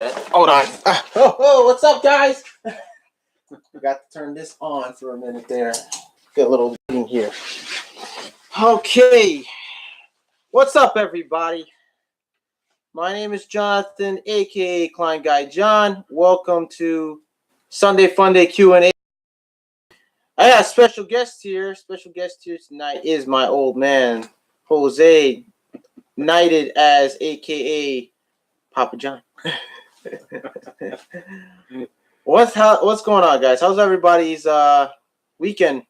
Hold on. What's up, guys? Forgot to turn this on for a minute there. Get a little thing here. Okay. What's up, everybody? My name is Jonathan, a.k.a. Klein Guy John. Welcome to Sunday Funday Q&A. I got a special guest here. Special guest here tonight is my old man, Jose, knighted as a.k.a. PaPa Jon. What's going on, guys? How's everybody's weekend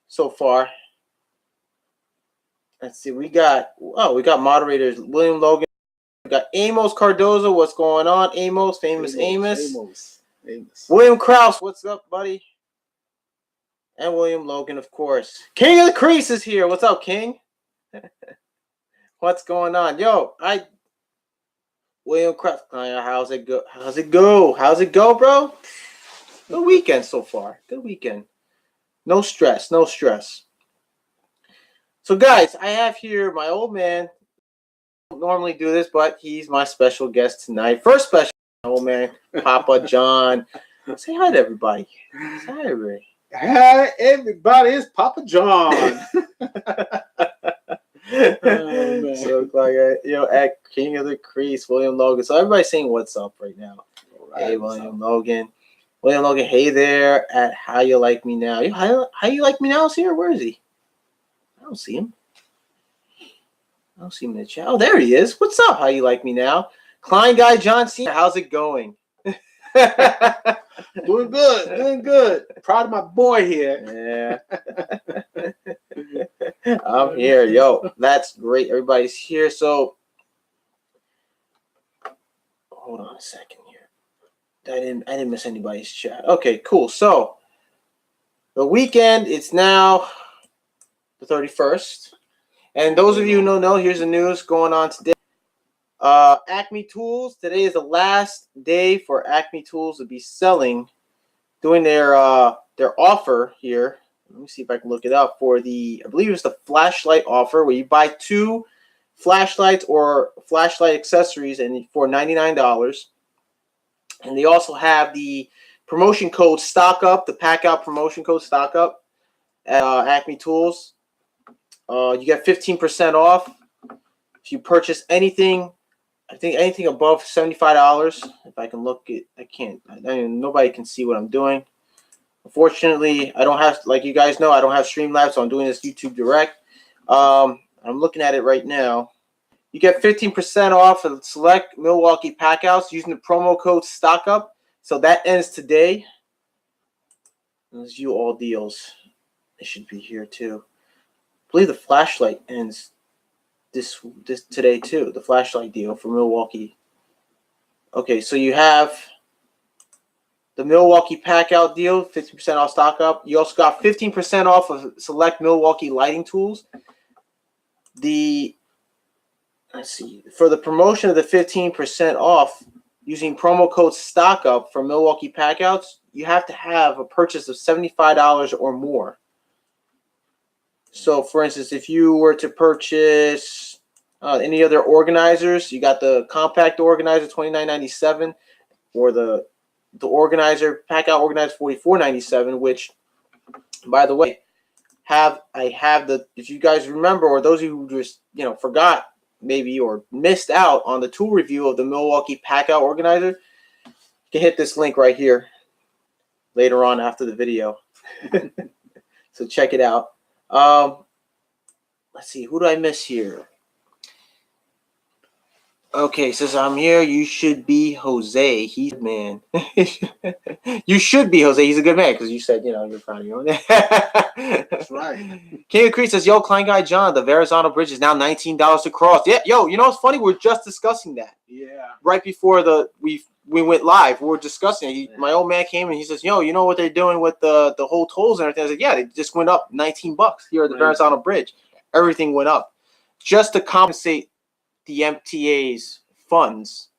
so far? Let's see. We got moderators William Logan. We got Amos Cardozo. What's going on, Amos? Famous Amos. William Krause. What's up, buddy? And William Logan, of course. King of the Crease is here. What's up, King? What's going on? William Krause. How's it go? How's it go, bro? Good weekend so far. Good weekend. No stress. So, guys, I have here my old man. I don't normally do this, but he's my special guest tonight. First special old man, PaPa Jon. Say hi to everybody. Say hi, everybody. Hi, everybody. It's PaPa Jon. Oh, so glad, at King of the Crease, William Logan. So everybody's saying what's up right now. Right, hey, William Logan. William Logan, hey there at How You Like Me Now. How You Like Me Now is here? Where is he? I don't see him. I don't see him in the chat. Oh, there he is. What's up? How You Like Me Now? Klein Guy John C. How's it going? Doing good. Proud of my boy here. Yeah. I'm here. Yo, that's great. Everybody's here. So, hold on a second here. I didn't miss anybody's chat. Okay, cool. So, the weekend, it's now the 31st. And those of you who don't know, here's the news going on today. Acme Tools. Today is the last day for Acme Tools to be doing their offer here. Let me see if I can look it up for I believe it's the flashlight offer where you buy 2 flashlights or flashlight accessories for $99. And they also have the promotion code STOCKUP, the pack out promotion code STOCKUP at Acme Tools. You get 15% off if you purchase anything. I think anything above $75. If I can look it, I can't. Nobody can see what I'm doing. Unfortunately, I don't have, like you guys know, I don't have Streamlabs, so I'm doing this YouTube Direct. I'm looking at it right now. You get 15% off of select Milwaukee packouts using the promo code STOCKUP. So that ends today. Those you all deals. They should be here too. I believe the flashlight ends this today too. The flashlight deal for Milwaukee. Okay, so you have the Milwaukee Packout deal, 50% off STOCKUP. You also got 15% off of select Milwaukee lighting tools. Let's see, for the promotion of the 15% off using promo code STOCKUP for Milwaukee Packouts, you have to have a purchase of $75 or more. So, for instance, if you were to purchase any other organizers, you got the compact organizer, $29.97, or the organizer, Packout organizer, $44.97. Which, by the way, if you guys remember, or those of you who just forgot maybe or missed out on the tool review of the Milwaukee Packout organizer, you can hit this link right here later on after the video. So check it out. Let's see, who do I miss here? Okay, says I'm here. You should be Jose. He's a man. You should be Jose. He's a good man because you said you're proud of your own. That's right. King of Crease says, "Yo, Klein Guy John, the Verrazano Bridge is now $19 to cross." Yeah, yo, it's funny. We're just discussing that. Yeah. Right before we went live, we were discussing it. My old man came and he says, "Yo, you know what they're doing with the whole tolls and everything?" I said, "Yeah, they just went up $19 here at the Verrazano Bridge. Everything went up just to compensate the MTA's funds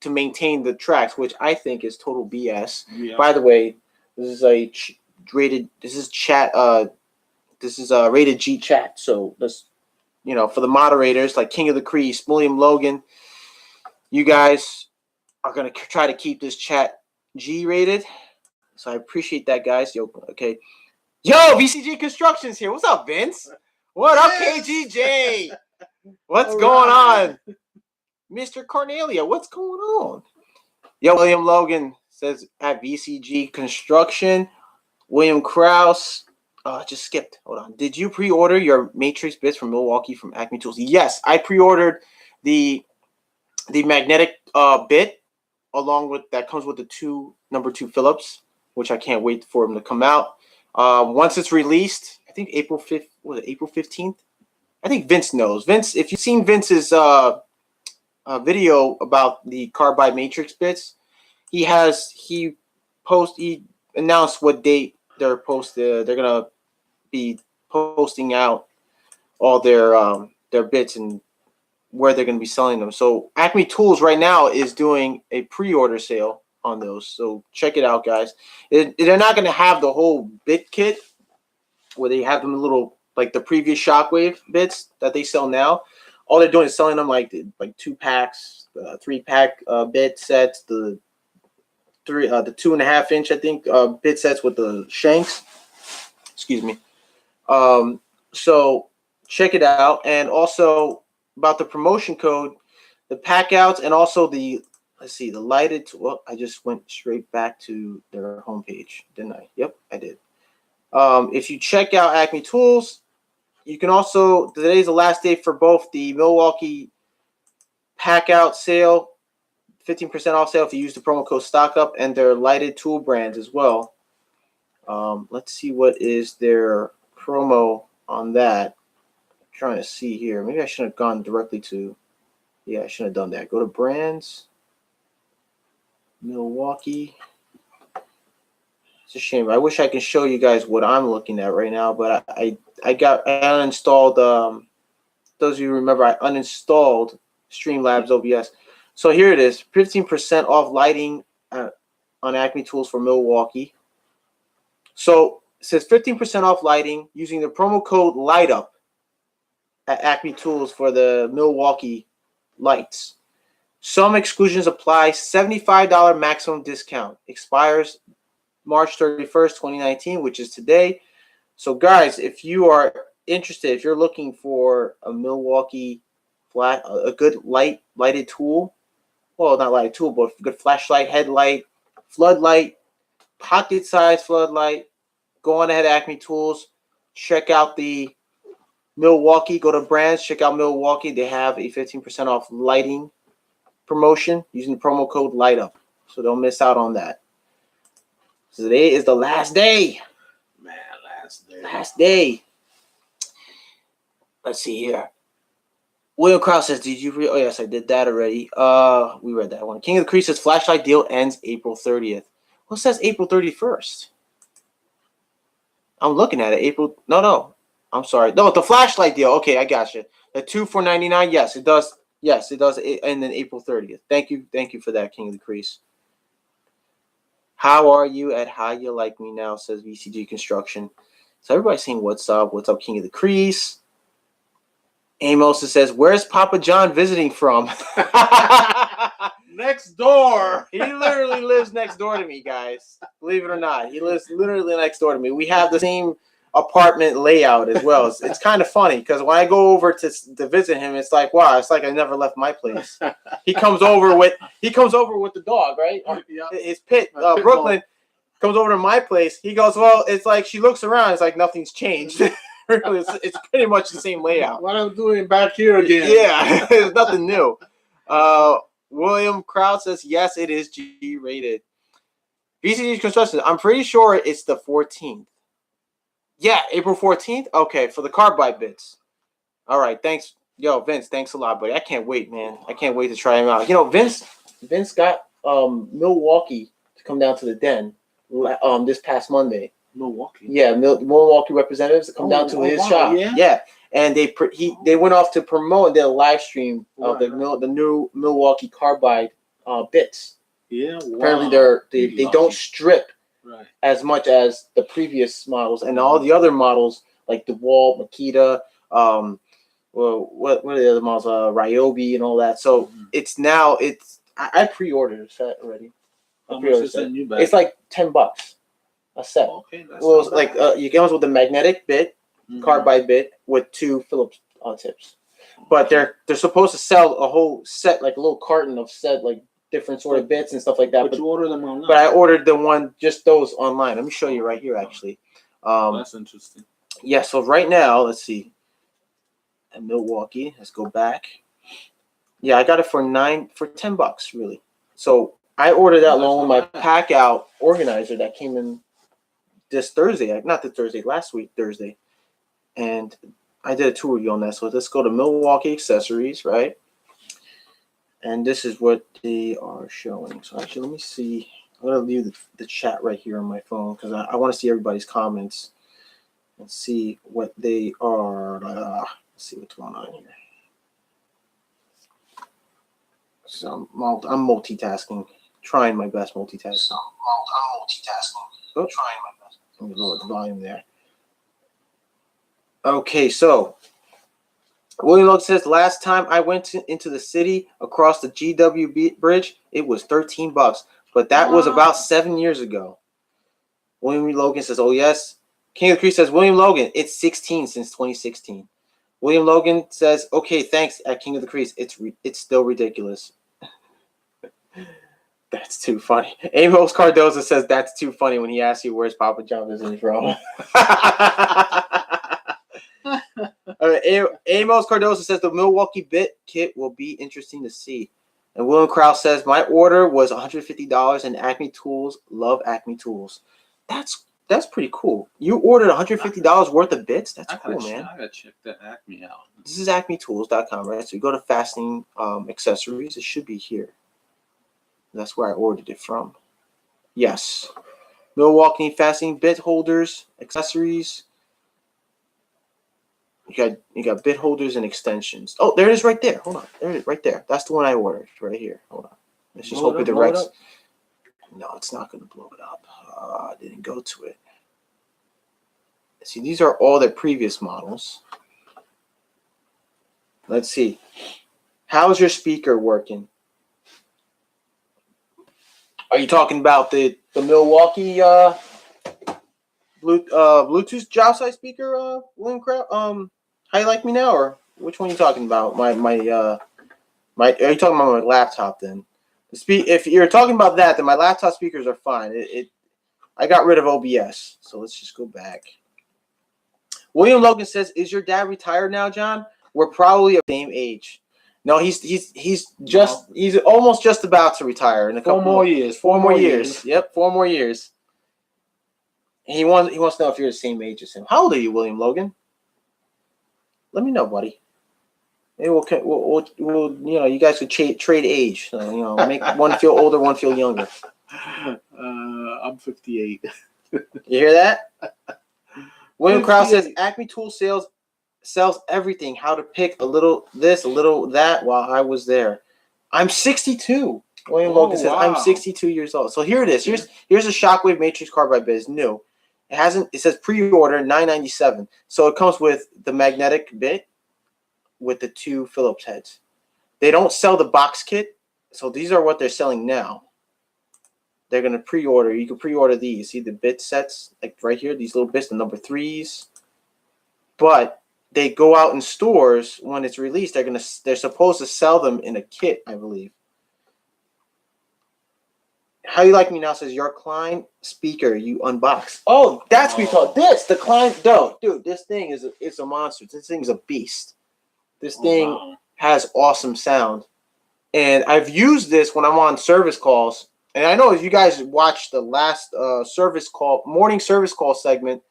to maintain the tracks, which I think is total BS." Yeah. By the way, this is rated G chat. So let's, for the moderators like King of the Crease, William Logan, you guys are gonna try to keep this chat G-rated. So I appreciate that, guys. Yo, okay. Yo, VCG Construction's here. What's up, Vince? What up, KGJ? What's going on? Mr. Cornelia, what's going on? Yo, William Logan says at VCG Construction. William Krause. Just skipped. Hold on. Did you pre-order your Matrix bits from Milwaukee from Acme Tools? Yes, I pre-ordered the magnetic bit along with that comes with the number 2 Phillips, which I can't wait for them to come out. Once it's released, I think April 5th. Was it April 15th? I think Vince knows. Vince, if you've seen Vince's video about the carbide matrix bits, he announced what date they're gonna be posting out all their bits and where they're gonna be selling them. So Acme Tools right now is doing a pre-order sale on those. So check it out, guys. They're not gonna have the whole bit kit where they have them little like the previous Shockwave bits that they sell now. All they're doing is selling them like 2 packs, 3-pack bit sets, the 2.5-inch I think bit sets with the shanks. Excuse me. So check it out, and also about the promotion code, the pack outs, and also the lighted. Well, I just went straight back to their homepage, didn't I? Yep, I did. If you check out Acme Tools, you can also, today's the last day for both the Milwaukee pack out sale, 15% off sale if you use the promo code STOCKUP, and their lighted tool brands as well. Let's see what is their promo on that. I'm trying to see here. Maybe I shouldn't have gone directly to, yeah, I shouldn't have done that. Go to brands, Milwaukee. It's a shame. I wish I could show you guys what I'm looking at right now, but I uninstalled, those of you who remember, I uninstalled Streamlabs OBS. So here it is, 15% off lighting on Acme Tools for Milwaukee. So it says 15% off lighting using the promo code LIGHTUP at Acme Tools for the Milwaukee lights. Some exclusions apply. $75 maximum discount. Expires March 31st, 2019, which is today. So guys, if you are interested, if you're looking for a Milwaukee a good lighted tool, well, not lighted tool, but a good flashlight, headlight, floodlight, pocket size floodlight, go on ahead, Acme Tools. Check out the Milwaukee. Go to brands. Check out Milwaukee. They have a 15% off lighting promotion using the promo code LIGHTUP. So don't miss out on that. So today is the last day. Man, last day. Last day. Let's see here. William Krause says, did you read? Oh, yes, I did that already. We read that one. King of the Crease says, flashlight deal ends April 30th. Well, it says April 31st. I'm looking at it. No. I'm sorry. No, the flashlight deal. Okay, I got you. The 2 for $99. Yes, it does. Yes, it does. And then April 30th. Thank you for that, King of the Crease. How are you at How You Like Me Now, says VCG Construction. So everybody's saying what's up. What's up, King of the Crease? Amos says, where's PaPa Jon visiting from? Next door. He literally lives next door to me, guys. Believe it or not. He lives literally next door to me. We have the same apartment layout as well. It's kind of funny because when I go over to visit him, it's like, wow, it's like I never left my place. He comes over with the dog, right? His pit, Brooklyn, comes over to my place. He goes, well, it's like she looks around. It's like nothing's changed. Really, it's pretty much the same layout. What I'm doing back here again? Yeah, there's nothing new. William Krause says, yes, it is G-rated. VCG Construction, I'm pretty sure it's the 14th. Yeah, April 14th? Okay, for the carbide bits. All right, thanks. Yo, Vince, thanks a lot, buddy. I can't wait, man. I can't wait to try him out. You know, Vince got Milwaukee to come down to the den this past Monday. Milwaukee? Yeah, Milwaukee representatives to come down to his shop. Yeah. And they went off to promote their live stream of the new Milwaukee carbide bits. Yeah, wow. Apparently they don't strip as much as the previous models and all the other models like the Walt, Makita, well, what are the other models? Ryobi and all that. So it's I pre-ordered a set already. How much is it new back? It's like $10 a set. Okay, that's well, like you get ones with the magnetic bit, carbide bit with 2 Phillips tips. But they're supposed to sell a whole set, like a little carton of set, like different sort of bits and stuff like that. But you order them online. But I ordered just those online. Let me show you right here, actually. That's interesting. Yeah. So right now, let's see. In Milwaukee, let's go back. Yeah, I got it for $10, really. So I ordered that along with my pack out organizer that came in this Thursday. Not this Thursday, last week Thursday, and I did a tour review on that. So let's go to Milwaukee Accessories, right? And this is what they are showing. So actually, let me see. I'm going to leave the chat right here on my phone because I want to see everybody's comments and see what they are. Let's see what's going on here. So I'm multitasking, trying my best multitasking. Oh, trying my best. Let me lower the volume there. Okay, so William Logan says, last time I went into the city across the GW bridge, it was $13, but that was about 7 years ago. William Logan says, oh yes. King of the Creek says, William Logan, it's 16 since 2016. William Logan says, okay, thanks at King of the Creek. It's still ridiculous. That's too funny. Amos Cardoza says that's too funny when he asks you where's PaPa Jon visiting from. Amos Cardoza says the Milwaukee bit kit will be interesting to see. And William Krause says my order was $150 and Acme Tools. Love Acme Tools. That's pretty cool. You ordered $150 worth of bits? That's cool, man. I gotta check that Acme out. This is acmetools.com, right? So you go to fastening accessories. It should be here. That's where I ordered it from. Yes. Milwaukee fastening bit holders, accessories. You got bit holders and extensions. Oh, there it is right there. Hold on. There it is right there. That's the one I ordered right here. Hold on. Let's just hope it directs. No, it's not going to blow it up. I didn't go to it. See, these are all their previous models. Let's see. How's your speaker working? Are you talking about the Milwaukee Bluetooth job site speaker, William Kraut? How you like me now, or which one are you talking about? Are you talking about my laptop then? If you're talking about that, then my laptop speakers are fine. I got rid of OBS, so let's just go back. William Logan says, "Is your dad retired now, John? We're probably of the same age." No, he's almost just about to retire in a couple more years. 4 more years. Yep, 4 more years. He wants to know if you're the same age as him. How old are you, William Logan? Let me know, buddy. Maybe we'll you guys could trade age. Make one feel older, one feel younger. I'm 58. You hear that? William Krause says Acme Tool sells everything. How to pick a little this, a little that while I was there. I'm 62. William Logan says I'm 62 years old. So here it is. Here's a Shockwave Matrix carbide bit. It's new. It says pre-order $9.97. So it comes with the magnetic bit with the 2 Phillips heads. They don't sell the box kit, so these are what they're selling now. They're gonna pre-order. You can pre-order these. See the bit sets like right here, these little bits, the number 3s. But they go out in stores when it's released. They're supposed to sell them in a kit, I believe. How You Like Me Now says your Klein speaker you unbox. Oh, that's what we call this. The Klein, dude. This thing it's a monster. This thing is a beast. This thing has awesome sound, and I've used this when I'm on service calls. And I know if you guys watched the last morning service call segment,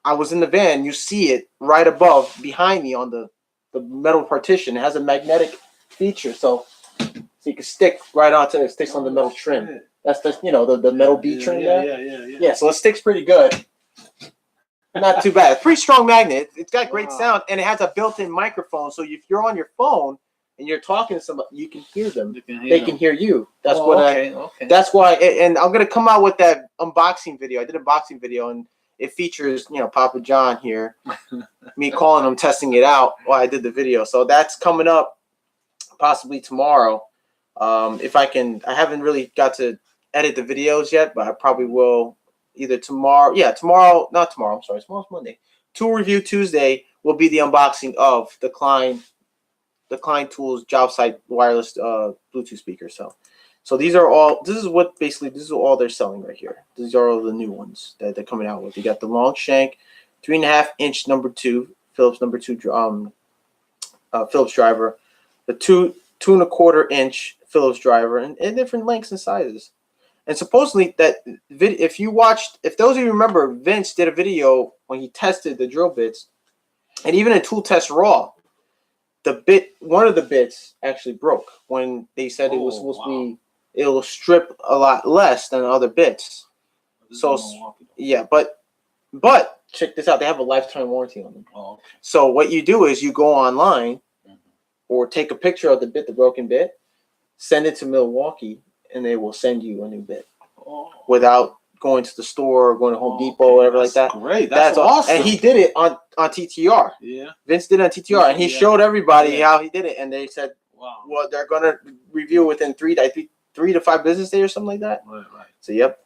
I was in the van. You see it right above, behind me on the metal partition. It has a magnetic feature, so you can stick right onto it. It sticks on the metal trim. That's the metal B trim there. Yeah. So it sticks pretty good. Not too bad. Pretty strong magnet. It's got great sound, and it has a built-in microphone. So if you're on your phone and you're talking to somebody, you can hear them. They can hear you. That's That's why. And I'm gonna come out with that unboxing video. I did an unboxing video, and it features PaPa Jon here, me calling him, testing it out while I did the video. So that's coming up possibly tomorrow. If I can, I haven't really got to edit the videos yet, but I probably will either tomorrow. Yeah, tomorrow. Not tomorrow. I'm sorry. Tomorrow's Monday. Tool Review Tuesday will be the unboxing of the Klein Tools job site wireless Bluetooth speaker. So these are all. This is all they're selling right here. These are all the new ones that they're coming out with. You got the long shank, 3.5-inch number 2 Phillips number 2 Phillips driver, the 2.25-inch Phillips driver, and different lengths and sizes. And supposedly if those of you remember, Vince did a video when he tested the drill bits, and even in Tool Test Raw, one of the bits actually broke when they said it was supposed to be, it'll strip a lot less than other bits. So yeah, but check this out, they have a lifetime warranty on them. Okay. So what you do is you go online or take a picture of the broken bit, send it to Milwaukee, and they will send you a new bit without going to the store or going to Home Depot or whatever like that. Great. That's awesome. And he did it on TTR. Yeah. Vince did it on TTR, and he showed everybody how he did it, and they said, "Wow, well, they're gonna review within 3 to 5 business days or something like that." Right. So yep.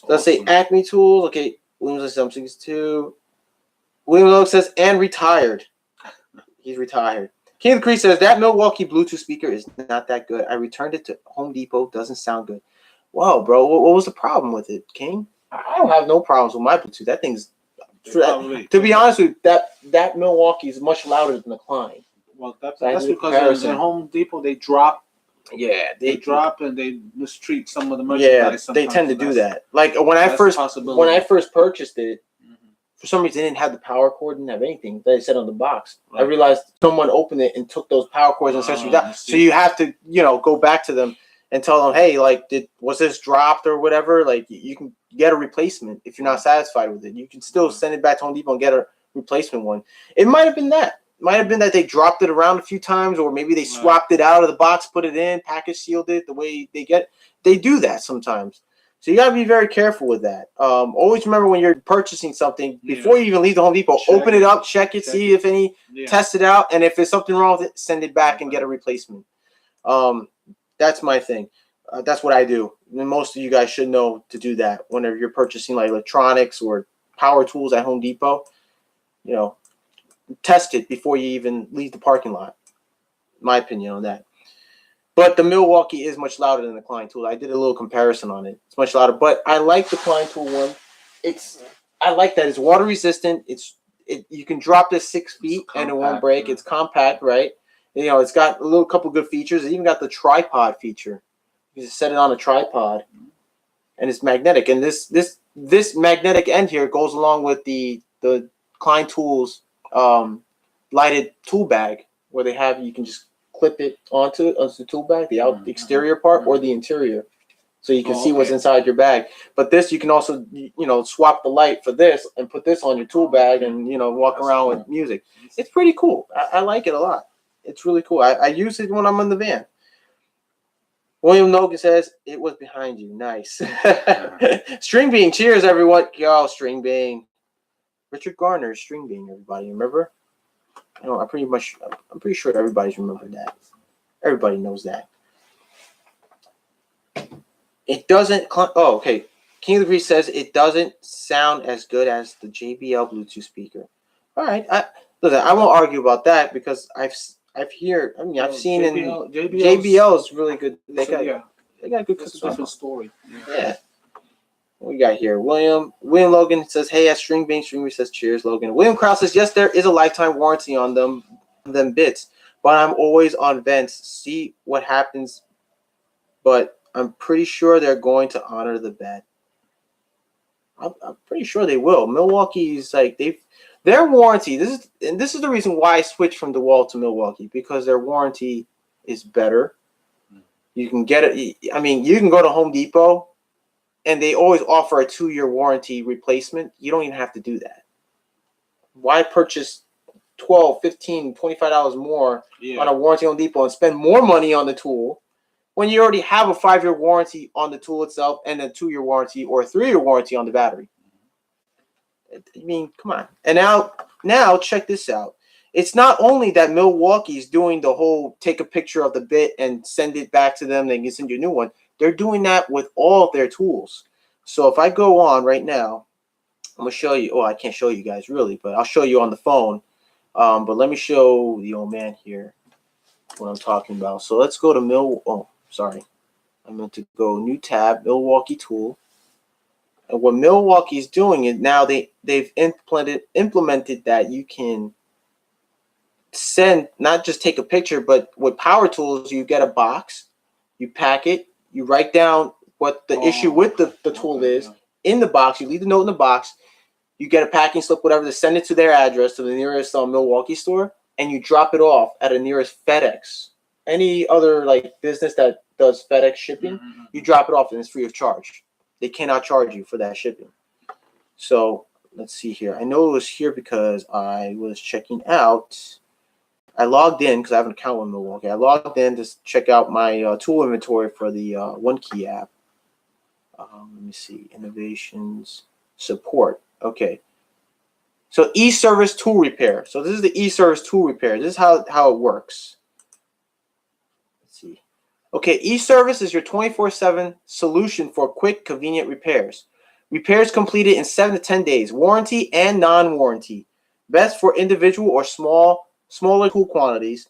Let's say Acme Tools. Okay, Williams says something too. William Lowe says and retired. He's retired. King of the Creek says that Milwaukee Bluetooth speaker is not that good. I returned it to Home Depot. Doesn't sound good. Wow, bro. What was the problem with it, King? I don't have no problems with my Bluetooth. That thing's, to be honest with you, that Milwaukee is much louder than the Klein. Well, that's because in Home Depot they drop. Yeah, they drop and they mistreat some of the merchandise. Yeah, they tend to do that. Like when I first purchased it, for some reason, they didn't have the power cord, didn't have anything. They said on the box. Right. I realized someone opened it and took those power cords and accessories out. So you have to, go back to them and tell them, hey, like, was this dropped or whatever? Like, you can get a replacement if you're not satisfied with it. You can still send it back to Home Depot and get a replacement one. It might have been that. It might have been that they dropped it around a few times, or maybe they swapped it out of the box, put it in, package sealed it the way they get. They do that sometimes. So you got to be very careful with that. Always remember when you're purchasing something, before you even leave the Home Depot, open it up, check it, see if any, test it out. And if there's something wrong with it, send it back and get a replacement. That's my thing. That's what I do. And most of you guys should know to do that whenever you're purchasing like electronics or power tools at Home Depot. Test it before you even leave the parking lot. My opinion on that. But the Milwaukee is much louder than the Klein Tool. I did a little comparison on it. It's much louder, but I like the Klein Tool one. I like that it's water resistant. You can drop this 6 feet and it won't break. Yeah. It's compact, right? It's got a couple good features. It even got the tripod feature. You can set it on a tripod, and it's magnetic. And this magnetic end here goes along with the Klein Tools lighted tool bag, where you can just clip it onto the tool bag, the exterior part or the interior, so you can see what's inside your bag. But this, you can also swap the light for this and put this on your tool bag and walk around with music. It's pretty cool. I like it a lot. It's really cool. I use it when I'm in the van. William Nogan says it was behind you. Nice. String Bean, cheers everyone. Yo, String Bean. Richard Garner, String Bean, everybody. Remember? I'm pretty sure everybody's remembered that. Everybody knows that. It doesn't. Oh, okay. King of the Grease says it doesn't sound as good as the JBL Bluetooth speaker. All right. Listen, I won't argue about that because I've seen JBL is really good. They got good. It's a different story. Yeah. What we got here? William Logan says, hey, at String Bean. String Bean says, cheers, Logan. William Krause says, yes, there is a lifetime warranty on them bits, but I'm always on vents. See what happens, but I'm pretty sure they're going to honor the bet. I'm pretty sure they will. Milwaukee's like their warranty. This is the reason why I switched from DeWalt to Milwaukee, because their warranty is better. You can get it. I mean, you can go to Home Depot, and they always offer a 2-year warranty replacement. You don't even have to do that. Why purchase $12, $15, $25 more on a warranty on Home Depot and spend more money on the tool when you already have a 5-year warranty on the tool itself and a 2-year warranty or a 3-year warranty on the battery? I mean, come on. And now check this out. it's not only that Milwaukee's doing the whole take a picture of the bit and send it back to them, they can send you a new one. They're doing that with all of their tools. So if I go on right now, I'm going to show you. Oh, I can't show you guys really, but I'll show you on the phone. But let me show the old man here what I'm talking about. So let's go to Oh, sorry. I meant to go new tab, Milwaukee tool. And what Milwaukee is doing is now they've implemented that you can send, not just take a picture, but with power tools, you get a box, you pack it, you write down what the issue with the tool is in the box. You leave the note in the box. You get a packing slip, whatever, to send it to their address, to the nearest Milwaukee store, and you drop it off at a nearest FedEx. Any other like business that does FedEx shipping, you drop it off and it's free of charge. They cannot charge you for that shipping. So let's see here. I know it was here because I was checking out. I logged in because I have an account with Milwaukee. I logged in to check out my tool inventory for the One Key app. Let me see. Innovations, support. Okay. So e-service tool repair. So this is the e-service tool repair. This is how it works. Let's see. Okay, e-service is your 24/7 solution for quick, convenient repairs. Repairs completed in 7 to 10 days. Warranty and non-warranty. Best for individual or smaller tool quantities.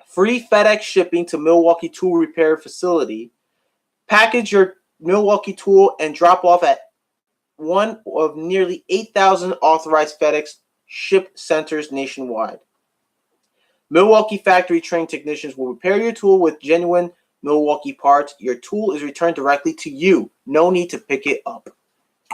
Free FedEx shipping to Milwaukee Tool Repair Facility. Package your Milwaukee tool and drop off at one of nearly 8,000 authorized FedEx ship centers nationwide. Milwaukee factory trained technicians will repair your tool with genuine Milwaukee parts. Your tool is returned directly to you. No need to pick it up.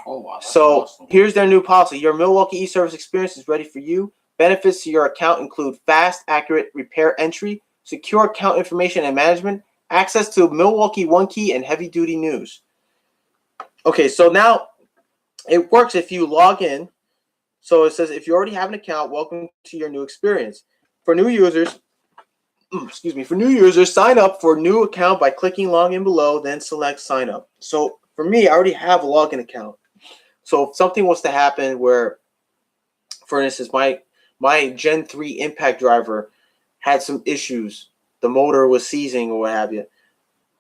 Oh, wow. So awesome. Here's their new policy. Your Milwaukee e-service experience is ready for you. Benefits to your account include fast, accurate repair entry, secure account information and management, access to Milwaukee One Key, and heavy-duty news. Okay, so now it works if you log in. So it says, if you already have an account, welcome to your new experience. For new users, sign up for a new account by clicking login below, then select sign up. So for me, I already have a login account. So if something was to happen where, for instance, my Gen 3 impact driver had some issues, the motor was seizing or what have you,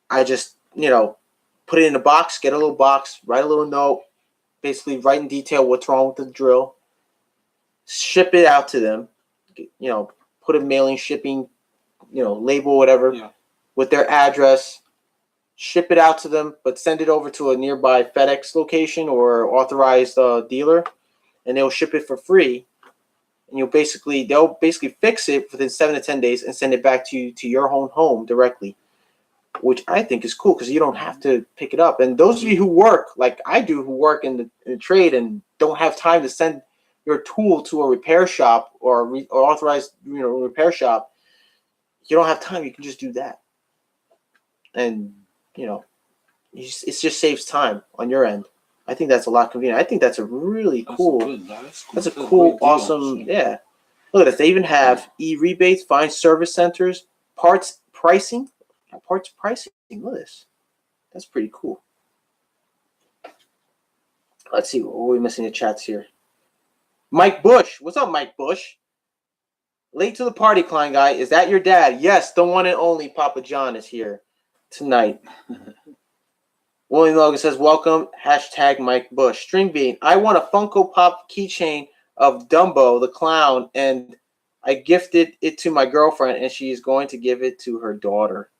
I just, put it in a box, get a little box, write a little note, basically write in detail what's wrong with the drill, ship it out to them, put a mailing, shipping, label, whatever, with their address, ship it out to them, but send it over to a nearby FedEx location or authorized dealer, and they'll ship it for free. And they'll basically fix it within 7 to 10 days and send it back to you to your own home directly, which I think is cool because you don't have to pick it up. And those of you who work like I do, who work in the trade and don't have time to send your tool to a repair shop or authorized repair shop, you don't have time. You can just do that, and it just saves time on your end. I think that's a lot convenient. I think that's a really cool. That's a cool, awesome. Yeah. Look at this. They even have e-rebates, find service centers, parts pricing. Look at this. That's pretty cool. Let's see. What are we missing in the chats here? Mike Bush. What's up, Mike Bush? Late to the party, Klein guy. Is that your dad? Yes, the one and only PaPa Jon is here tonight. William Logan says, welcome, # Mike Bush. String Bean, I want a Funko Pop keychain of Dumbo the clown, and I gifted it to my girlfriend, and she's going to give it to her daughter.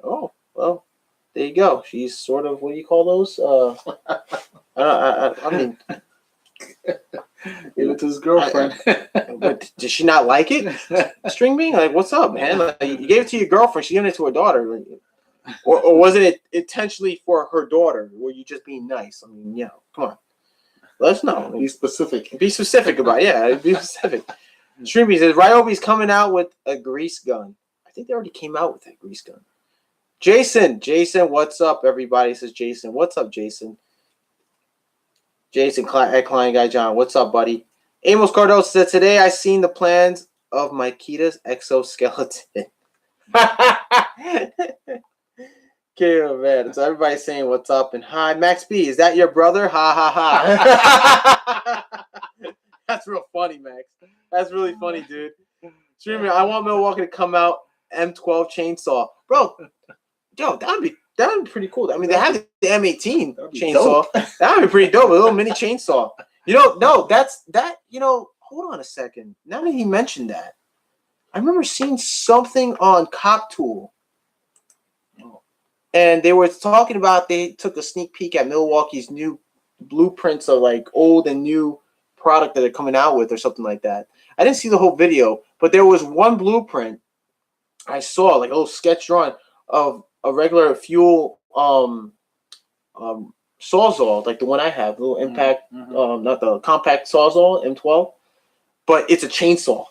Oh, well, there you go. She's sort of, what do you call those? I mean... Give it to his girlfriend. But did she not like it? String Bean? Like, what's up, man? Like, you gave it to your girlfriend, she gave it to her daughter. Or wasn't it intentionally for her daughter? Were you just being nice? I mean, come on. Let us know. Be specific. Be specific about it. Yeah, be specific. Streamy says, Ryobi's coming out with a grease gun. I think they already came out with that grease gun. Jason, what's up, everybody? Says Jason. What's up, Jason? Jason, Client Guy John. What's up, buddy? Amos Cardoso said, today I seen the plans of my Kita's exoskeleton. Okay, man. So everybody's saying what's up and hi. Max B, is that your brother? Ha ha ha. That's real funny, Max. That's really funny, dude. Streaming. I want Milwaukee to come out M12 chainsaw, bro. Yo, that'd be pretty cool. I mean, they have the M18 chainsaw. That'd be pretty dope. A little mini chainsaw. No, that's that. Hold on a second. Now that he mentioned that, I remember seeing something on Cop Tool, and they were talking about they took a sneak peek at Milwaukee's new blueprints of like old and new product that they're coming out with or something like that. I didn't see the whole video, but there was one blueprint I saw, like a little sketch drawing of a regular fuel sawzall, like the one I have, little impact, not the compact sawzall M12, but it's a chainsaw.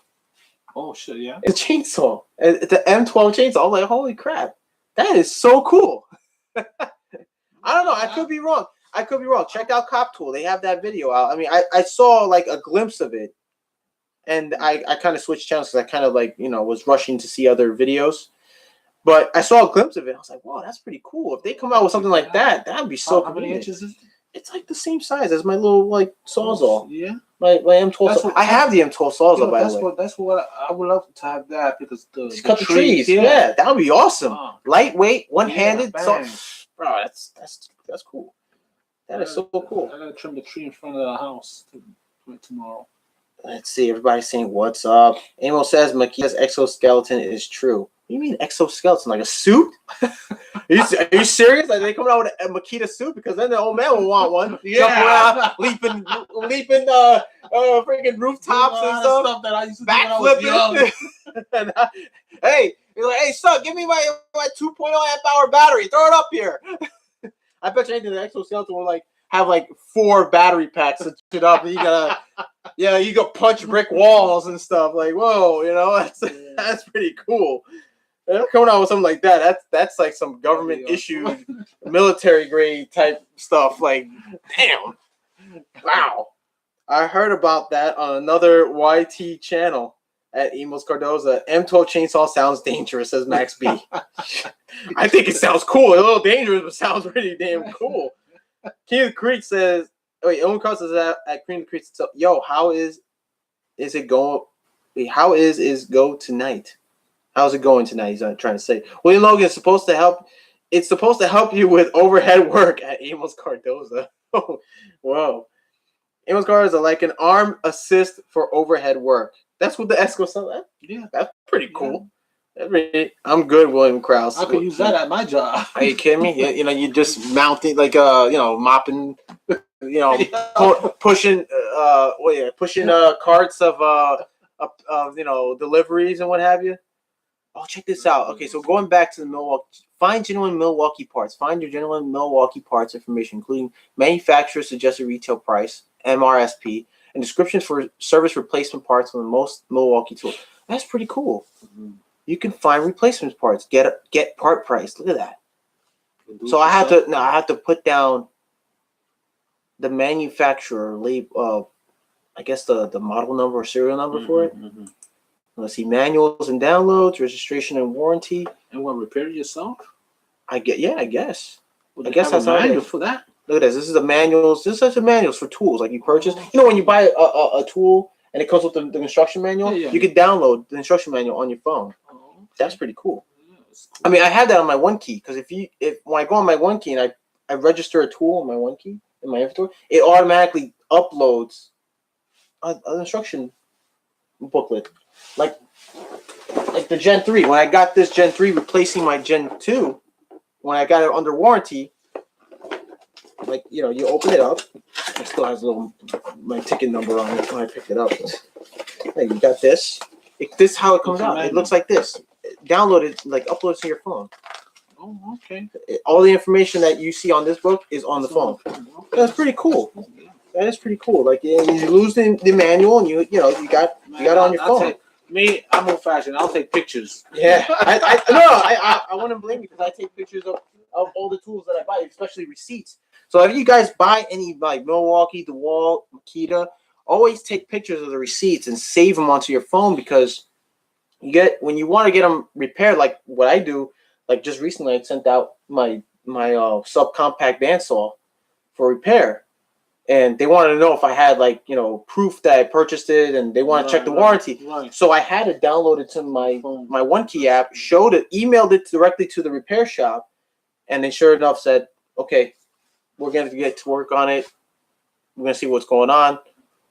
Oh shit, yeah. It's a chainsaw. It's an M12 chainsaw. I'm like, holy crap. That is so cool. I don't know. I could be wrong. Check out Cop Tool. They have that video out. I mean, I saw like a glimpse of it. And I kind of switched channels because I kind of like, was rushing to see other videos. But I saw a glimpse of it. I was like, wow, that's pretty cool. If they come out with something like that, that would be so How many inches is it? It's like the same size as my little like sawzall. Yeah. My M12. I have the M12 sawzall, by the way. That's what I would love to have that because the cut the trees. Yeah, that would be awesome. Lightweight, one-handed. Bro, that's cool. That is so cool. I gotta trim the tree in front of the house tomorrow. Let's see. Everybody's saying what's up. Amo says Makita's exoskeleton is true. What do you mean exoskeleton? Like a suit? Are you serious? Are they coming out with a Makita suit? Because then the old man will want one. Yeah, leaping, freaking rooftops and stuff that I used to backflipping. Hey, you're like, hey, son, give me my 2.0 amp hour battery. Throw it up here. I bet you anything the exoskeleton will like have like 4 battery packs to shit up, and you gotta, you go punch brick walls and stuff. Like, whoa, that's pretty cool. They're coming out with something like that. That's like some government issued military grade type stuff. Like, damn, wow. I heard about that on another YT channel at Emos Cardoza. M12 chainsaw sounds dangerous, says Max B. I think it sounds cool. A little dangerous, but sounds pretty damn cool. King of the Creek says, Owen Cross is at King of the Creek. So, yo, how is it going? How is go tonight? How's it going tonight? He's trying to say. William Logan is supposed to help. It's supposed to help you with overhead work at Amos Cardoza. Oh, whoa. Amos Cardoza is like an arm assist for overhead work. That's what the Esco said. Yeah, that's pretty cool. I'm good, William Krause. I could use that at my job. Are you kidding me? You just mounting like mopping, pushing carts of deliveries and what have you. Oh, check this out. Okay, so going back to the Milwaukee, find genuine Milwaukee parts. Find your genuine Milwaukee parts information, including manufacturer suggested retail price, MRSP, and descriptions for service replacement parts on the most Milwaukee tools. That's pretty cool. Mm-hmm. You can find replacement parts. Get part price. Look at that. So I have to put down the manufacturer label. I guess the model number or serial number for it. Mm-hmm. Let's see, manuals and downloads, registration and warranty. And what, repair it yourself? I guess. Well, I guess that's a manual for that. Look at this. This is the manuals. This is such a manuals for tools like you purchase. When you buy a tool and it comes with the instruction manual, you can download the instruction manual on your phone. That's pretty cool. Yeah, cool. I mean, I have that on my One Key because when I go on my One Key and I register a tool on my One Key in my inventory, it automatically uploads an instruction booklet, like the Gen 3. When I got this Gen 3 replacing my Gen 2, when I got it under warranty, like you open it up, it still has my ticket number on it when I picked it up. Hey, you got this. This is how it comes out. It looks like this. Download it, like upload it to your phone. Oh, okay. All the information that you see on this book is on the phone. That's pretty cool. That is pretty cool. Like you lose the manual and you got it on your phone. I'm old fashioned. I'll take pictures. Yeah, I wouldn't blame you because I take pictures of all the tools that I buy, especially receipts. So if you guys buy any like Milwaukee, DeWalt, Makita, always take pictures of the receipts and save them onto your phone because when you want to get them repaired, like what I do. Like just recently, I sent out my subcompact bandsaw for repair. and they wanted to know if I had like proof that I purchased it, and they want to check the warranty. Right. So I had it downloaded to my OneKey app, showed it, emailed it directly to the repair shop, and they sure enough said, "Okay, we're going to get to work on it. We're going to see what's going on.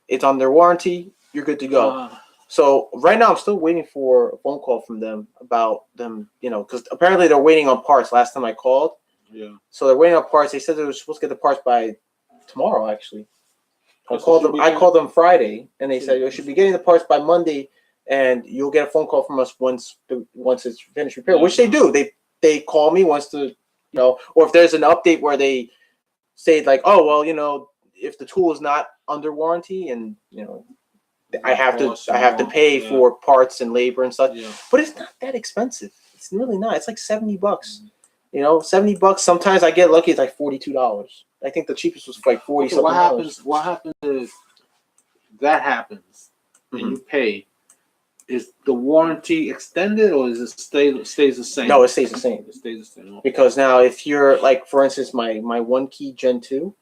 It's on their warranty. You're good to go." So right now I'm still waiting for a phone call from them about them, because apparently they're waiting on parts. Last time I called. Yeah. So they're waiting on parts. They said they were supposed to get the parts by tomorrow, actually. I called them Friday, and they said you should be getting the parts by Monday, and you'll get a phone call from us once it's finished repair, which they do. They call me once or if there's an update where they say like, oh well, if the tool is not under warranty, and I have to pay for parts and labor and such, but it's not that expensive. It's really not. It's like $70. $70. Sometimes I get lucky. It's like $42. I think the cheapest was like 40 something. What happens if that happens and you pay? Is the warranty extended, or is it stays the same? No, it stays the same. It stays the same. Okay. Because now, if you're like, for instance, my OneKey Gen 2,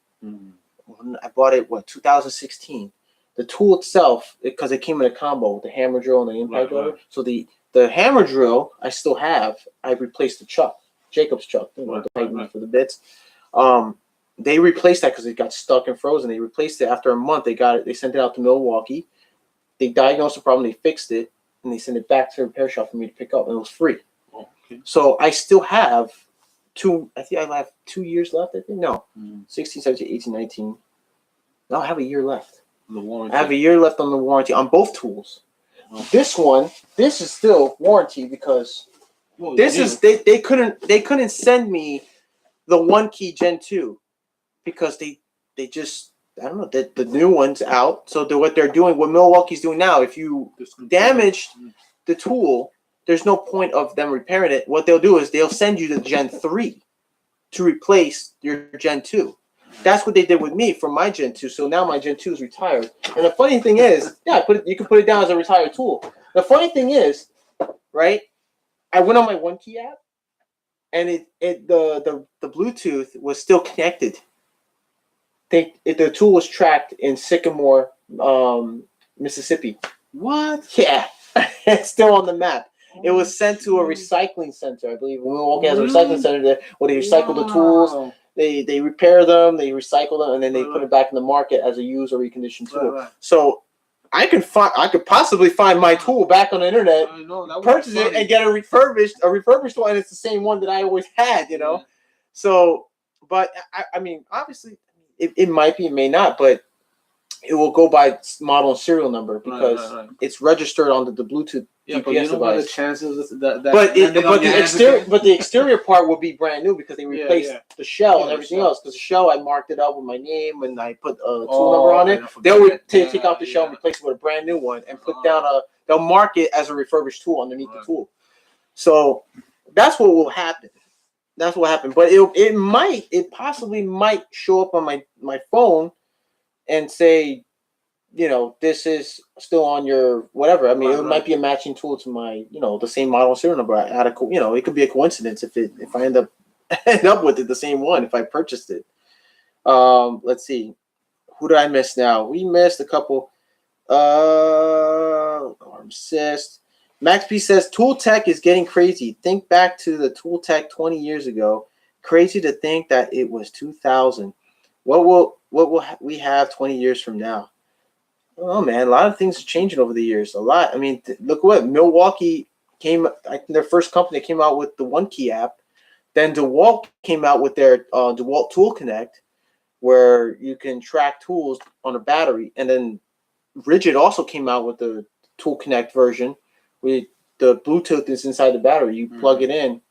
I bought it 2016. The tool itself, because it came in a combo with the hammer drill and the impact drill. Right. So the hammer drill I still have. I replaced the chuck, Jacob's chuck, the pipe for the bits. They replaced that because it got stuck and frozen. They replaced it after a month. They got it. They sent it out to Milwaukee. They diagnosed the problem. They fixed it, and they sent it back to the repair shop for me to pick up, and it was free. Okay. So I still have I think I have 2 years left. I think 16, 17, 18, 19. No, I have a year left. The warranty. I have a year left on the warranty on both tools. This is still warranty because they couldn't send me the OneKey Gen 2 because they just, I don't know, the new one's out. So what they're doing, what Milwaukee's doing now, if you damaged the tool, there's no point of them repairing it. What they'll do is they'll send you the Gen 3 to replace your Gen 2. That's what they did with me for my Gen 2. So now my Gen 2 is retired. And the funny thing is, you can put it down as a retired tool. The funny thing is, right, I went on my OneKey app, and the Bluetooth was still connected. The tool was tracked in Sycamore, Mississippi. What? Yeah, it's still on the map. It was sent to a recycling center, I believe. Milwaukee has a recycling center there where they recycle the tools. They repair them, they recycle them, and then they put it back in the market as a used or reconditioned tool. Right. So I could possibly find my tool back on the internet, purchase it, and get a refurbished one, and it's the same one that I always had, Yeah. So, but I mean, obviously, it might be, it may not, but it will go by model and serial number because it's registered on the Bluetooth GPS device. The chances but the exterior part will be brand new because they replaced the shell and everything else. Because the shell, I marked it up with my name and I put a tool number on it. They'll take out the shell and replace it with a brand new one and put down they'll mark it as a refurbished tool underneath the tool. So that's what will happen. That's what happened. But it possibly might show up on my phone and say, this is still on your whatever. I mean, it might be a matching tool to my, the same model and serial number. It could be a coincidence if I end up with it, the same one, if I purchased it. Let's see. Who did I miss now? We missed a couple. Arm assist. Max P says, Tool Tech is getting crazy. Think back to the Tool Tech 20 years ago. Crazy to think that it was 2000. What will we have 20 years from now? Oh man, a lot of things are changing over the years. A lot. I mean, look what Milwaukee their first company came out with the OneKey app. Then DeWalt came out with their DeWalt Tool Connect, where you can track tools on a battery. And then Rigid also came out with the Tool Connect version, where the Bluetooth is inside the battery. You plug it in,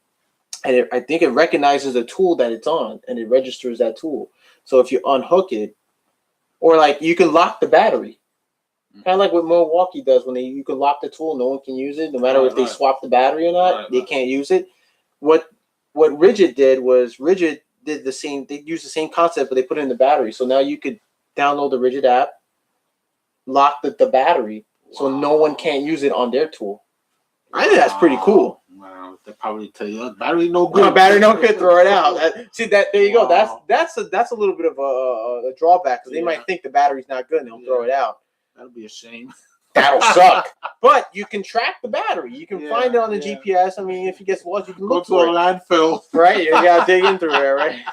and I think it recognizes the tool that it's on, and it registers that tool. So if you unhook it, or like you can lock the battery. Kind of like what Milwaukee does when you can lock the tool, no one can use it, no matter if they swap the battery or not, they can't use it. What Rigid did was did the same. They used the same concept, but they put it in the battery. So now you could download the Rigid app, lock the battery, so no one can't use it on their tool. I think that's pretty cool. Wow, They probably tell you battery no good. No, battery no good. Throw it out. See that? There you go. Wow. That's a little bit of a drawback because they might think the battery's not good and they'll throw it out. That'll be a shame. That'll suck. But you can track the battery. You can find it on the GPS. I mean, if it gets lost, you can look for it. Go to a landfill. Right? You gotta dig in through there, right?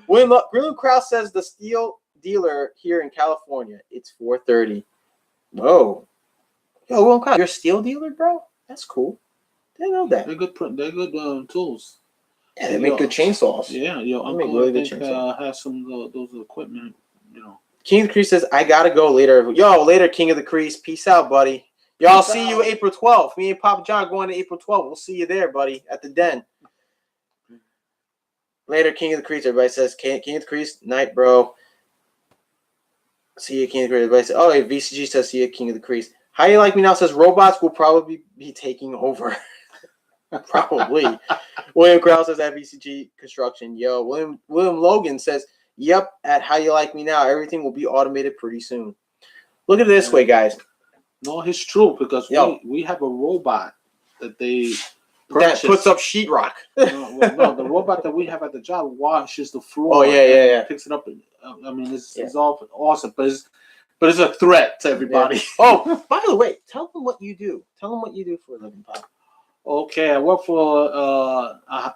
William Krause says the steel dealer here in California. It's 4:30. Whoa. Yo, William Krause, you're a steel dealer, bro? That's cool. Didn't know that. They're good tools. Yeah, they make good chainsaws. Yeah, your uncle really good chainsaws. Has some of those equipment, you know. King of the Crease says, I gotta go later. Yo, later, King of the Crease. Peace out, buddy. Y'all see you April 12th. Me and PaPa Jon going to April 12th. We'll see you there, buddy, at the Den. Later, King of the Crease. Everybody says, King of the Crease, night, bro. See you, King of the Crease. Everybody says, oh, yeah, VCG says, see you, King of the Crease. How You Like Me Now says, robots will probably be taking over. Probably. William Krause says, at VCG Construction. Yo, William Logan says, yep, at How You Like Me Now, everything will be automated pretty soon. Look at it this way, guys. No, it's true because we have a robot that they purchased. That puts up sheetrock. no, the robot that we have at the job washes the floor. Oh yeah. Picks it up. I mean, it's all awesome, but it's a threat to everybody. Oh, by the way, tell them what you do. Tell them what you do for a living, Pop. Okay, I work for I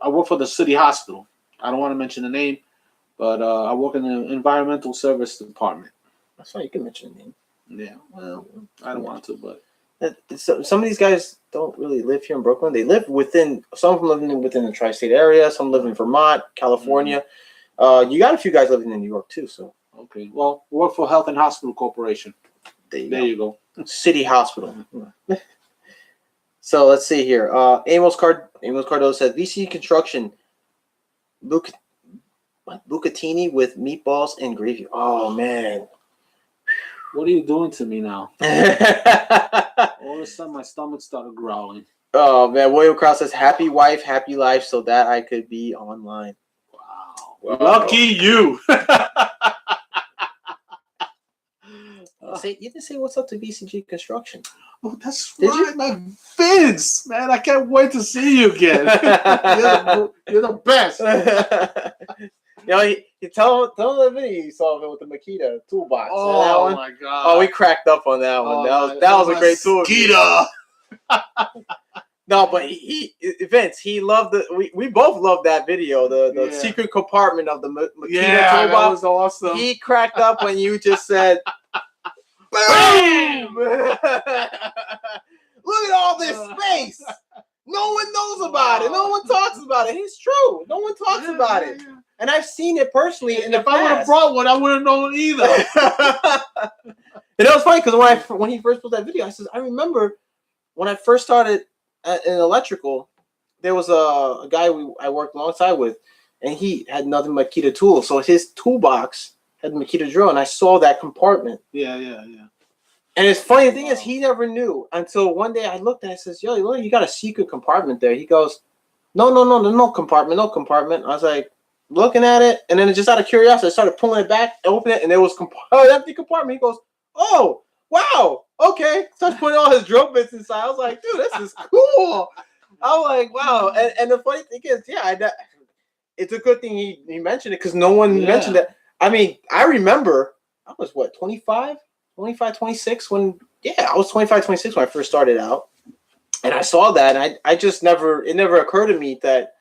work for the city hospital. I don't want to mention the name, but I work in the environmental service department. That's fine. You can mention the name. Yeah, well, I don't want to, but some of these guys don't really live here in Brooklyn. They live within. Some of them live within the tri-state area. Some live in Vermont, California. You got a few guys living in New York too. So okay, well, work for Health and Hospital Corporation. There you go. City Hospital. So let's see here. Amos Cardozo said VC Construction. Bucatini with meatballs and gravy. Oh man. What are you doing to me now? All of a sudden, my stomach started growling. Oh, man. William Krause says, happy wife, happy life, so that I could be online. Wow. Lucky you. You didn't say what's up to VCG Construction. Oh, that's right, my Vince. Man, I can't wait to see you again. You're the best. You know, he tell him the video you saw of him with the Makita toolbox. Oh my god! Oh, we cracked up on that one. That was a great tool. Makita. No, but Vince, he loved we both loved that video. The secret compartment of the Makita toolbox. That was awesome. He cracked up when you just said, "Boom!" Look at all this space. No one knows about it. No one talks about it. It's true. No one talks about it. And I've seen it personally. And if I would have brought one, I wouldn't known either. And it was funny because when he first put that video, I said, I remember when I first started in electrical, there was a guy I worked alongside with, and he had nothing but Makita tools. So his toolbox had the Makita drill, and I saw that compartment. Yeah. And it's funny, the thing is, he never knew until one day I looked at it and says, yo, look, you got a secret compartment there. He goes, no compartment. I was like, looking at it, and then just out of curiosity, I started pulling it back, open it, and there was empty compartment. He goes, oh, wow, okay. Started putting all his drill bits inside. I was like, dude, this is cool. I was like, wow. And the funny thing is, it's a good thing he mentioned it because no one mentioned it. I mean, I remember I was, 25, 26 when, I was 25, 26 when I first started out. And I saw that, and I just it never occurred to me that,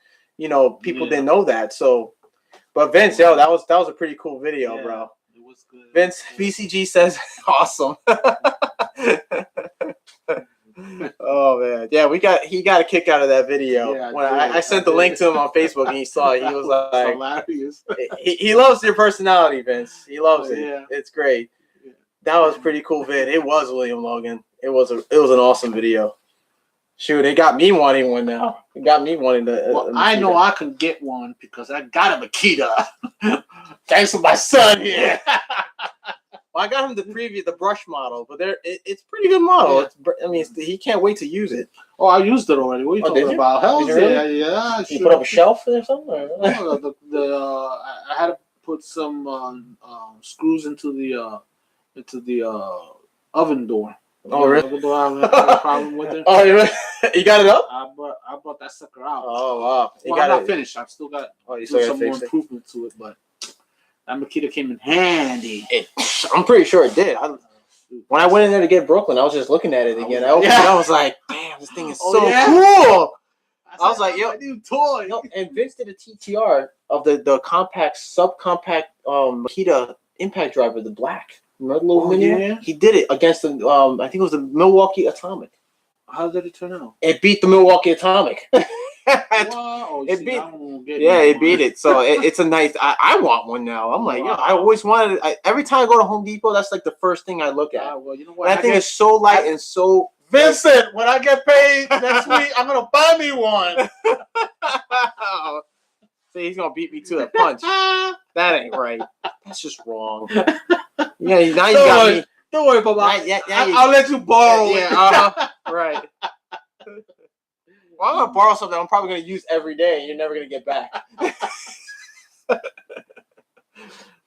people didn't know that. So, but Vince, that was a pretty cool video, bro. It was good. Vince, VCG says, awesome. Oh man, he got a kick out of that video. Yeah, when I sent the link to him on Facebook, and he saw it. He was like, hilarious. he loves your personality, Vince. He loves it. Yeah. It's great. Yeah. That was pretty cool vid. It was William Logan. It was an awesome video. Shoot, it got me wanting one now. It got me wanting to. Well, I know I can get one because I got a Makita. Thanks to my son here. Well, I got him the brush model, but it's a pretty good model. Yeah. He can't wait to use it. Oh, I used it already. What are you talking about? Hell yeah, yeah. You put up a shelf or something? I had to put some screws into the oven door. Oh, really? I have a problem with it. Oh, you got it up? I brought that sucker out. Oh, wow. I'm not finished. I've still got you do some more improvement to it, but that Makita came in handy. I'm pretty sure it did. When I went in there to get Brooklyn, I was just looking at it again. I opened it. I was like, "Damn, this thing is so cool." I was like, "Yo, new toy." No, and Vince did a TTR of the compact, subcompact Makita impact driver, the black. Remember the little mini one? Yeah. He did it against the I think it was the Milwaukee Atomic. How did it turn out? It beat the Milwaukee Atomic. Wow. It beat. It beat it. So it's a nice. I want one now. I'm like, I always wanted it. Every time I go to Home Depot, that's like the first thing I look at. Well, you know what? And I think it's so light and so. Vincent, when I get paid next week, I'm gonna buy me one. See, he's gonna beat me to the punch. That ain't right. That's just wrong. Yeah, now you got me. Don't worry, Papa. I'll let you borrow it. Right. Well, I'm gonna borrow something I'm probably gonna use every day. And you're never gonna get back.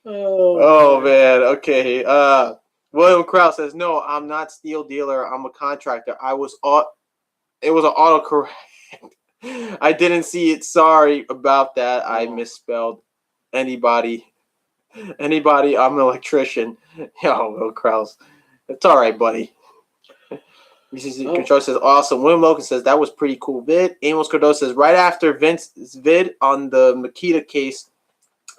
Oh man. Okay. William Krause says, "No, I'm not steel dealer. I'm a contractor. It was an autocorrect. I didn't see it. Sorry about that. I misspelled. Anybody, I'm an electrician." Yo, Will Krause. It's all right, buddy. Control says, "Awesome." William Logan says, "That was pretty cool vid." Amos Cardoso says, "Right after Vince's vid on the Makita case,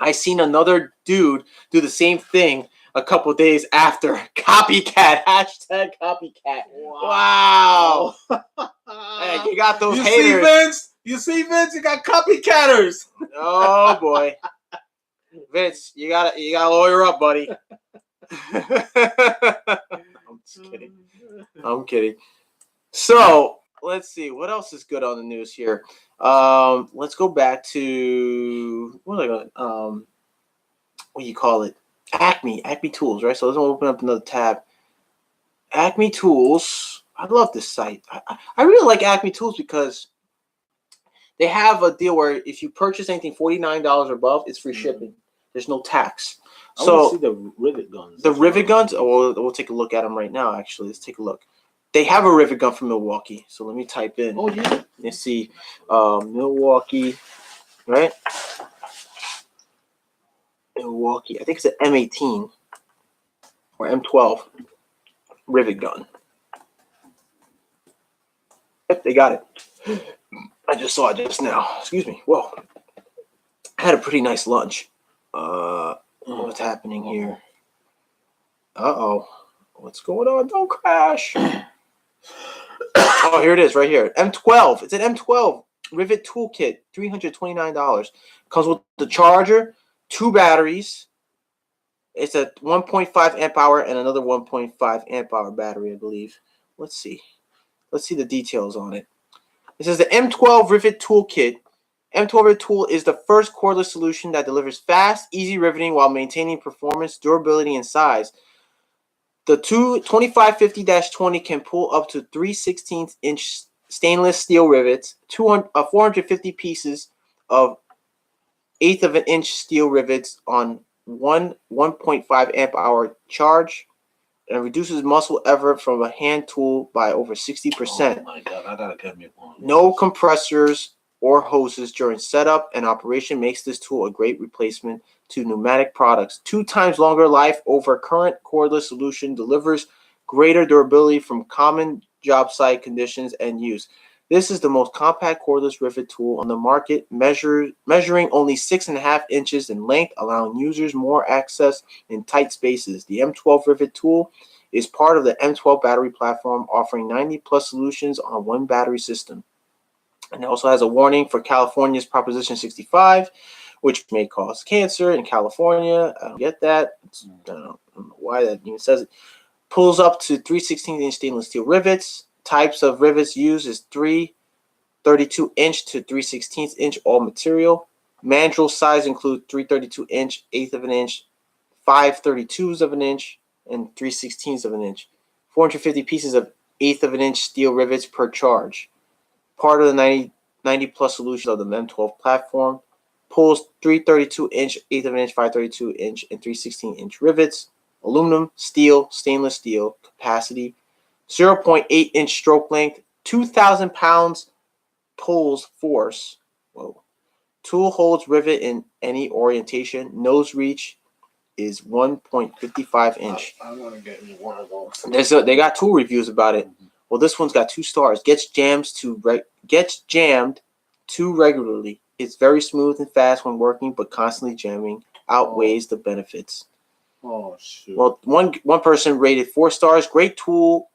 I seen another dude do the same thing a couple days after. Copycat. Hashtag copycat." Wow. Hey, you got those haters. You see, Vince? You got copycatters. Oh boy. Vince, you gotta lawyer up, buddy. I'm just kidding. I'm kidding. So let's see what else is good on the news here. Let's go back to what do you call it? Acme Tools, right? So let's open up another tab. Acme Tools. I love this site. I really like Acme Tools because they have a deal where if you purchase anything $49 or above, it's free shipping. There's no tax. I want to see the rivet guns. The rivet guns? Oh, we'll take a look at them right now, actually. Let's take a look. They have a rivet gun from Milwaukee. So let me type in. Oh, yeah. Let's see. Milwaukee, right? Milwaukee. I think it's an M18 or M12 rivet gun. Yep, they got it. I just saw it just now. Excuse me. Whoa. I had a pretty nice lunch. What's happening here? Uh-oh. What's going on? Don't crash. Oh, here it is right here. M12. It's an M12 rivet toolkit. $329. Comes with the charger, 2 batteries. It's a 1.5 amp hour and another 1.5 amp hour battery, I believe. Let's see. Let's see the details on it. It says the M12 rivet toolkit. M12 rivet tool is the first cordless solution that delivers fast, easy riveting while maintaining performance, durability, and size. The 2550-20 can pull up to 3/16-inch stainless steel rivets, 450 pieces of 1/8 of an inch steel rivets on 1.5 amp hour charge, and reduces muscle effort from a hand tool by over 60%. Oh my God, I gotta get me one. No compressors or hoses during setup and operation makes this tool a great replacement to pneumatic products. 2 times longer life over current cordless solution, delivers greater durability from common job site conditions and use. This is the most compact cordless rivet tool on the market, measuring only 6.5 inches in length, allowing users more access in tight spaces. The M12 rivet tool is part of the M12 battery platform, offering 90+ solutions on one battery system. And it also has a warning for California's Proposition 65, which may cause cancer in California. I don't get that. I don't know why that even says it. Pulls up to 3/16-inch stainless steel rivets. Types of rivets used is 3/32-inch to 3/16-inch all material. Mandrel size include 3/32-inch, 1/8 of an inch, 5/32s of an inch, and 3/16s of an inch. 450 pieces of 1/8 of an inch steel rivets per charge. Part of the 90+ solution of the M12 platform. Pulls 3/32-inch, 1/8 of an inch, 5/32-inch, and 3/16-inch rivets. Aluminum, steel, stainless steel, capacity 0.8-inch stroke length, 2,000 pounds pulls force. Whoa. Tool holds rivet in any orientation. Nose reach is 1.55 inch. I want to get me one of those. They got tool reviews about it. Well, this one's got 2 stars. Gets jammed too regularly. It's very smooth and fast when working, but constantly jamming outweighs the benefits. Oh shoot. Well, one person rated 4 stars. Great tool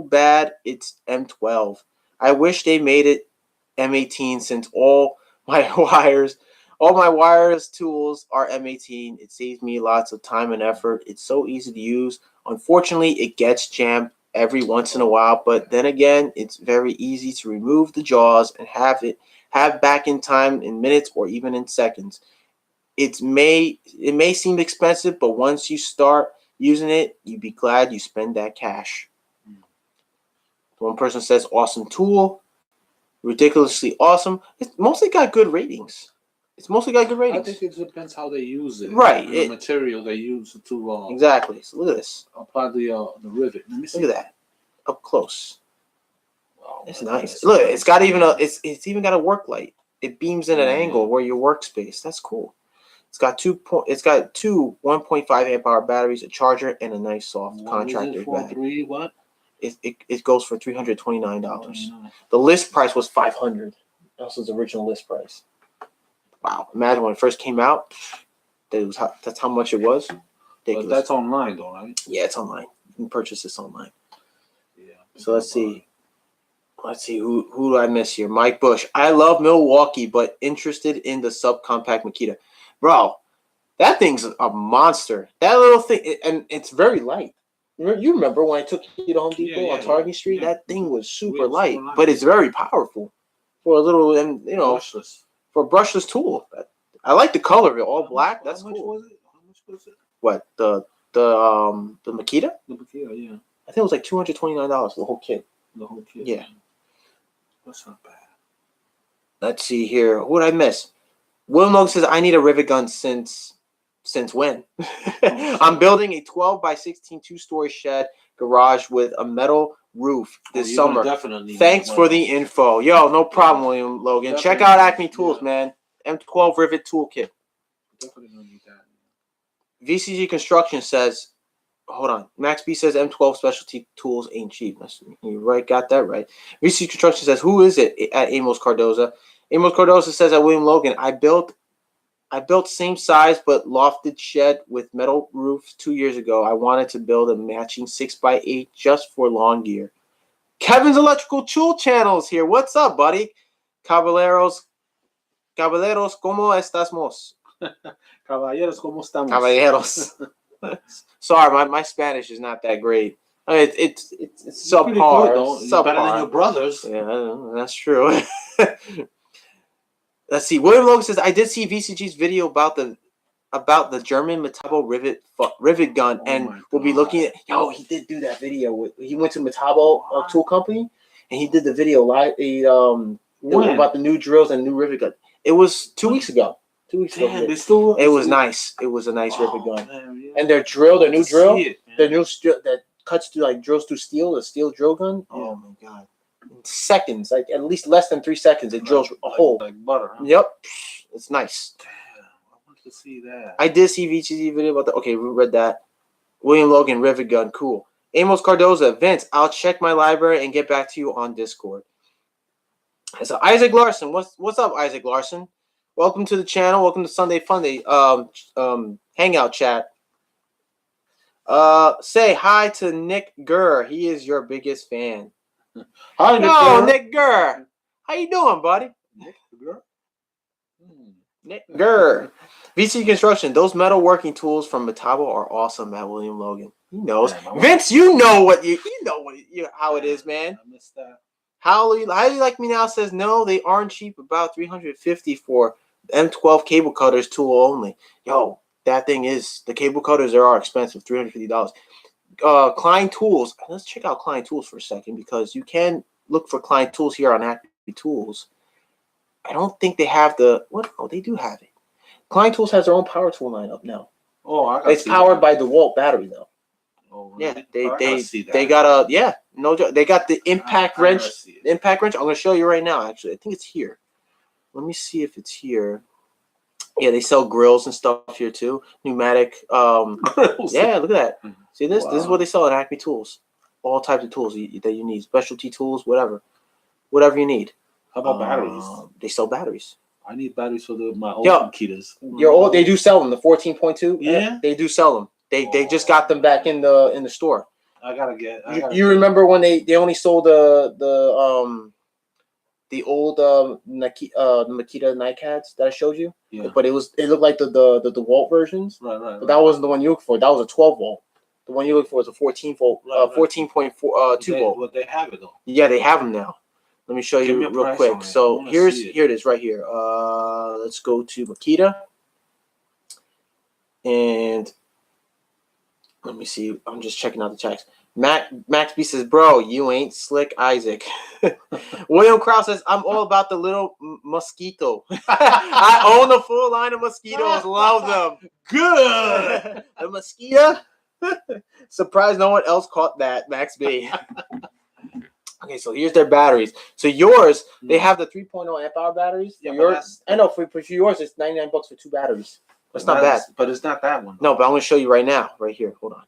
bad. It's M12. I wish they made it M18 since all my wireless tools are M18. It saves me lots of time and effort. It's so easy to use. Unfortunately, it gets jammed every once in a while, but then again, it's very easy to remove the jaws and have back in time in minutes or even in seconds. It may seem expensive, but once you start using it, you'd be glad you spend that cash. One person says awesome tool, ridiculously awesome. It's mostly got good ratings. I think it depends how they use it. Right. And the material they use to exactly. So look at this. Apply the rivet. Let me see. Look at that. Up close. Wow, it's nice. Look, it's got even it's even got a work light. It beams in an angle where your workspace. That's cool. It's got two 1.5 amp hour batteries, a charger, and a nice soft contractor battery. What? It goes for $329. The list price was $500. That was the original list price. Wow! Imagine when it first came out. That's how much it was. But that's online, though, right? Yeah, it's online. You can purchase this online. Yeah. So let's see. Who do I miss here? Mike Bush. I love Milwaukee, but interested in the subcompact Makita. Bro, that thing's a monster. That little thing, and it's very light. You remember when I took you to Home Depot on Target Street? Yeah. That thing was super light, but it's very powerful for a little, and for a brushless tool. I like the color of it, all black. That's cool. How much was it? What the Makita? The Makita, yeah. I think it was like $229 the whole kit. The whole kit. Yeah. That's not bad. Let's see here. Who did I miss? Will Logan says, I need a rivet gun since when? I'm building a 12 by 16 2-story shed garage with a metal roof this summer. Thanks for the info. Yo, no problem, William Logan. Definitely. Check out Acme Tools, man. M12 rivet toolkit. Definitely gonna need that. VCG Construction says, hold on. Max B says M12 specialty tools ain't cheap. You right, got that right. VCG Construction says, who is it at Amos Cardoza? Amos Cardoza says at William Logan, I built same size but lofted shed with metal roof 2 years ago. I wanted to build a matching 6x8 just for lawn gear. Kevin's Electrical Tool Channels here. What's up, buddy? Caballeros, ¿cómo estamos? Caballeros, ¿cómo estamos? Caballeros. Sorry, my Spanish is not that great. I mean, it's subpar. It's better than your brothers. Yeah, that's true. Let's see. William Logan says, I did see VCG's video about the German Metabo rivet gun, and we'll be looking at. Yo, he did do that video. He went to Metabo tool company, and he did the video live. About the new drills and new rivet gun. It was 2 weeks ago. 2 weeks ago. It was nice. It was a nice rivet gun, and their new drill, that cuts through drills through steel. The steel drill gun. Yeah. Oh my god. Seconds, like at least less than 3 seconds, it drills a hole like butter. Huh? Yep, it's nice. Damn, I wanted to see that. I did see VCG video about that. Okay, we read that. William Logan rivet gun, cool. Amos Cardoza, Vince, I'll check my library and get back to you on Discord. So Isaac Larson, what's up, Isaac Larson? Welcome to the channel. Welcome to Sunday Funday Hangout chat. Say hi to Nick Gurr. He is your biggest fan. Hi, Nick Gurr. How you doing, buddy? Nick Gurr. VC Construction. Those metalworking tools from Metabo are awesome, at William Logan. He knows. Vince, you know how it is, man. I missed that. How you like me now says no, they aren't cheap. About $350 for M12 cable cutters tool only. Yo, that thing is the cable cutters are expensive. $350. Klein Tools. Let's check out Klein Tools for a second, because you can look for Klein Tools here on Acme Tools. I don't think they have the what? Oh, they do have it. Klein Tools has their own power tool lineup now. Oh, it's powered by DeWalt battery though. Oh, Yeah, really? I gotta see that. they got no joke. They got the impact I wrench. gotta see it. Impact wrench. I'm gonna show you right now. Actually, I think it's here. Let me see if it's here. Yeah, they sell grills and stuff here too. Pneumatic. Grills. Yeah, look at that. See this? Wow. This is what they sell at Acme Tools. All types of tools that you need, specialty tools, whatever you need. How about batteries? They sell batteries. I need batteries for my old Yo, Makitas. Your old, they do sell them. The 14.2. Yeah? they do sell them. They just got them back in the store. I gotta get. You remember when they only sold the old Makita Nightcads that I showed you? Yeah. But it looked like the DeWalt versions. Right. But that wasn't the one you looked for. That was a 12 volt. The one you looked for is a 14 volt, Right. 14.4 2 volt. Well, they have it though. Yeah, they have them now. Let me show Give me you a real price quick. on it. I So wanna here see it. it is right here. Let's go to Makita, and let me see. I'm just checking out the checks. Max B says, "Bro, you ain't slick, Isaac." William Krause says, "I'm all about the little mosquito. I own a full line of mosquitoes. Love them. Good. The mosquito." Surprised no one else caught that, Max B. Okay, so here's their batteries. So yours, they have the 3.0 amp hour batteries. Yeah, yours, I know for yours, it's $99 for 2 batteries. That's not bad. But it's not that one. No, but I'm going to show you right now, right here. Hold on.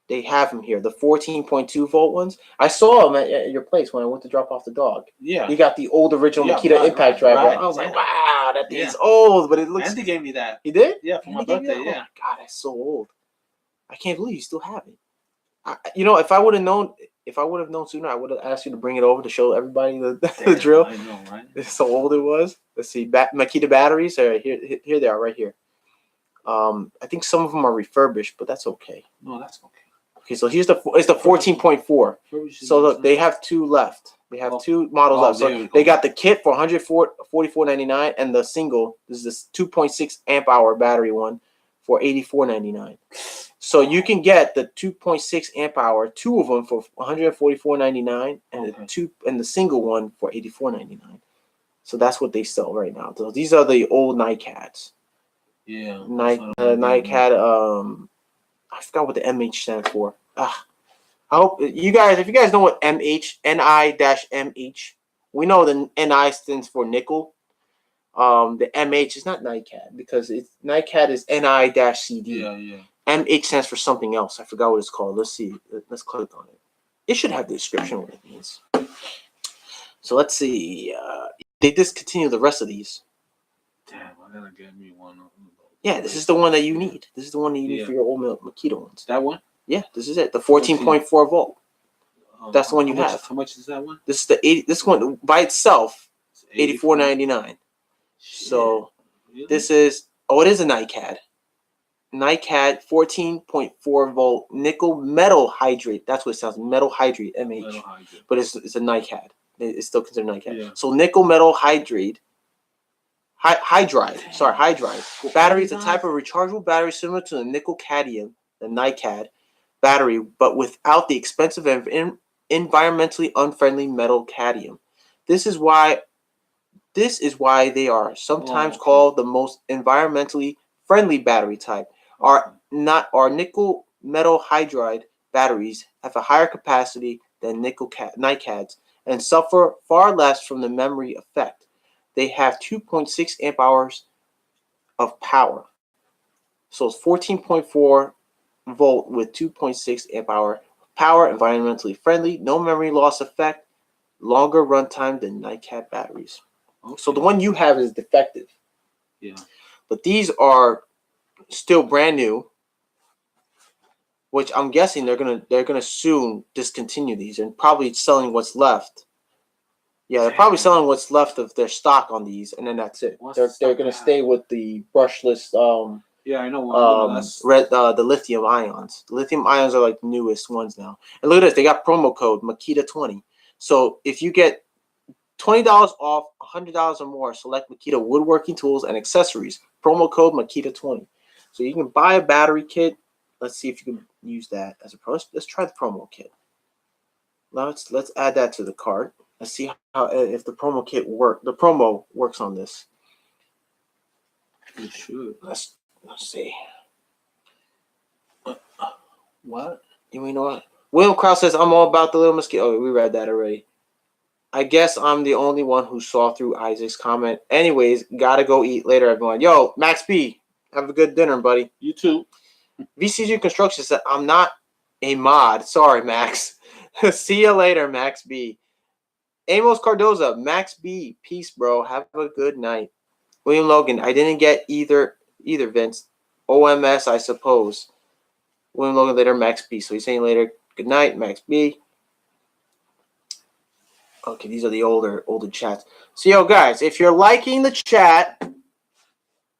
They have them here, the 14.2 volt ones. I saw them at your place when I went to drop off the dog. Yeah. You got the old original Makita impact driver. Right. I was like, wow, that thing's old, but it looks. Andy gave me that. He did? Yeah, for my birthday. Oh Yeah. my God, that's so old. I can't believe you still have it. If I would have known sooner, I would have asked you to bring it over to show everybody the drill. I know, right? It's so old it was. Let's see, Makita batteries are here they are right here. I think some of them are refurbished, but that's okay. No, that's okay. Okay, so it's the 14.4. So look, they have 2 left. They have 2 models left. So they got the kit for $144.99 and the single. This is this 2.6 amp hour battery one for $84.99. So you can get the 2.6 amp hour, 2 of them for $144.99, and the single one for $84.99. So that's what they sell right now. So these are the old Nightcads. Yeah. Nightcad. I forgot what the MH stands for. I hope if you guys know what NI-MH. We know the NI stands for nickel. The MH is not Nightcad because Nightcad is NI-CD. Yeah. MH stands for something else. I forgot what it's called. Let's see. Let's click on it. It should have the description what it means. So let's see. They discontinued the rest of these. Damn, I gotta get me one. Yeah, this is the one that you need. This is the one that you need for your old Makita ones. That one? Yeah, this is it. The 14.4 volt. That's the one you have. How much is that one? This is the 80. This one by itself, $84.99. So this is it is a Nightcad. Nightcad 14.4 volt nickel metal hydrate. That's what it sounds. Metal hydrate, MH. Metal hydrate. But it's a Nightcad. It's still considered Nightcad. Yeah. So nickel metal hydrate. Hydride. Sorry, hydride. Battery is a type of rechargeable battery similar to the nickel cadmium, the Nightcad battery, but without the expensive and environmentally unfriendly metal cadmium. This is why they are sometimes called the most environmentally friendly battery type. Our nickel metal hydride batteries have a higher capacity than nickel Nightcads and suffer far less from the memory effect. They have 2.6 amp hours of power. So it's 14.4 volt with 2.6 amp hour power, environmentally friendly, no memory loss effect, longer runtime than Nightcad batteries. Okay. So the one you have is defective. Yeah. But these are still brand new, which I'm guessing they're gonna soon discontinue these and probably selling what's left. Yeah, they're probably selling what's left of their stock on these, and then that's it. They're gonna stay with the brushless. Yeah, I know. The lithium ions. The lithium ions are like the newest ones now. And look at this. They got promo code Makita20. So if you get $20 off $100 or more, select Makita woodworking tools and accessories. Promo code Makita20. So you can buy a battery kit. Let's see if you can use that as a pro. Let's try the promo kit. Let's add that to the cart. Let's see how if the promo kit works on this. It should. Let's see. What? You know what? William Krause says, I'm all about the little mosquito. Oh, we read that already. I guess I'm the only one who saw through Isaac's comment. Anyways, gotta go eat later, everyone. Yo, Max B, have a good dinner, buddy. You too. VCG Construction said, I'm not a mod. Sorry, Max. See you later, Max B. Amos Cardoza, Max B, peace, bro. Have a good night. William Logan, I didn't get either, Vince. OMS, I suppose. William Logan later, Max B. So he's saying later, good night, Max B. Okay, these are the older chats. So, yo, guys, if you're liking the chat,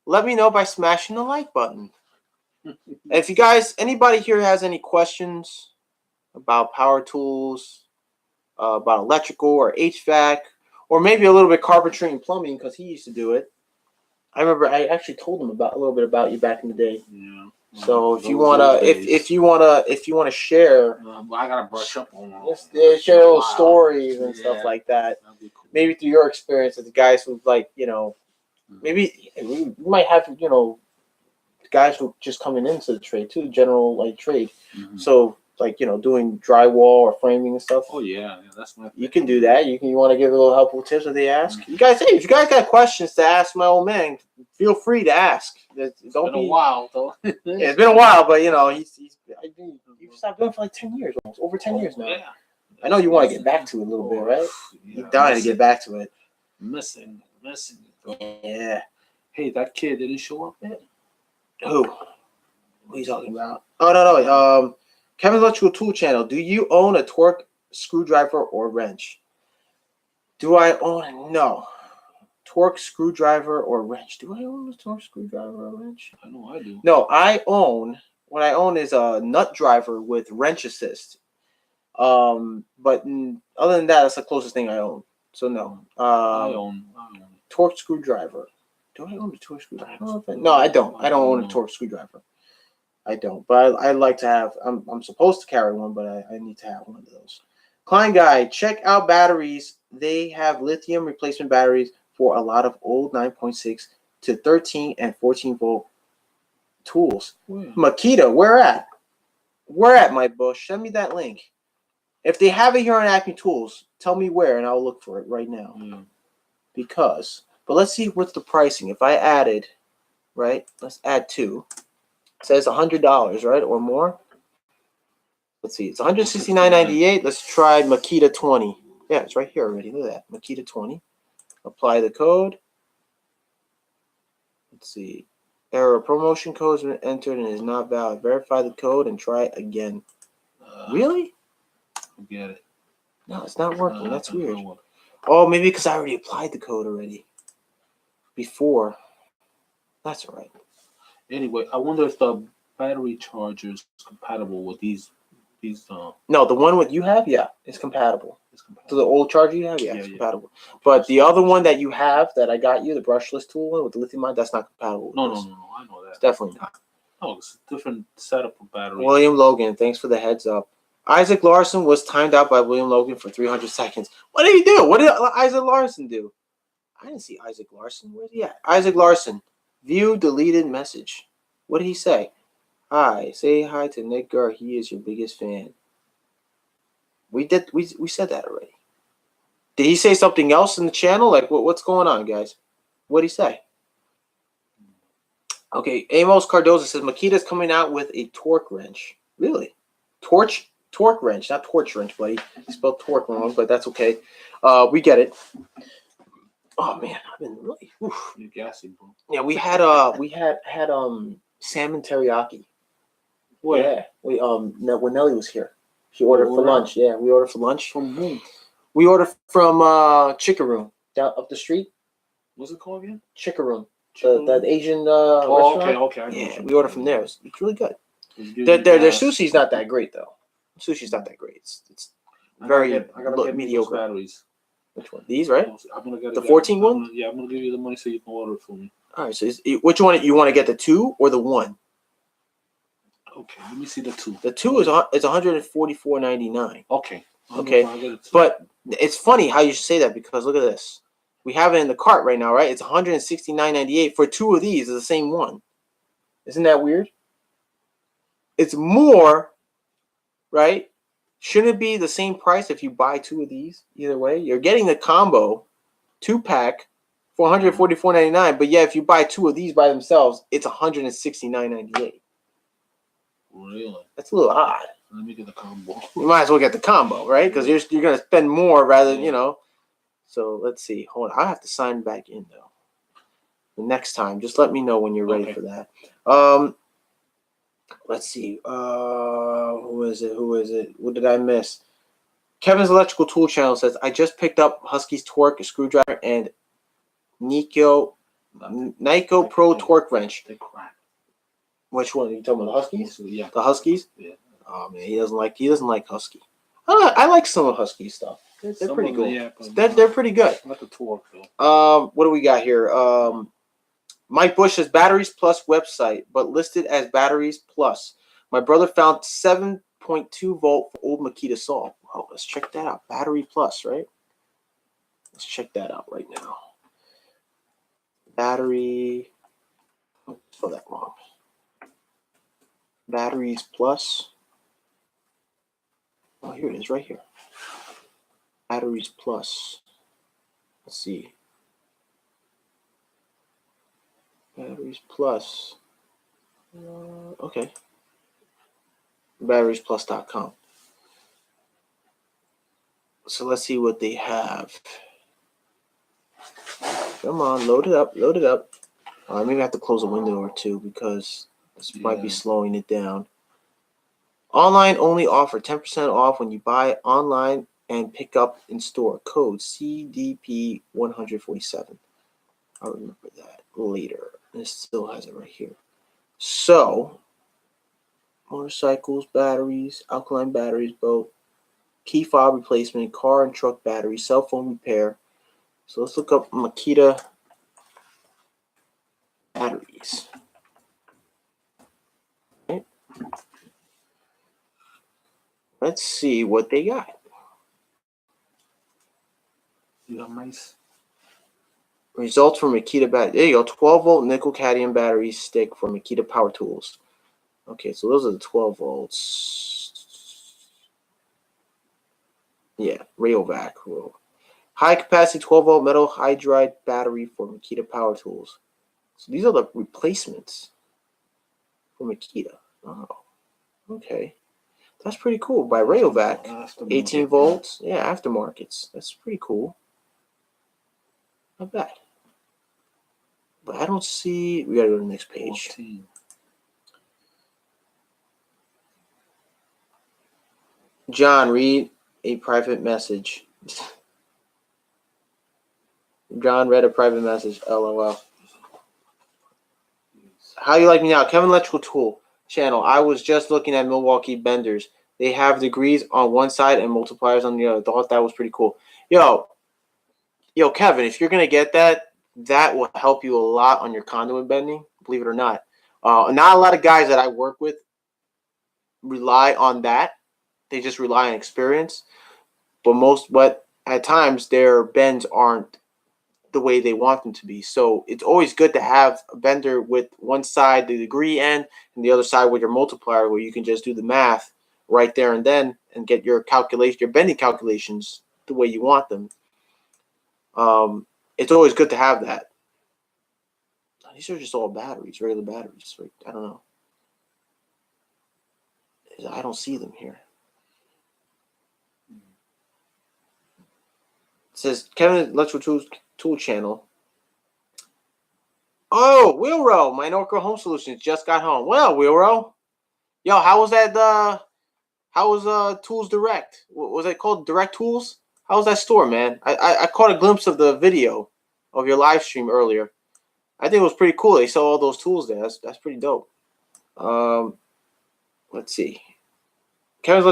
let me know by smashing the like button. And if you guys, anybody here has any questions about power tools, about electrical or HVAC, or maybe a little bit carpentry and plumbing, because he used to do it. I remember I actually told him a little bit about you back in the day. Yeah. So if you wanna share, I gotta brush up on share little stories and stuff like that. Cool. Maybe through your experience with the guys who maybe we might have guys who just coming into the trade too, general trade. Mm-hmm. So doing drywall or framing and stuff. Oh yeah, that's my thing. You can do that. You want to give a little helpful tips if they ask. Mm-hmm. You guys, if you guys got questions to ask my old man, feel free to ask. It's been a while though. Yeah, it's been a while, but you've stopped doing it for 10 years, almost over 10 years now. Yeah. I know you want to get back to it a little bit, right? Yeah, you're dying to get back to it. Missing. Yeah. Hey, that kid didn't show up yet. Who? What are you talking about? Oh no. Kevin's Electrical Tool Channel. Do you own a torque screwdriver or wrench? Do I own no torque screwdriver or wrench? Do I own a torque screwdriver or wrench? I know I do. No, what I own is a nut driver with wrench assist. But other than that, that's the closest thing I own. So no. I own torque screwdriver. Do I own a torque screwdriver? No, I don't. I don't own a torque screwdriver. I don't, but I like to have. I'm supposed to carry one, but I need to have one of those. Klein Guy, check out batteries. They have lithium replacement batteries for a lot of old 9.6 to 13 and 14 volt tools. Makita, where at? Where at, my bush? Send me that link. If they have it here on Acme Tools, tell me where, and I'll look for it right now. But let's see what's the pricing. If I added, right? Let's add 2. It says $100, right, or more. Let's see. It's $169.98. Let's try Makita 20. Yeah, it's right here already. Look at that. Makita 20. Apply the code. Let's see. Error. Promotion code has been entered and is not valid. Verify the code and try again. Really? Get it. No, it's not working. That's weird. Oh, maybe because I already applied the code already. Before. That's all right. Anyway, I wonder if the battery charger is compatible with these. No, the one you have, yeah, it's compatible. So the old charger you have, it's compatible. But the other one that you have, that I got you, the brushless tool one with the lithium ion, that's not compatible. No, I know that. It's definitely not. No, it's a different setup of battery. William Logan, thanks for the heads up. Isaac Larson was timed out by William Logan for 300 seconds. What did he do? What did Isaac Larson do? I didn't see Isaac Larson. Where's he at? Isaac Larson. View deleted message. What did he say? Hi. Say hi to Nick Gurr. He is your biggest fan. We said that already. Did he say something else in the channel? Like what's going on, guys? What did he say? Okay, Amos Cardoza says Makita's coming out with a torque wrench. Really? Torque wrench, not torch wrench, buddy. You spelled torque wrong, but that's okay. We get it. Oh man, I've been really. You're gassy, bro. Yeah, we had salmon teriyaki. Where? Yeah, when Nelly was here, she ordered for lunch. Yeah, we ordered for lunch. From whom? We ordered from Chickaroon down up the street. What's it called again? Chickaroon. The Asian restaurant. Okay. Yeah, we ordered from there. It's really good. Their sushi's not that great though. Sushi's not that great. It's very mediocre. Batteries. Which one? These, right? I'm gonna get the 14 one. I'm gonna give you the money so you can order it for me. All right. So which one you want to get? The 2 or the 1? Okay. Let me see the 2. The 2 is $144.99. Okay. Okay. But it's funny how you say that because look at this. We have it in the cart right now, right? It's $169.98 for 2 of these. Is the same one. Isn't that weird? It's more right? Shouldn't it be the same price if you buy 2 of these? Either way, you're getting the combo 2-pack for $144.99. But yeah, if you buy 2 of these by themselves, it's $169.98. Really? That's a little odd. Let me get the combo. You might as well get the combo, right? Because you're gonna spend more rather than So let's see. Hold on. I have to sign back in though. The next time, just let me know when you're ready for that. Let's see. Who is it? What did I miss? Kevin's Electrical Tool Channel says, I just picked up Husky's torque, a screwdriver, and Nyko Pro torque wrench. Which one are you talking about? The Huskies? Yeah. The Huskies? Yeah. Oh man, he doesn't like Husky. I like some of Husky stuff. They're pretty cool. Yeah, they're pretty good. Not the torque though. What do we got here? Mike Bush says Batteries Plus website, but listed as Batteries Plus. My brother found 7.2 volt for old Makita saw. Oh, let's check that out. Battery Plus, right? Let's check that out right now. Battery. Oh, spell that wrong. Batteries Plus. Oh, here it is, right here. Batteries Plus. Let's see. Batteries Plus. Okay. BatteriesPlus.com. So let's see what they have. Come on, load it up. Maybe I have to close a window or two because this might be slowing it down. Online only offer 10% off when you buy online and pick up in store. Code CDP147. I'll remember that later. This still has it right here. So, motorcycles, batteries, alkaline batteries, boat, key fob replacement, car and truck battery, cell phone repair. So let's look up Makita batteries. Okay. Let's see what they got. You got mice? Results from Makita battery. There you go. 12 volt nickel cadmium battery stick for Makita power tools. Okay, so those are the 12 volts. Yeah, Rayovac. Whoa. High capacity 12 volt metal hydride battery for Makita power tools. So these are the replacements for Makita. Oh, okay. That's pretty cool. By Rayovac. 18 volts. Yeah, aftermarkets. That's pretty cool. Not bad. But I don't see. We gotta go to the next page. 14. John, read a private message. John read a private message. LOL. How you like me now? Kevin Electrical Tool channel. I was just looking at Milwaukee benders. They have degrees on one side and multipliers on the other. Thought that was pretty cool. Yo, Kevin, if you're gonna get that, that will help you a lot on your conduit bending. Believe it or not. Not a lot of guys that I work with rely on that. They just rely on experience. But at times their bends aren't the way they want them to be. So it's always good to have a bender with one side the degree end and the other side with your multiplier, where you can just do the math right there and then and get your bending calculations the way you want them. It's always good to have that. These are just all batteries, regular batteries. Like, I don't know. I don't see them here. It says Kevin Electrical Tool Channel. Oh, Wheelrow, Minorca Home Solutions just got home. Well, Wheelrow, yo, how was that? How was Tools Direct? What was it called? Direct Tools? How was that store, man? I caught a glimpse of the video of your live stream earlier. I think it was pretty cool. They sell all those tools there. That's pretty dope. Let's see. Kevin's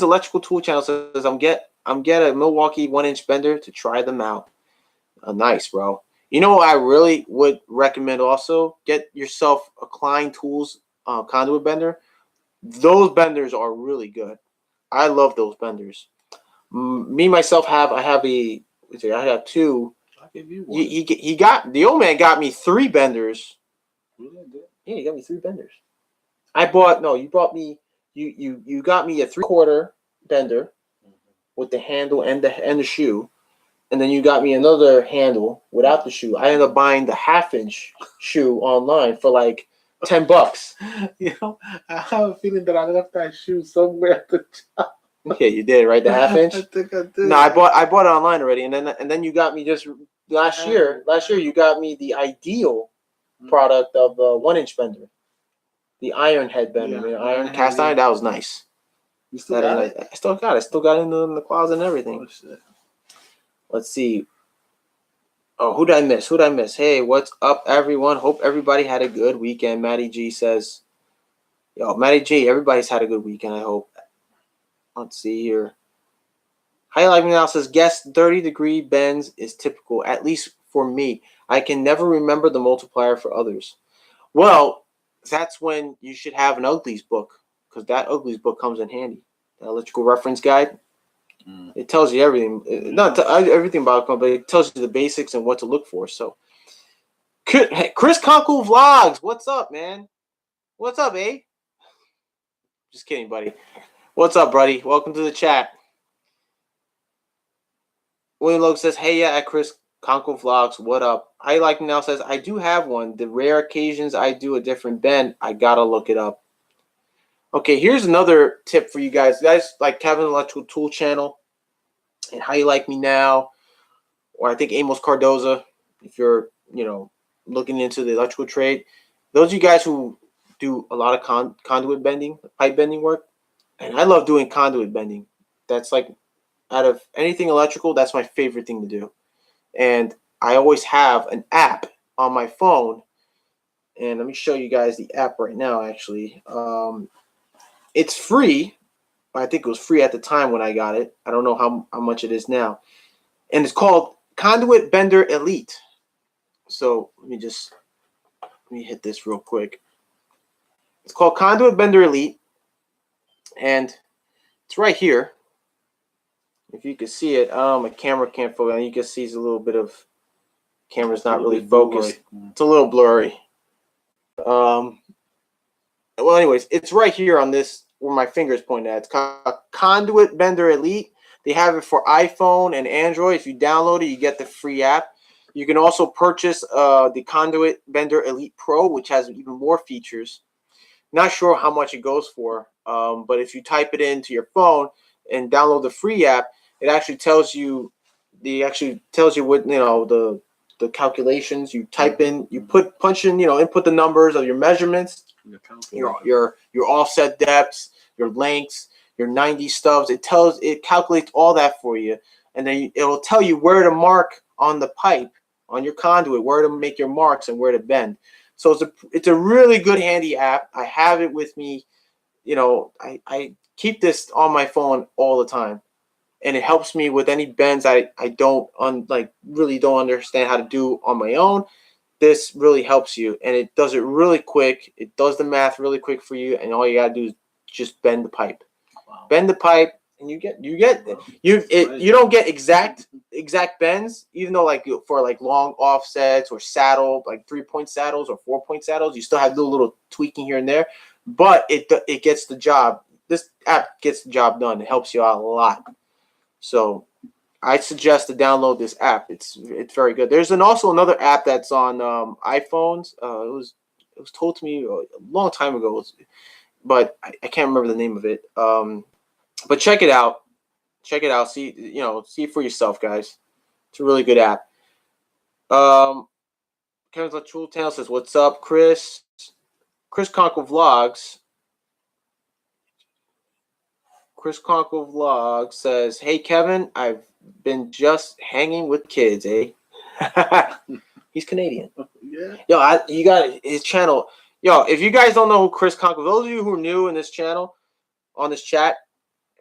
Electrical Tool Channel says I'm get a Milwaukee 1-inch bender to try them out. Nice, bro. You know what I really would recommend also? Get yourself a Klein Tools conduit bender. Those benders are really good. I love those benders. Me myself I have two. I gave you one. He got the old man got me 3 benders. Really? Yeah, he got me 3 benders. You bought me you got me a 3/4 bender with the handle and the shoe, and then you got me another handle without the shoe. I ended up buying the 1/2-inch shoe online for like $10. You know, I have a feeling that I left that shoe somewhere at the job. Okay, you did, right? The 1/2-inch. I think I did. No, I bought it online already, and then you got me just last year. Last year you got me the ideal product of the 1-inch bender, the iron head bender, the iron cast iron. That was nice. You still got it? I still got it. Still got it in the closet and everything. Oh, shit. Let's see. Oh, who did I miss? Hey, what's up, everyone? Hope everybody had a good weekend. Matty G says, yo, Matty G, everybody's had a good weekend, I hope. Let's see here. Highlight Me Now says, guess 30-degree bends is typical, at least for me. I can never remember the multiplier for others. Well, that's when you should have an Uglies book, because that Uglies book comes in handy. The electrical reference guide. It tells you everything. Not everything about it, but it tells you the basics and what to look for. So, Chris Conkle Vlogs, what's up, man? What's up, eh? Just kidding, buddy. What's up, buddy? Welcome to the chat. William Logan says, hey, yeah, at Chris Conkle Vlogs, what up? I Like Me Now says, I do have one. The rare occasions I do a different bend, I gotta look it up. Okay, here's another tip for you guys. You guys like Kevin Electrical Tool Channel and How You Like Me Now, or I think Amos Cardoza, if you're, looking into the electrical trade. Those of you guys who do a lot of conduit bending, pipe bending work, and I love doing conduit bending. That's like, out of anything electrical, that's my favorite thing to do. And I always have an app on my phone. And let me show you guys the app right now, actually. It's free. I think it was free at the time when I got it. I don't know how much it is now. And it's called Conduit Bender Elite. So let me hit this real quick. It's called Conduit Bender Elite. And it's right here. If you can see it, my camera can't focus. And you can see it's a little bit of camera's not really focused. It's a little blurry. Well, anyways, it's right here on this where my finger's pointing at. It's called Conduit Bender Elite. They have it for iPhone and Android. If you download it, you get the free app. You can also purchase the Conduit Bender Elite Pro, which has even more features. Not sure how much it goes for, but if you type it into your phone and download the free app, it actually tells you what the calculations. You type in, you punch in, input the numbers of your measurements, your offset depths, your lengths, your 90 stubs. It calculates all that for you, and then it'll tell you where to mark on the pipe, on your conduit, where to make your marks and where to bend. So it's a really good handy app. I have it with me. I keep this on my phone all the time, and it helps me with any bends I really don't understand how to do on my own. This really helps you, and it does it really quick. It does the math really quick for you, and all you gotta do is just bend the pipe. Wow. Bend the pipe, and you don't get exact bends, even though for long offsets or saddle, like 3-point saddles or 4-point saddles, you still have a little tweaking here and there, but it gets the job. This app gets the job done. It helps you out a lot. So I suggest to download this app. It's very good. There's also another app that's on iPhones. It was told to me a long time ago, but I can't remember the name of it. But check it out. Check it out. See it for yourself, guys. It's a really good app. Kevin's Electrical Channel says, "What's up, Chris? Chris Conkle Vlogs." Chris Conkle Vlog says, "Hey Kevin, I've been just hanging with kids, eh?" He's Canadian. Yeah. Yo, you got his channel. Yo, if you guys don't know who Chris Conkle, those of you who are new in this channel, on this chat,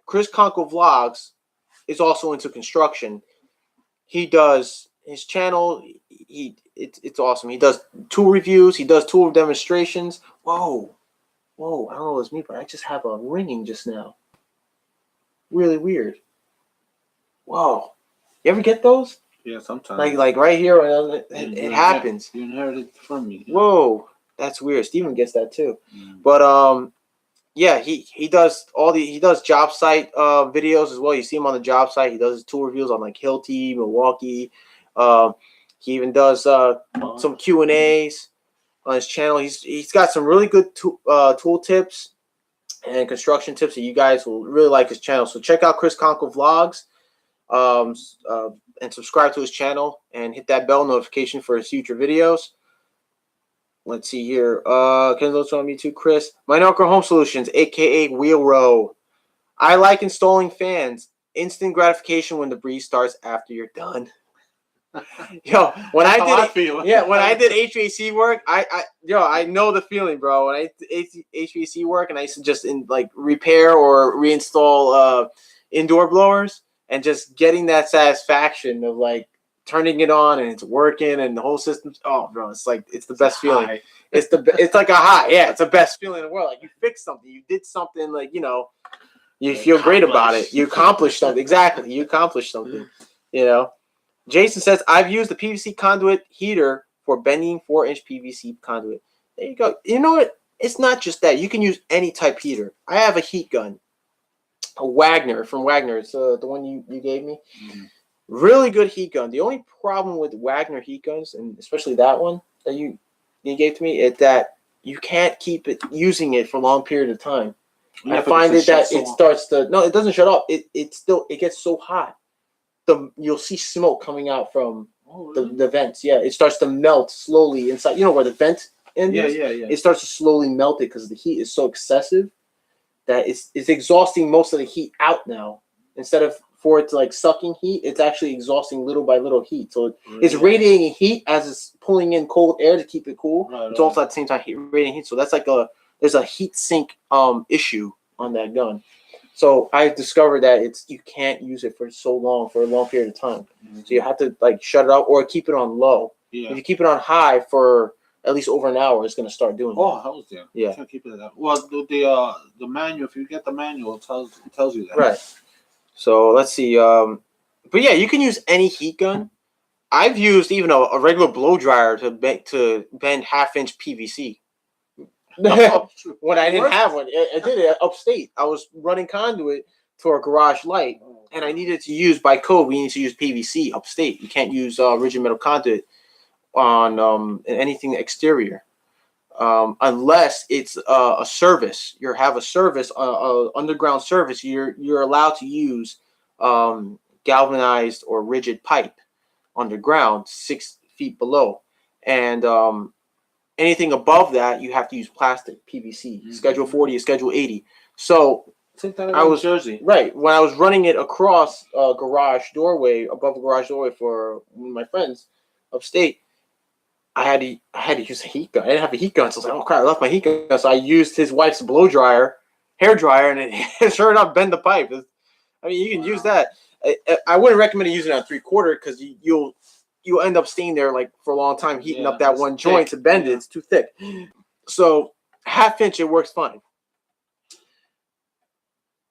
Chris Conkle Vlogs is also into construction. He does his channel. It's awesome. He does tool reviews. He does tool demonstrations. Whoa. I don't know if it's me, but I just have a ringing just now. Really weird. Whoa. You ever get those? Yeah, sometimes. Like right here, it happens. You inherited it from me. Whoa. That's weird. Steven gets that too. But yeah, he does job site videos as well. You see him on the job site. He does his tool reviews on like Hilti, Milwaukee. Um, he even does some Q&As on his channel. He's got some really good tool tips and construction tips that you guys will really like his channel. So check out Chris Conkle Vlogs, um, uh, and subscribe to his channel and hit that bell notification for his future videos. Let's see here. Can those on me too, Chris? Minorca Home Solutions, a.k.a. Wheel Row. I like installing fans. Instant gratification when the breeze starts after you're done. Yo, when I did HVAC work, I know the feeling, bro. When I did HVAC work and I used to just repair or reinstall indoor blowers and just getting that satisfaction of like turning it on and it's working and the whole system. Oh, bro, it's the best feeling. High. It's like a high. Yeah, it's the best feeling in the world. Like you fixed something, you did something, like you feel great about it. You accomplished something. Exactly, you accomplished something. Jason says, I've used the PVC conduit heater for bending 4-inch PVC conduit. There you go. You know what? It's not just that. You can use any type heater. I have a heat gun, a Wagner from Wagner. It's the one you gave me. Mm-hmm. Really good heat gun. The only problem with Wagner heat guns, and especially that one that you gave to me, is that you can't keep using it for a long period of time. I find it that it starts to it doesn't shut off. It gets so hot. You'll see smoke coming out from the vents. Yeah, it starts to melt slowly inside. You know where the vent end is? Yeah. It starts to slowly melt it because the heat is so excessive that it's exhausting most of the heat out now. Instead of for it to like sucking heat, it's actually exhausting little by little heat. So it's radiating heat as it's pulling in cold air to keep it cool. It's also at the same time radiating heat. So that's like there's a heat sink issue on that gun. So I discovered that you can't use it for a long period of time. Mm-hmm. So you have to like shut it off or keep it on low. Yeah. If you keep it on high for at least over an hour, it's going to start doing that. Oh, hell's yeah. Yeah. Can't keep it at that. Well, the manual, if you get the manual, it tells you that. Right. So let's see. But yeah, you can use any heat gun. I've used even a regular blow dryer to bend 1/2-inch PVC. When I didn't have one, I did it upstate. I was running conduit to a garage light, and I needed to use, by code, we need to use PVC upstate. You can't use rigid metal conduit on anything exterior, unless it's a service. You have a service, underground service. You're allowed to use galvanized or rigid pipe underground 6 feet below, and anything above that, you have to use plastic, PVC. Mm-hmm. Schedule 40 is Schedule 80. So I was Jersey. Right. When I was running it across a garage doorway, above a garage doorway for one of my friends upstate, I had to use a heat gun. I didn't have a heat gun, so I was like, oh crap, I left my heat gun. So I used his wife's blow dryer, hair dryer, and it sure enough bend the pipe. I mean, you can use that. I wouldn't recommend using it on 3/4 because you'll end up staying there like for a long time, heating up that one joint to bend it. It's too thick. So 1/2-inch, it works fine.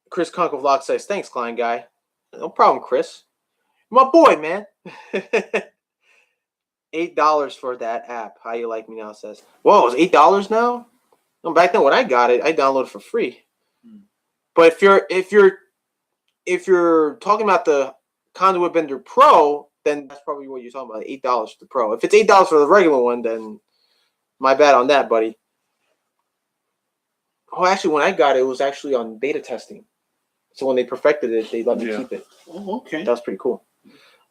Chris Conkle Vlog says, thanks, Klein guy. No problem, Chris. My boy, man. $8 for that app. How you like me now says. Whoa, it's $8 now? No, back then when I got it, I downloaded it for free. But if you're talking about the Conduit Bender Pro, then that's probably what you're talking about, $8 for the Pro. If it's $8 for the regular one, then my bad on that, buddy. Oh, actually, when I got it, it was actually on beta testing. So when they perfected it, they let me keep it. Oh, okay. That was pretty cool.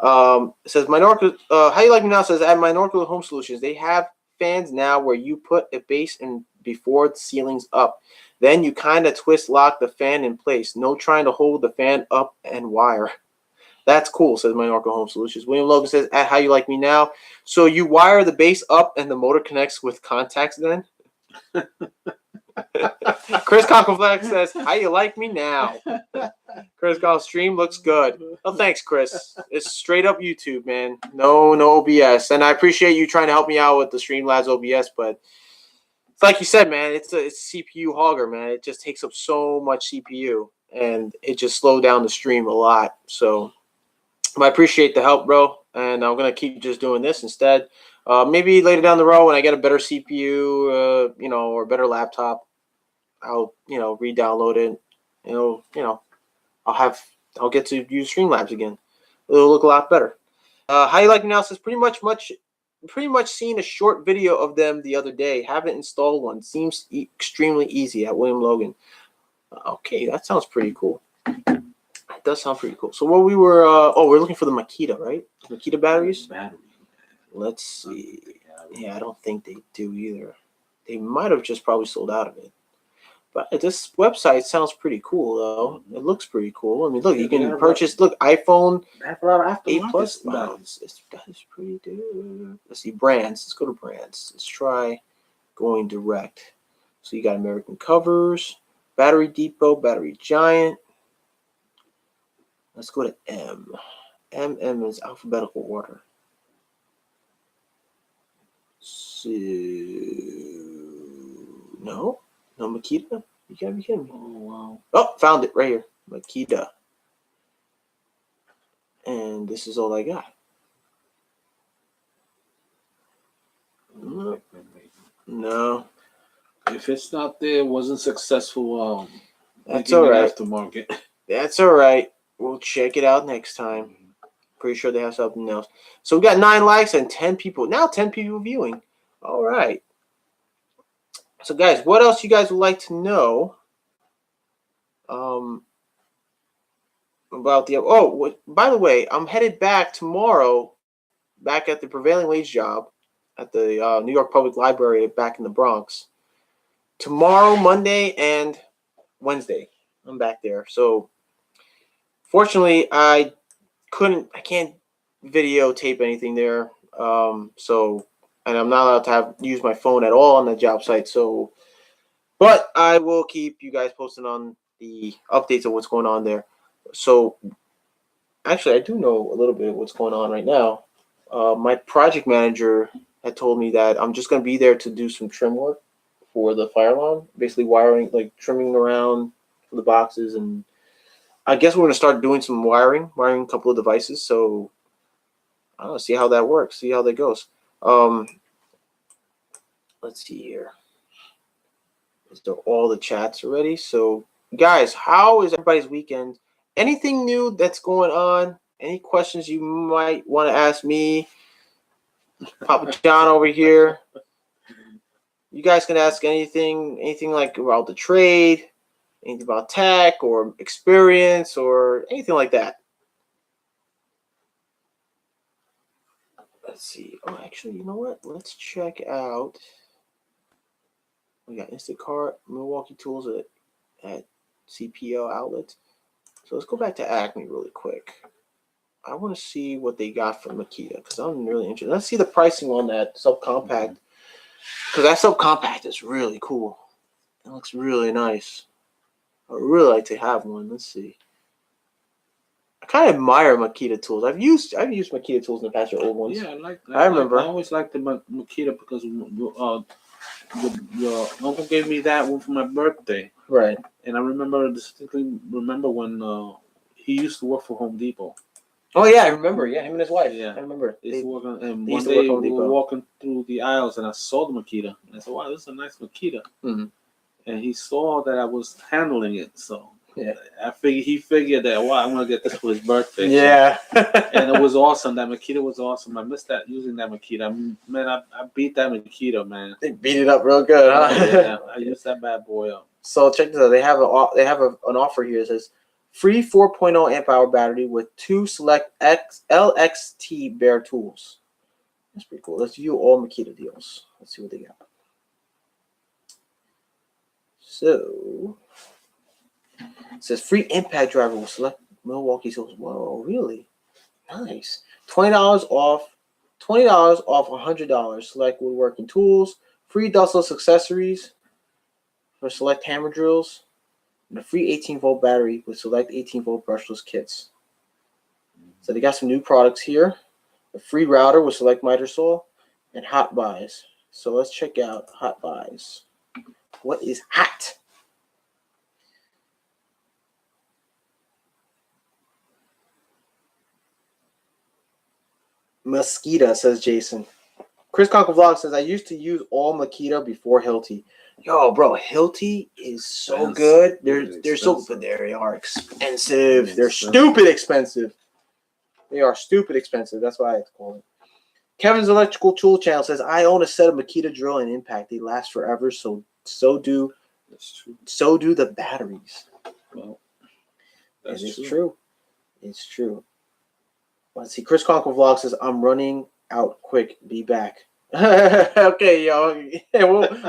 It says, Minorca, how you like me now says, at Minorca Home Solutions, they have fans now where you put a base in before the ceiling's up. Then you kind of twist lock the fan in place. No trying to hold the fan up and wire. That's cool, says Minorca Home Solutions. William Logan says, at how you like me now. So you wire the base up and the motor connects with contacts then? Chris Conkleflex says, how you like me now? Chris Conkleflex stream looks good. Oh, thanks, Chris. It's straight up YouTube, man. No OBS. And I appreciate you trying to help me out with the Streamlabs OBS, but it's like you said, man, it's a CPU hogger, man. It just takes up so much CPU, and it just slowed down the stream a lot. So I appreciate the help, bro, and I'm going to keep just doing this instead. Maybe later down the road when I get a better CPU, or a better laptop, I'll re-download it. I'll get to use Streamlabs again. It'll look a lot better. How you like analysis? Pretty much seen a short video of them the other day. Haven't installed one. Seems extremely easy at William Logan. Okay, that sounds pretty cool. It does sound pretty cool. So what we were we're looking for the Makita, right? Makita batteries. Let's see. Yeah, I don't think they do either. They might have just probably sold out of it. But this website sounds pretty cool, though. It looks pretty cool. I mean, look, you can purchase. Look, iPhone 8 Plus. Wow, that is pretty good. Let's see brands. Let's go to brands. Let's try going direct. So you got American Covers, Battery Depot, Battery Giant. Let's go to M. M is alphabetical order. So, no Makita. You gotta be kidding me. Oh wow. Oh, found it right here. Makita. And this is all I got. No. If it's not there, it wasn't successful. That's all right. Aftermarket. That's all right. We'll check it out next time. Pretty sure they have something else. So we got 9 likes and 10 people. Now 10 people viewing. All right. So guys, what else you guys would like to know? About the by the way, I'm headed back tomorrow, back at the prevailing wage job at the New York Public Library back in the Bronx. Tomorrow, Monday, and Wednesday, I'm back there. So fortunately, I can't videotape anything there. And I'm not allowed to use my phone at all on the job site. So, but I will keep you guys posted on the updates of what's going on there. So, actually, I do know a little bit of what's going on right now. My project manager had told me that I'm just going to be there to do some trim work for the fire alarm, basically wiring, like trimming around for the boxes. And I guess we're going to start doing some wiring a couple of devices. So, I don't know, see how that works, see how that goes. Let's see here. Is there all the chats already? So, guys, how is everybody's weekend? Anything new that's going on? Any questions you might want to ask me? PaPa Jon over here. You guys can ask anything like about the trade, anything about tech or experience or anything like that. Let's see. Oh, actually, you know what? Let's check out. We got Instacart, Milwaukee Tools at CPO outlets. So let's go back to Acme really quick. I want to see what they got from Makita because I'm really interested. Let's see the pricing on that subcompact because that subcompact is really cool. It looks really nice. I would really like to have one. Let's see. I kind of admire Makita tools. I've used Makita tools in the past, or old ones. Yeah, I like that. I remember. I always liked the Makita because your uncle gave me that one for my birthday. Right. And I distinctly remember when he used to work for Home Depot. Oh yeah, I remember. Yeah, him and his wife. Yeah, I remember. They used to work on, and they one used to day work Home we were Depot. walking through the aisles and I saw the Makita. And I said, "Wow, this is a nice Makita." Mm-hmm. And he saw that I was handling it, so yeah, he figured that I'm gonna get this for his birthday. Yeah, so. And it was awesome. That Makita was awesome. I missed using that Makita. Man, I beat that Makita, man. They beat it up real good, huh? Oh, yeah, I used that bad boy up. So check this out. They have an offer here. It says free 4.0 amp hour battery with 2 select LXT bare tools. That's pretty cool. Let's view all Makita deals. Let's see what they got. So it says free impact driver with select Milwaukee tools. Whoa, really? Nice. $20 off. $20 off $100. Select woodworking tools. Free dustless accessories for select hammer drills. And a free 18-volt battery with select 18-volt brushless kits. So they got some new products here. A free router with select miter saw and hot buys. So let's check out hot buys. What is hot? Mosquito, says Jason. Chris Conker Vlog says, I used to use all Makita before Hilti. Yo, bro, Hilti is so good. They're so good, but they are expensive. They're stupid expensive. They are stupid expensive. That's why I call it. Kevin's Electrical Tool Channel says, I own a set of Makita drill and impact. They last forever, so do the batteries. Well, It's true. It's true. Let's see. Chris Conker Vlog says, I'm running out quick. Be back. Okay, yo.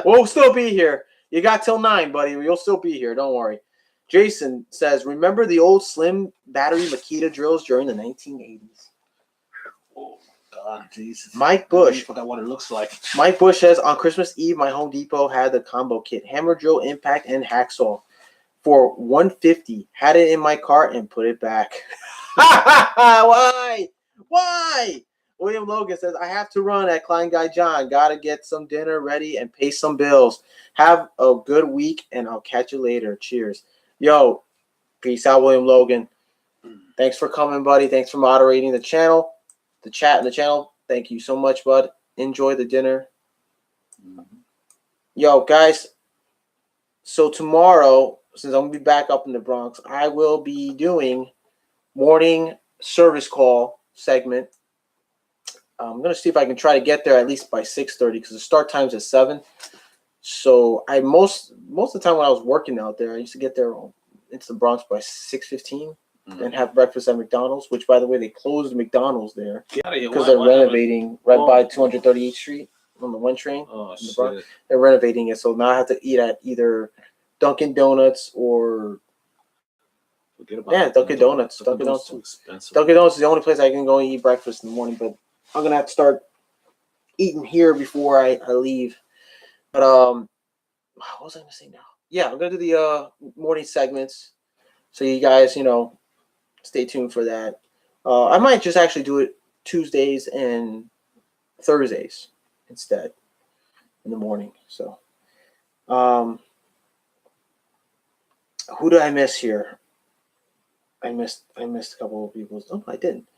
We'll still be here. You got till 9, buddy. You'll still be here. Don't worry. Jason says, remember the old slim battery Makita drills during the 1980s? Oh, God, Jesus. Mike Bush. I forgot what it looks like. Mike Bush says, on Christmas Eve, my Home Depot had the combo kit. Hammer drill, impact, and hacksaw for $150. Had it in my cart and put it back. Why? William Logan says, I have to run at Klein Guy John. Gotta get some dinner ready and pay some bills. Have a good week, and I'll catch you later. Cheers. Yo, peace out, William Logan. Thanks for coming, buddy. Thanks for moderating the channel, the chat and the channel. Thank you so much, bud. Enjoy the dinner. Yo, guys, so tomorrow, since I'm going to be back up in the Bronx, I will be doing morning service call segment. I'm going to see if I can try to get there at least by 6:30 because the start time's at 7. So I most of the time when I was working out there, I used to get there into the Bronx by 6:15 and have breakfast at McDonald's, which, by the way, they closed McDonald's there because they're renovating right by 238th Street on the 1 train. Oh, in the Bronx. They're renovating it, so now I have to eat at either Dunkin' Donuts or Dunkin' Donuts. Dunkin' Donuts too expensive. Dunkin' Donuts is the only place I can go and eat breakfast in the morning, but I'm gonna have to start eating here before I leave. But what was I gonna say now? Yeah, I'm gonna do the morning segments, so you guys, stay tuned for that. I might just actually do it Tuesdays and Thursdays instead in the morning. So, who did I miss here? I missed a couple of people. Oh, I didn't.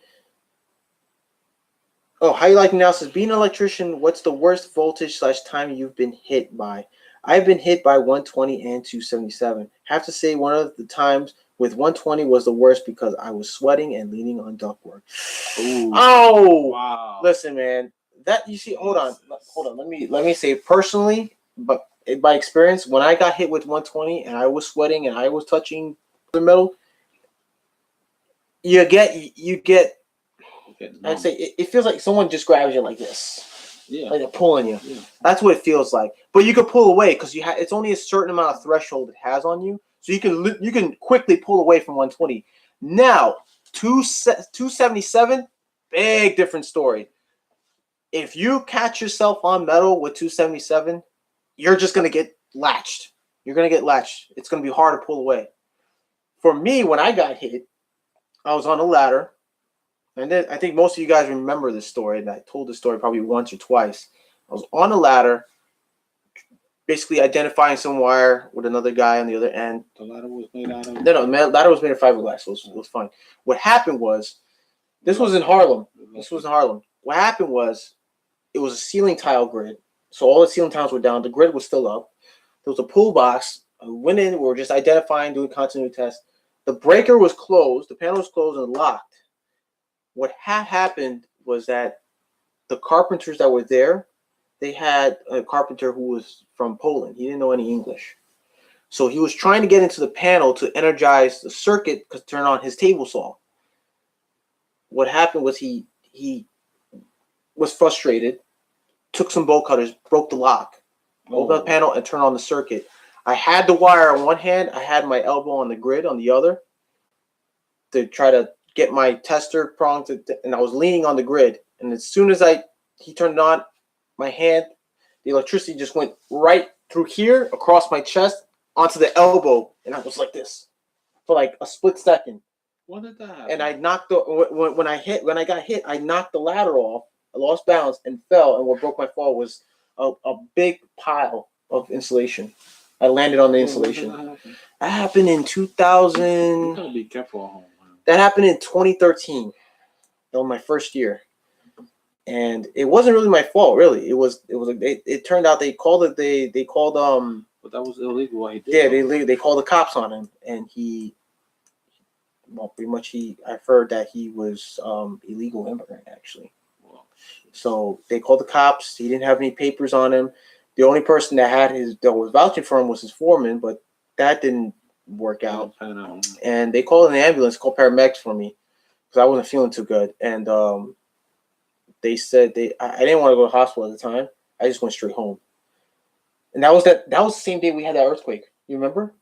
Oh, how you like now says, being an electrician, what's the worst voltage / time you've been hit by? I've been hit by 120 and 277. Have to say one of the times with 120 was the worst because I was sweating and leaning on ductwork. Ooh. Oh, wow. Listen, man. That, you see, hold on. Let me say personally, but by experience, when I got hit with 120 and I was sweating and I was touching the metal, you get I'd say it feels like someone just grabs you like this. Yeah. Like they're pulling you. Yeah. That's what it feels like. But you can pull away because it's only a certain amount of threshold it has on you. So you can quickly pull away from 120. Now, 277, big different story. If you catch yourself on metal with 277, you're just going to get latched. You're going to get latched. It's going to be hard to pull away. For me, when I got hit, I was on a ladder. And then I think most of you guys remember this story, and I told this story probably once or twice. I was on a ladder, basically identifying some wire with another guy on the other end. The ladder was made out of? No, the ladder was made of fiberglass, so it was fun. What happened was, this was in Harlem. What happened was, it was a ceiling tile grid. So all the ceiling tiles were down. The grid was still up. There was a pull box. I went in. We were just identifying, doing continuity tests. The breaker was closed. The panel was closed and locked. What had happened was that the carpenters that were there, they had a carpenter who was from Poland. He didn't know any English. So he was trying to get into the panel to energize the circuit to turn on his table saw. What happened was he was frustrated, took some bolt cutters, broke the lock, opened the panel, and turned on the circuit. I had the wire on one hand. I had my elbow on the grid on the other to try to get my tester prong and I was leaning on the grid. And as soon as he turned it on, my hand, the electricity just went right through here, across my chest, onto the elbow, and I was like this for like a split second. What did that happen? And I knocked when I got hit, I knocked the ladder off. I lost balance and fell. And what broke my fall was a big pile of insulation. I landed on the insulation. That happened in 2000. You gotta be careful at home. That happened in 2013. That was my first year. and it wasn't really my fault. Really, it turned out they called it. They called But that was illegal. What he did. Yeah, they called the cops on him, and pretty much I've heard that he was illegal immigrant actually. Well, So they called the cops. He didn't have any papers on him. The only person that was vouching for him was his foreman, but that didn't work out. And they called an ambulance, called paramedics for me because I wasn't feeling too good. And they said I didn't want to go to the hospital at the time. I just went straight home. And that was the same day we had that earthquake. You remember?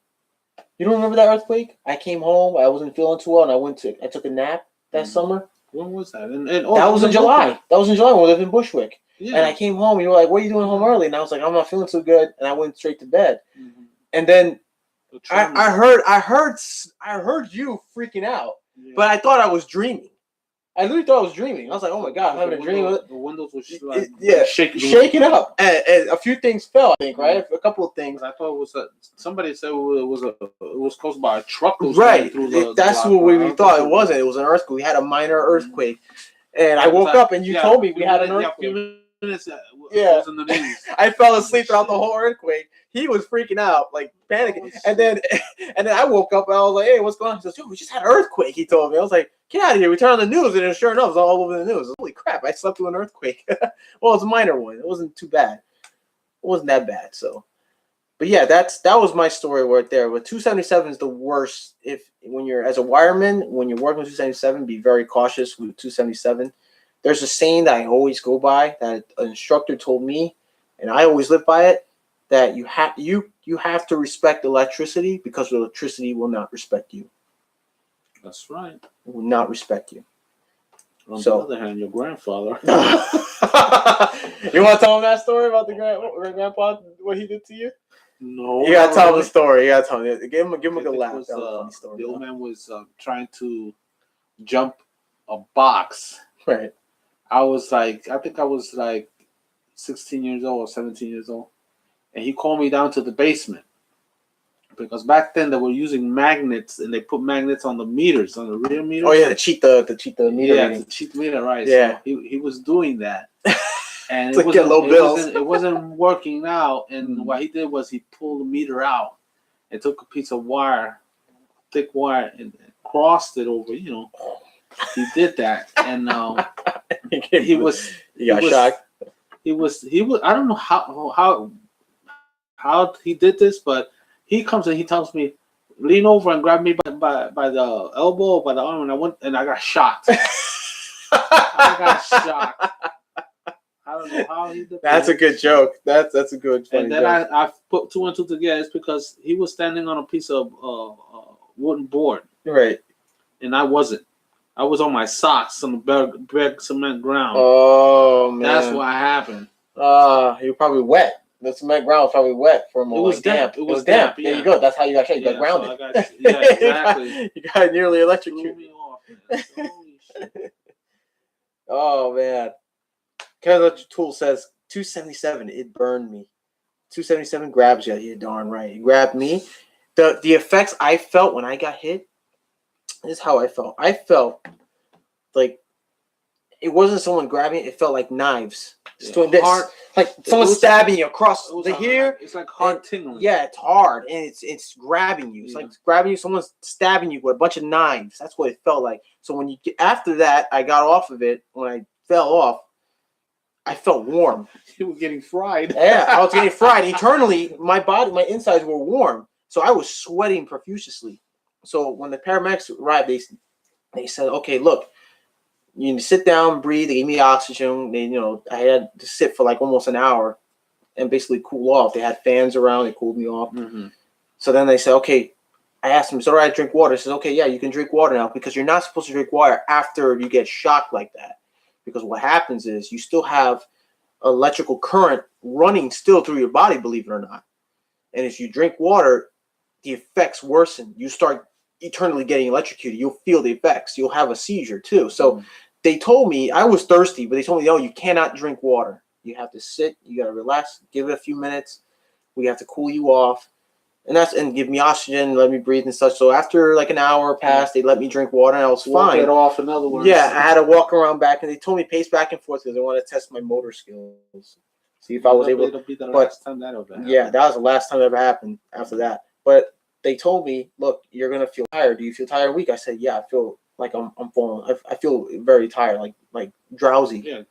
You don't remember that earthquake? I came home. I wasn't feeling too well, and I took a nap that summer. When was that? That was in July. That was in July when we lived in Bushwick. Yeah. And I came home, and you were like, "What are you doing home early?" And I was like, "I'm not feeling too good," and I went straight to bed. Mm-hmm. And then I heard you freaking out, but I thought I was dreaming. I literally thought I was dreaming. I was like, "Oh my god, I'm having a dream." The windows were shaking up, and a few things fell. I think, right? A couple of things. I thought it was somebody said it was caused by a truck. Right. That's what we thought it wasn't. It was an earthquake. We had a minor earthquake, and I woke up and you told me we had an earthquake. Minutes, was in the news. I fell asleep throughout the whole earthquake. He was freaking out, like panicking, and then I woke up and I was like, "Hey, what's going on?" He says, "Yo, we just had an earthquake." He told me. I was like, "Get out of here!" We turned on the news, and sure enough, it was all over the news. Holy crap! I slept through an earthquake. Well, it's a minor one. It wasn't too bad. It wasn't that bad. So, but yeah, that was my story right there. But 277 is the worst. When you're as a wireman, when you're working with 277, be very cautious with 277. There's a saying that I always go by that an instructor told me, and I always live by it, that you have to respect electricity because electricity will not respect you. That's right. It will not respect you. On the other hand, your grandfather. You want to tell him that story about the grandpa, what he did to you? No. You got to tell him the story. You got to tell him. Give him a good laugh. Was, that was a funny story. The old man was trying to jump a box. Right. I think I was like 16 years old or 17 years old. And he called me down to the basement. Because back then they were using magnets, and they put magnets on the meters, on the rear meters. Oh yeah, to cheat the meter. Yeah, to cheat the meter, right. Yeah. So he was doing that. And to get low bills. It wasn't working out. And what he did was he pulled the meter out and took a piece of wire, thick wire, and crossed it over, He did that, and he was. You got shocked. He was. I don't know how he did this, but he comes and he tells me, "Lean over and grab me by the elbow, by the arm," and I got shot. I got shot. I don't know how he did. That's a good joke. That's a good. And then I put 2 and 2 together. It's because he was standing on a piece of wooden board, right, and I wasn't. I was on my socks on the bare cement ground. Oh man, that's what happened. You were probably wet. The cement ground was probably wet for a moment. It was damp. It was damp. Yeah. There you go. That's how you got shot. You got grounded. So exactly. you got nearly electrocuted. Me off, holy shit. Oh man. Kevin Tool says 277. It burned me. 277 grabs you. You're darn right. It grabbed me. The effects I felt when I got hit. This is how I felt. I felt like it wasn't someone grabbing it. It felt like knives. Hard, like someone stabbing you across the here. It's like hard tingling. Yeah, it's hard, and it's grabbing you. It's like grabbing you. Someone's stabbing you with a bunch of knives. That's what it felt like. So when after that, I got off of it. When I fell off, I felt warm. You were getting fried. Yeah, I was getting fried. Internally, my insides were warm. So I was sweating profusely. So when the paramedics arrived, they said, "Okay, look, you need to sit down, breathe." They gave me oxygen. I had to sit for like almost an hour and basically cool off. They had fans around. They cooled me off. Mm-hmm. So then they said, "Okay." I asked them, "Is it all right to drink water?" He says, "Okay, yeah, you can drink water now because you're not supposed to drink water after you get shocked like that. Because what happens is you still have electrical current running still through your body, believe it or not. And if you drink water, the effects worsen. You start eternally getting electrocuted. You'll feel the effects. You'll have a seizure too." So they told me, I was thirsty, but they told me, "No, you cannot drink water. You have to sit. You got to relax. Give it a few minutes. We have to cool you off." and give me oxygen, let me breathe and such. So after like an hour passed, they let me drink water, and I was fine. Walk it off, in other words. Yeah, I had to walk around back, and they told me pace back and forth because they wanted to test my motor skills, see if I was able. It'll be the last time that ever happened. Yeah, that was the last time it ever happened. After that, but they told me, look, you're gonna feel tired. Do you feel tired? Weak? I said, yeah, I feel like I'm falling. I feel very tired, like drowsy. Yeah.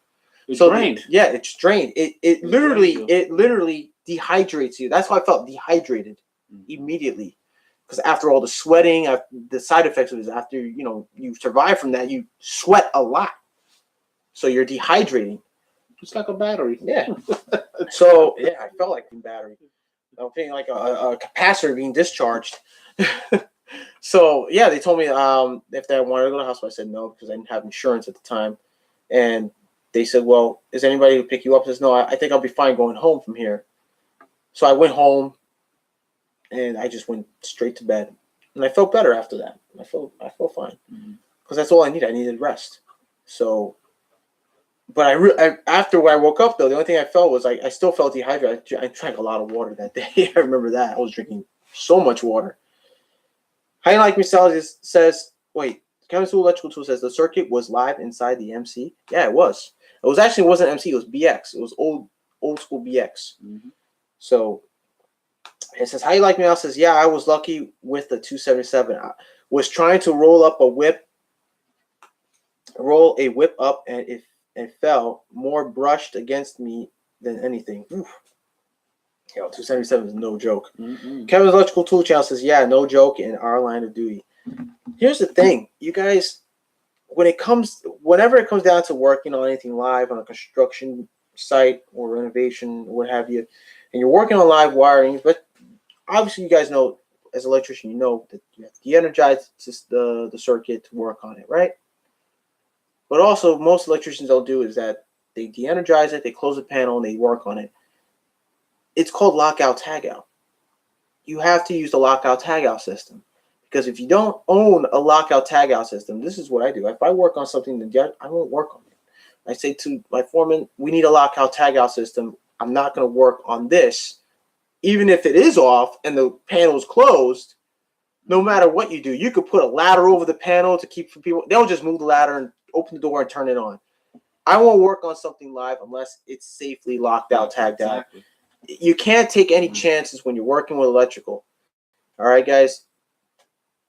It's So drained. it's drained. It literally dehydrates you. That's why I felt dehydrated immediately, because after all the sweating, the side effects of it is after you survive from that, you sweat a lot, so you're dehydrating. It's like a battery. Yeah. So yeah, I felt like a battery. I'm feeling like a capacitor being discharged. So yeah, they told me if I wanted to go to the hospital. I said no because I didn't have insurance at the time, and they said, well, is anybody who pick you up? I said, no, I think I'll be fine going home from here. So I went home, and I just went straight to bed, and I felt better after that. I felt fine because that's all I needed. I needed rest. So, but after when I woke up though, the only thing I felt was I still felt dehydrated. I drank a lot of water that day. I remember that I was drinking so much water. How like Michelle says, wait, Chemical Electrical Tool says the circuit was live inside the MC. Yeah, it was. It wasn't MC. It was BX. It was old school BX. So it says, how you like me? Else says, yeah, I was lucky with the 277. I was trying to roll a whip up, and it fell. More brushed against me than anything. Oof. Yo, 277 is no joke. Kevin's Electrical Tool Channel says, yeah, no joke in our line of duty. Here's the thing, you guys, whenever it comes down to working on anything live on a construction site or renovation or what have you, and you're working on live wiring, but obviously you guys know as an electrician, you know that you have to de-energize the circuit to work on it, right? But also most electricians they'll do is that they de-energize it, they close the panel, and they work on it. It's called lockout tagout. You have to use the lockout tagout system. Because if you don't own a lockout tagout system, this is what I do. If I work on something, I won't work on it. I say to my foreman, we need a lockout tagout system. I'm not going to work on this. Even if it is off and the panel is closed, no matter what you do, you could put a ladder over the panel to keep from people. They'll just move the ladder and open the door and turn it on. I won't work on something live unless it's safely locked out, tagged out. You can't take any chances when you're working with electrical. All right, guys?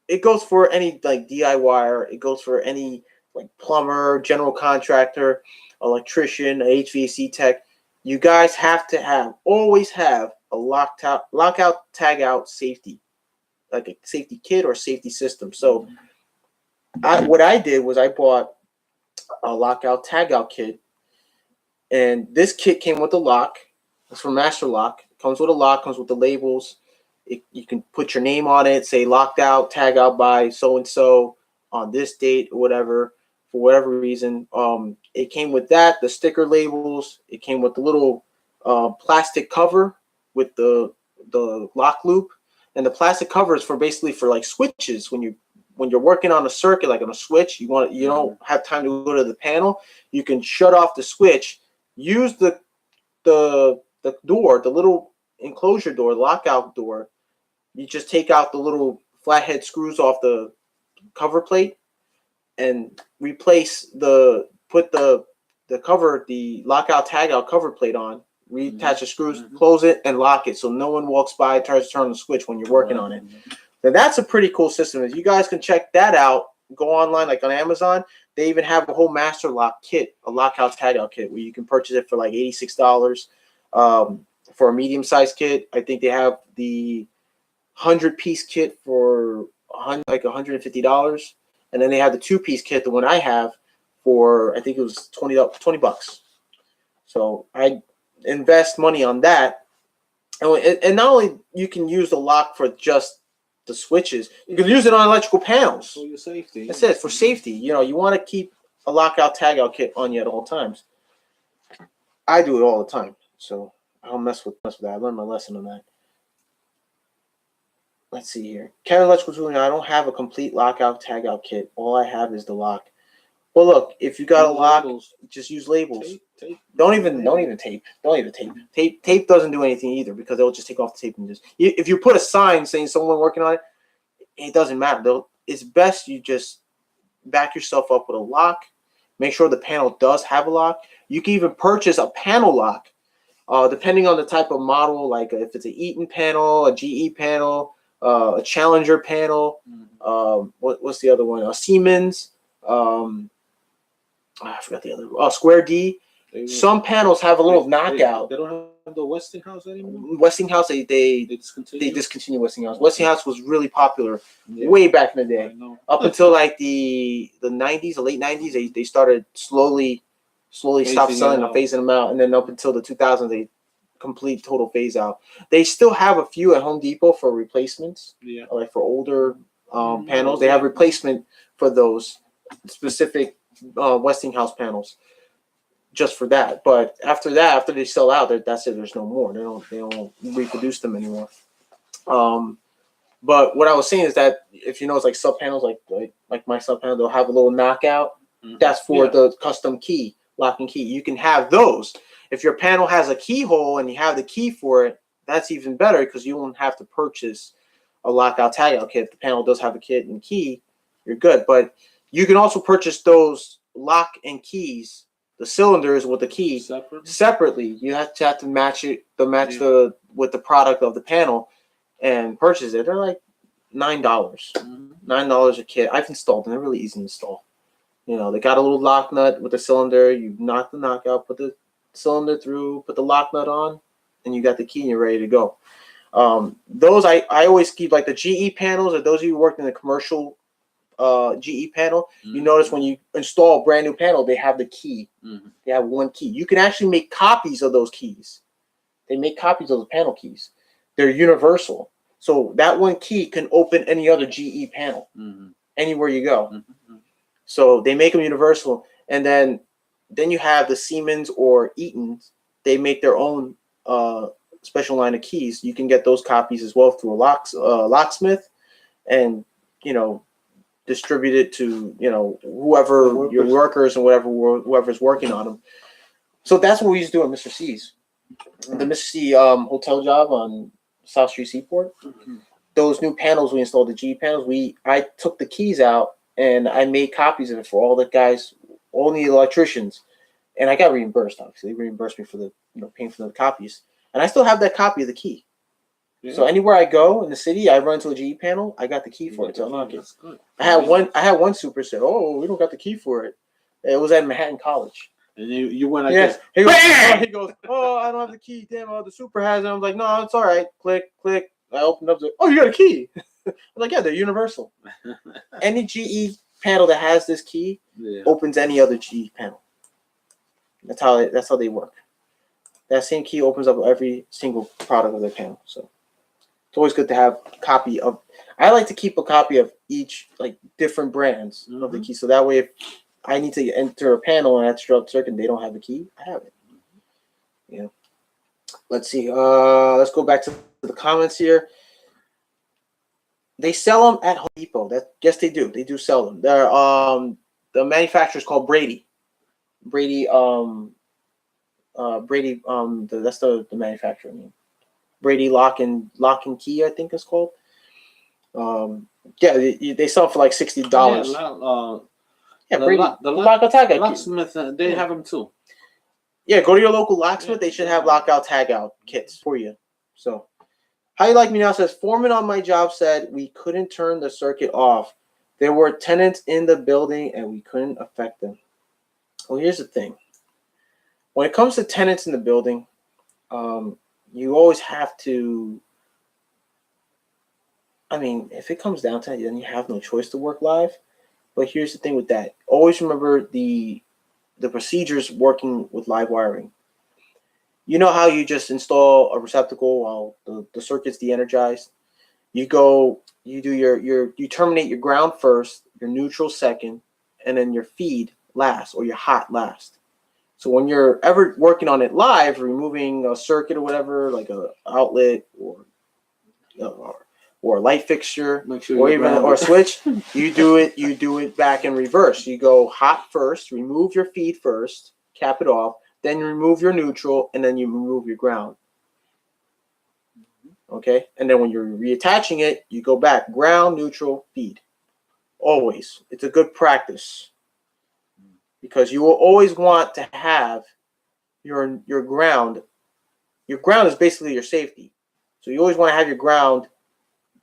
It goes for any like DIYer. It goes for any like plumber, general contractor, electrician, HVAC tech. You guys have to always have a lockout tagout safety, like a safety kit or safety system. So what I did was I bought a lockout tagout kit, and this kit came with a lock. It's from Master Lock. It comes with a lock, comes with the labels. You can put your name on it, say locked out, tag out by so and so on this date or whatever, for whatever reason. It came with that, the sticker labels. It came with the little plastic cover with the lock loop, and the plastic cover is basically for like switches. When you're working on a circuit, like on a switch, you don't have time to go to the panel. You can shut off the switch. Use the door, the little enclosure door, lockout door. You just take out the little flathead screws off the cover plate and put the cover, the lockout tagout cover plate on, reattach the screws, close it, and lock it so no one walks by, tries to turn the switch when you're working on it. Now that's a pretty cool system. You guys can check that out. Go online, like on Amazon. They even have a whole Master Lock kit, a lockout tagout kit, where you can purchase it for like $86 for a medium-sized kit. I think they have the 100-piece kit for like $150, and then they have the 2-piece kit, the one I have, for I think it was $20. So I invest money on that, and not only you can use the lock for just the switches, you can use it on electrical panels. For your safety. That's it, for safety. You want to keep a lockout tagout kit on you at all times. I do it all the time, so I don't mess with that. I learned my lesson on that. Let's see here. Kevin Electrical Tooling. I don't have a complete lockout tagout kit. All I have is the lock. Well, look, if you got a Use lock, labels. just use labels. Tape. Don't even tape. Tape doesn't do anything either because they'll just take off the tape and just. If you put a sign saying someone working on it, it doesn't matter. It's best you just back yourself up with a lock. Make sure the panel does have a lock. You can even purchase a panel lock, depending on the type of model. Like if it's an Eaton panel, a GE panel, a Challenger panel. What's the other one? A Siemens. I forgot the other. Oh, Square D. Some panels have a little knockout. They don't have the Westinghouse anymore. Westinghouse, they discontinued Westinghouse. Westinghouse was really popular way back in the day. Up until like the 90s, the late 90s, they started slowly stopped selling them, phasing them out, and then up until the 2000s, they complete total phase out. They still have a few at Home Depot for replacements. Yeah. Like for older panels, they have replacement for those specific Westinghouse panels. Just for that, but after they sell out, that's it. There's no more. They don't reproduce them anymore. But what I was saying is that if you know, it's like sub panels, like my sub panel, they'll have a little knockout. That's for the custom key, lock and key. You can have those. If your panel has a keyhole and you have the key for it, that's even better because you won't have to purchase a lockout tagout kit. If the panel does have a kit and key, you're good. But you can also purchase those lock and keys. The cylinders with the key separately. You have to match it, with the product of the panel, and purchase it. They're like $9, $9 a kit. I've installed them. They're really easy to install. You know, they got a little lock nut with the cylinder. You knock the knockout, put the cylinder through, put the lock nut on, and you got the key and you're ready to go. Those I always keep, like the GE panels, or those of you who worked in the commercial GE panel, you notice when you install a brand new panel, they have the key. They have one key. You can actually make copies of those keys. They make copies of the panel keys. They're universal. So that one key can open any other GE panel anywhere you go. So they make them universal. And then you have the Siemens or Eaton's. They make their own special line of keys. You can get those copies as well through a locksmith, and distribute it to whoever your workers and whoever's working on them. So that's what we used to do at Mr. C's, the Mr. C hotel job on South Street Seaport. Those new panels we installed, the G panels. I took the keys out and I made copies of it for all the guys, all the electricians, and I got reimbursed. Obviously, they reimbursed me for the paying for the copies, and I still have that copy of the key. So anywhere I go in the city, I run to a GE panel. I got the key for it to unlock it. I had one super said, "Oh, we don't got the key for it." It was at Manhattan College. And you went like this. Bam! He goes, "Oh, I don't have the key. Damn, the super has it." I'm like, "No, it's all right." Click. I opened up. Oh, you got a key. I'm like, "Yeah, they're universal. Any GE panel that has this key opens any other GE panel. That's how they work. That same key opens up every single product of their panel. So. It's always good to have a copy of. I like to keep a copy of each, like different brands of the key, so that way if I need to enter a panel and I have to draw a circuit and they don't have a key, I have it. Let's see. Let's go back to the comments here. They sell them at Home Depot. Yes, they do. They do sell them. They're the manufacturer is called Brady. Brady. That's the manufacturer name. Brady Lock and Key, I think it's called. They sell for like $60. The locksmith, they have them too. Yeah, go to your local locksmith. They should have lockout tagout kits for you. So, How You Like Me Now says, foreman on my job said we couldn't turn the circuit off. There were tenants in the building and we couldn't affect them. Well, here's the thing. When it comes to tenants in the building, you always have to, if it comes down to it, then you have no choice to work live. But here's the thing with that. Always remember the procedures working with live wiring. You know how you just install a receptacle while the circuit's de-energized? You terminate your ground first, your neutral second, and then your feed last, or your hot last. So when you're ever working on it live, removing a circuit or whatever, like a outlet or or a light fixture, Make sure or you're even or a switch, you do it back in reverse. You go hot first, remove your feed first, cap it off, then you remove your neutral, and then you remove your ground. Okay, and then when you're reattaching it, you go back ground, neutral, feed. Always, it's a good practice because you will always want to have your ground. Your ground is basically your safety, so you always want to have your ground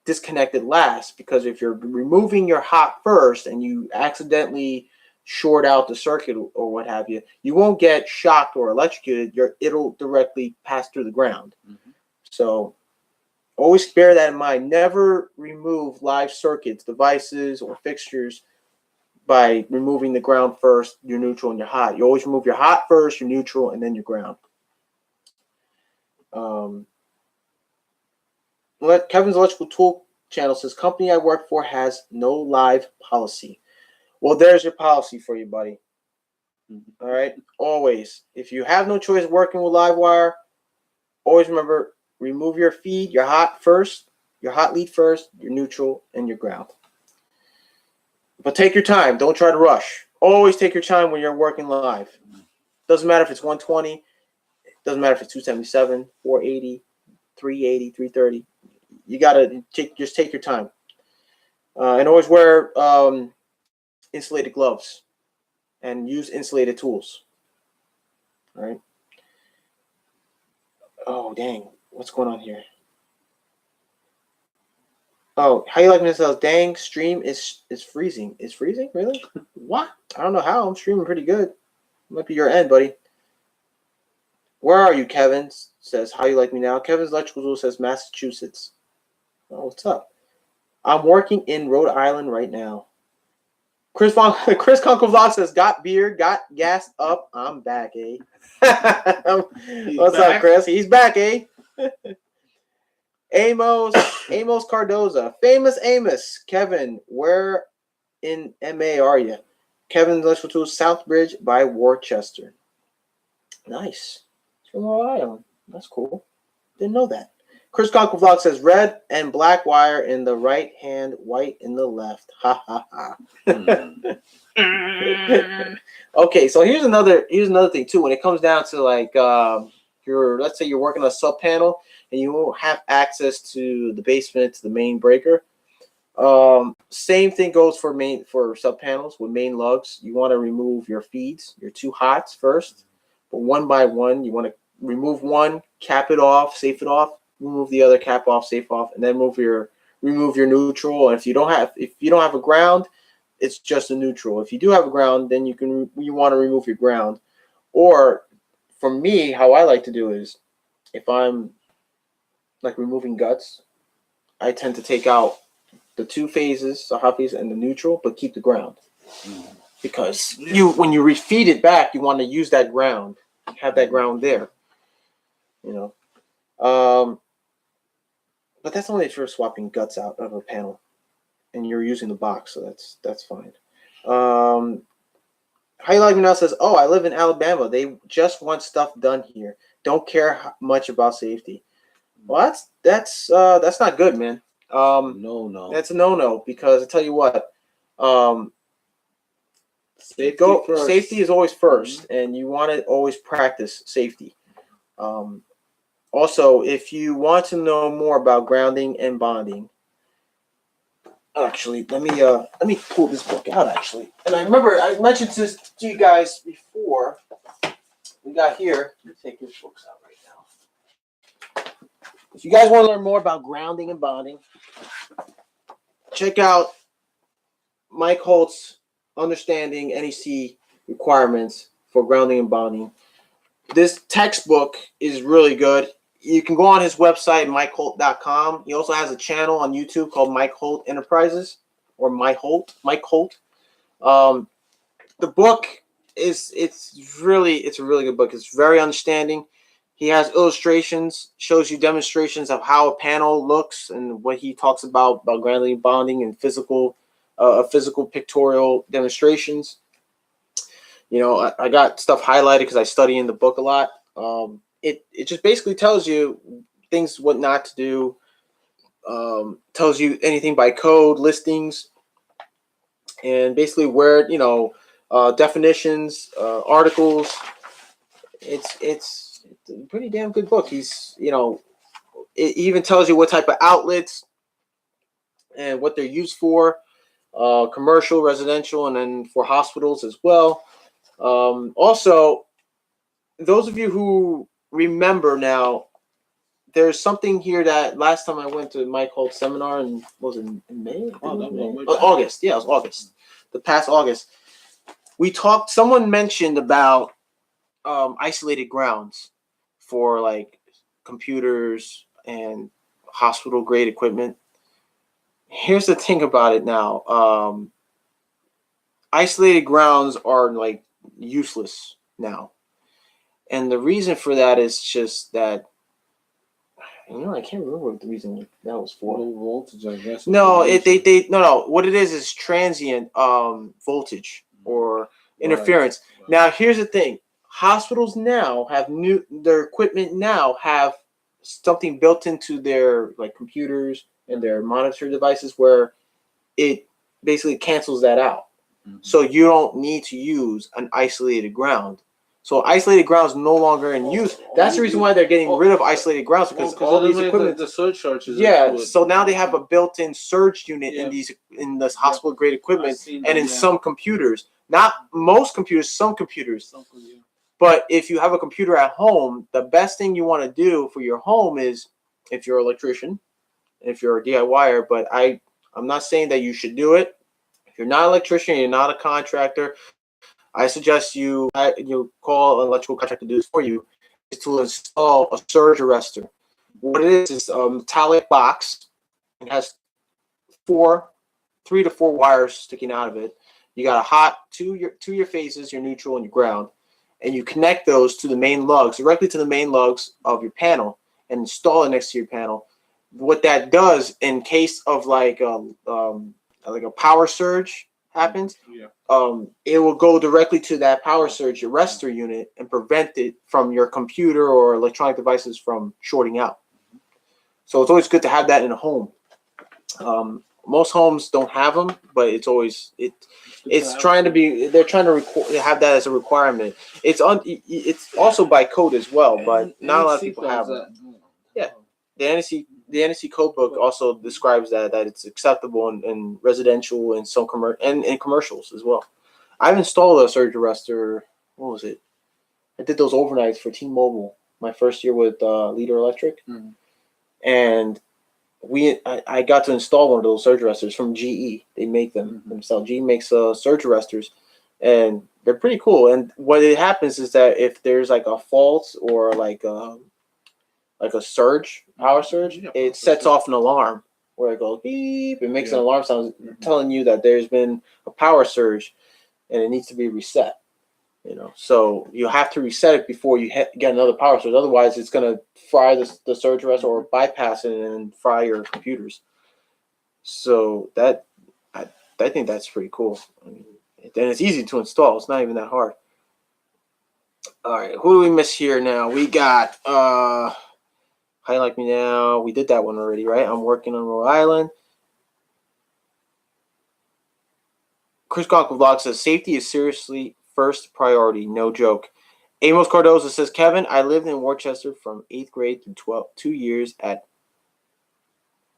disconnected last, because if you're removing your hot first and you accidentally short out the circuit or what have you, you won't get shocked or electrocuted. It'll directly pass through the ground. So always bear that in mind. Never remove live circuits, devices, or fixtures by removing the ground first, your neutral, and your hot. You always remove your hot first, your neutral, and then your ground. Kevin's Electrical Tool channel says, company I work for has no live policy. Well, there's your policy for you, buddy. All right? Always. If you have no choice working with live wire, always remember, remove your feed, your hot first, your hot lead first, your neutral, and your ground. But take your time. Don't try to rush. Always take your time when you're working live. Doesn't matter if it's 120. Doesn't matter if it's 277, 480, 380, 330. You got to just take your time. And always wear insulated gloves and use insulated tools. All right. Oh, dang. What's going on here? Oh, how you like me to dang, stream is freezing. It's freezing? Really? What? I don't know how. I'm streaming pretty good. Might be your end, buddy. Where are you, Kevin? Says, how you like me now? Kevin's Electrical Tool says, Massachusetts. Oh, what's up? I'm working in Rhode Island right now. Chris Conkle Vlog says, got beer, got gassed up. I'm back, eh? What's up, Chris? He's back, eh? Amos Cardoza. Famous Amos. Kevin, where in MA are you? Kevin's Electrical Tools, Southbridge by Worcester. Nice. It's from Rhode Island. That's cool. Didn't know that. Chris Conkle Vlog says, red and black wire in the right hand, white in the left. Ha ha ha. Okay, so here's another thing too. When it comes down to like let's say you're working on a sub panel and you won't have access to the basement, to the main breaker. Same thing goes for sub panels with main lugs. You want to remove your feeds, your two hots first, but one by one. You want to remove one, cap it off, safe it off, remove the other, cap off, safe off, and then remove your neutral. And if you don't have a ground, it's just a neutral. If you do have a ground, then you want to remove your ground. Or for me, how I like to do is, if I'm like removing guts, I tend to take out the two phases, the hot phase and the neutral, but keep the ground. Because when you refeed it back, you want to use that ground, have that ground there. You know. But that's only if you're swapping guts out of a panel and you're using the box, so that's fine. How you like me now says, oh, I live in Alabama. They just want stuff done here. Don't care much about safety. Well, that's not good, man. No. That's a no, because I tell you what, safety is always first, and you want to always practice safety. Also, if you want to know more about grounding and bonding, actually, let me pull this book out. Actually, and I remember I mentioned this to you guys before we got here. Let me take this book out right now. If you guys want to learn more about grounding and bonding, check out Mike Holt's Understanding NEC Requirements for Grounding and Bonding. This textbook is really good. You can go on his website, MikeHolt.com. He also has a channel on YouTube called Mike Holt Enterprises, or Mike Holt. The book it's a really good book. It's very understanding. He has illustrations, shows you demonstrations of how a panel looks and what he talks about grounding and bonding and physical pictorial demonstrations. You know, I got stuff highlighted because I study in the book a lot. It just basically tells you things what not to do, tells you anything by code, listings, and basically where definitions, articles. It's a pretty damn good book. It even tells you what type of outlets and what they're used for, commercial, residential, and then for hospitals as well. Also, those of you who remember now, there's something here that last time I went to Mike Holt's seminar and was in May? August. Yeah, it was August. The past August. Someone mentioned about isolated grounds for like computers and hospital grade equipment. Here's the thing about it now. Isolated grounds are like useless now. And the reason for that is just that, I can't remember what the reason that was for. Low voltage, I guess. No, no. What it is transient voltage or interference. Right. Now, here's the thing: hospitals now have their equipment now have something built into their like computers and their monitor devices where it basically cancels that out. Mm-hmm. So you don't need to use an isolated ground. So isolated grounds is no longer in use. That's the reason why they're getting rid of isolated grounds because all these equipment, the surge charges. Yeah, so now they have a built-in surge unit in this hospital grade equipment and in some computers. Not most computers, some computers. But if you have a computer at home, the best thing you want to do for your home is, if you're an electrician, if you're a DIYer, but I'm not saying that you should do it. If you're not an electrician, you're not a contractor, I suggest you call an electrical contractor to do this for you, is to install a surge arrestor. What it is a metallic box. It has 3 to 4 wires sticking out of it. You got a hot to your phases, your neutral and your ground, and you connect those to the main lugs, directly to the main lugs of your panel, and install it next to your panel. What that does in case of like a power surge happens, it will go directly to that power surge arrestor unit and prevent it from your computer or electronic devices from shorting out. So it's always good to have that in a home. Most homes don't have them, but they're trying to have that as a requirement. It's also by code as well, but not a lot of people have it. Yeah, the NEC code book also describes that it's acceptable in residential and some and in commercials as well. I've installed a surge arrestor. What was it? I did those overnights for T-Mobile my first year with Leader Electric, and I got to install one of those surge arrestors from GE. They make them themselves. GE makes surge arrestors, and they're pretty cool. And what it happens is that if there's like a fault or like a surge, power surge, it sets off an alarm where it goes beep. It makes an alarm sound telling you that there's been a power surge and it needs to be reset. So you have to reset it before you get another power surge. Otherwise, it's going to fry the surge arrest or bypass it and fry your computers. So I think that's pretty cool. And it's easy to install. It's not even that hard. All right, who do we miss here now? We got How You Like Me Now. We did that one already, right? I'm Working on Rhode Island. Chris Conkle Vlog says safety is seriously first priority, no joke. Amos Cardoza says, Kevin, I lived in Worcester from 8th grade through 2 years at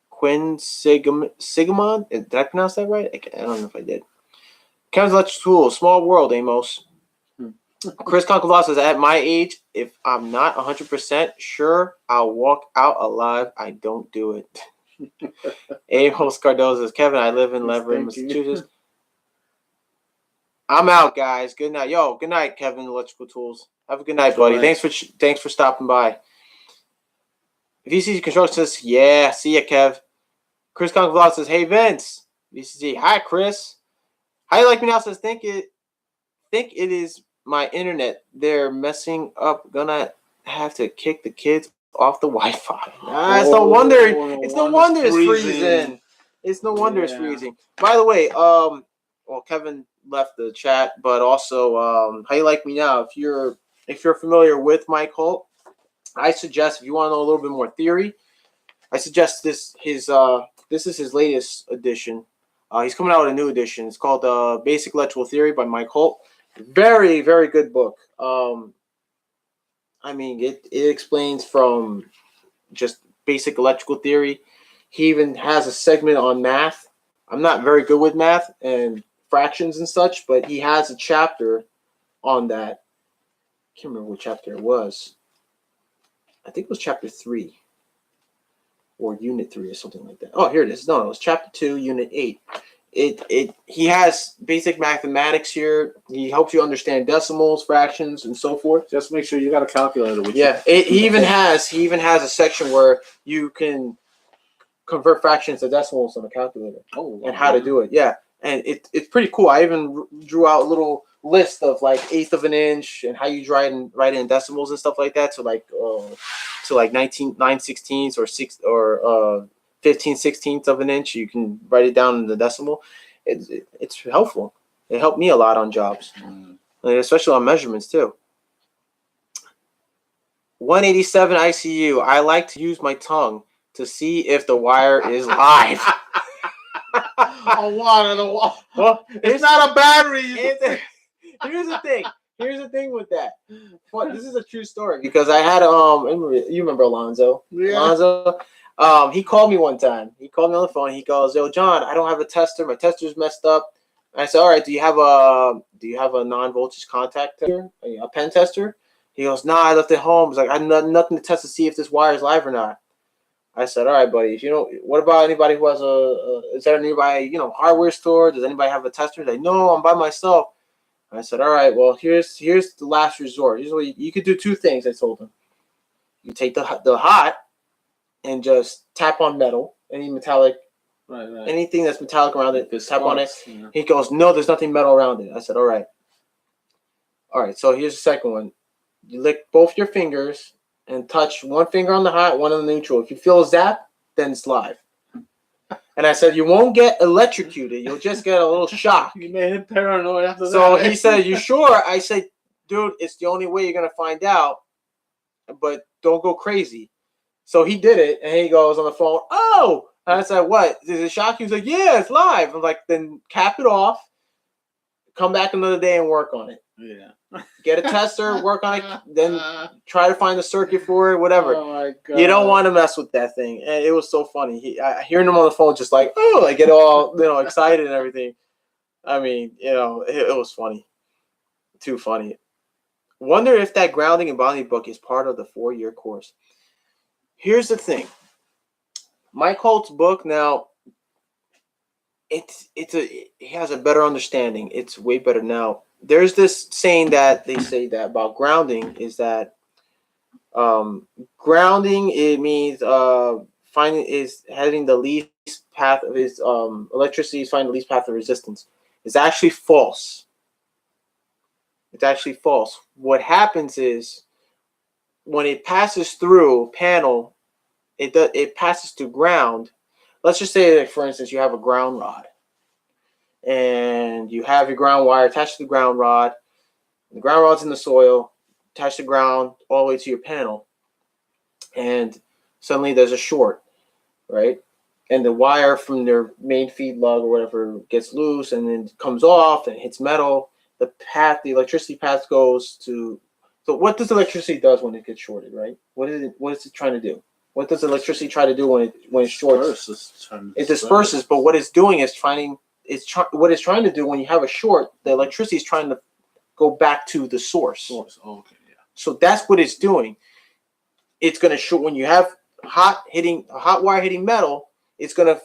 Quinn Sigamon. Did I pronounce that right? I don't know if I did. Kevin's Electric Tool, small world, Amos. Chris Conkle says, at my age, if I'm not 100% sure I'll walk out alive, I don't do it. Amos Cardoza says, Kevin, I live in Lebanon, Massachusetts. I'm out, guys. Good night. Good night, Kevin, Electrical Tools. Have a good night, buddy. Right. Thanks for stopping by. VCC Construction says, yeah, see ya, Kev. Chris Conkle says, hey, Vince. VCC, hi, Chris. How You Like Me Now says, think it is my internet. They're messing up. Gonna have to kick the kids off the Wi-Fi. It's no wonder. It's no wonder it's freezing. It's no wonder it's freezing. By the way, Kevin left the chat, but also, How You Like Me Now. If you're familiar with Mike Holt, I suggest if you want to know a little bit more theory, I suggest this this is his latest edition. He's coming out with a new edition. It's called Basic Electrical Theory by Mike Holt. Very, very good book. I mean, it explains from just basic electrical theory. He even has a segment on math. I'm not very good with math and fractions and such, but he has a chapter on that. I can't remember what chapter it was. I think it was chapter 3 or unit 3 or something like that. Oh, here it is. No, it was chapter 2, unit 8. He has basic mathematics here. He helps you understand decimals, fractions, and so forth. Just make sure you got a calculator with you. Yeah, he even has a section where you can convert fractions to decimals on a calculator. Oh, wow. And how to do it. Yeah, and it's pretty cool. I even drew out a little list of like eighth of an inch and how you write in decimals and stuff like that. So like 9/16 or 15/16 of an inch. You can write it down in the decimal. It's helpful. It helped me a lot on jobs, and especially on measurements too. 187 ICU. I like to use my tongue to see if the wire is live. A water, the wall. Well, It's not a battery. Here's the thing. Here's the thing with that. Well, this is a true story because I had you remember Alonzo? Yeah. Alonzo. He called me one time. He called me on the phone. He goes, "Yo, John, I don't have a tester. My tester's messed up." I said, "All right, do you have a non-voltage contact tester, a pen tester?" He goes, "Nah, I left it home." He's like, "I have nothing to test to see if this wire is live or not." I said, "All right, buddy. If you know, what about anybody who has is there anybody, hardware store? Does anybody have a tester?" He's like, "No, I'm by myself." I said, "All right, well, here's the last resort. Here's what you could do. Two things." I told him. You take the hot and just tap on metal, any metallic, right. anything that's metallic around it. Just tap on it. Yeah. He goes, "No, there's nothing metal around it." I said, "All right." So here's the second one. You lick both your fingers and touch one finger on the hot, one on the neutral. If you feel a zap, then it's live. And I said, you won't get electrocuted. You'll just get a little shock. You made him paranoid after that. So he said, "You sure?" I said, "Dude, it's the only way you're going to find out. But don't go crazy." So he did it. And he goes on the phone, "Oh!" And I said, "What? Is it shock?" He was like, "Yeah, it's live." I'm like, "Then cap it off. Come back another day and work on it. Yeah. Get a tester, work on it, then try to find a circuit for it, whatever." Oh my God. You don't want to mess with that thing. And it was so funny. Hearing him on the phone, just like, oh, I get all excited and everything. I mean, it was funny. Too funny. Wonder if that grounding and bonding book is part of the 4-year course. Here's the thing. Mike Holt's book now. He has a better understanding. It's way better now. There's this saying that they say that about grounding is that grounding, it means heading the least path of his electricity is finding the least path of resistance. It's actually false. It's actually false. What happens is when it passes through panel, it passes to ground. Let's just say that, for instance, you have a ground rod and you have your ground wire attached to the ground rod. The ground rod's in the soil, attached to the ground all the way to your panel. And suddenly there's a short, right? And the wire from their main feed lug or whatever gets loose and then comes off and hits metal. The electricity path goes to. So what does electricity does when it gets shorted, right? What is it trying to do? What does electricity try to do when it shorts? It disperses, but what it's doing is what it's trying to do when you have a short, the electricity is trying to go back to the source. Oh, okay, yeah. So that's what it's doing. It's going to short when you have hot wire hitting metal. It's going to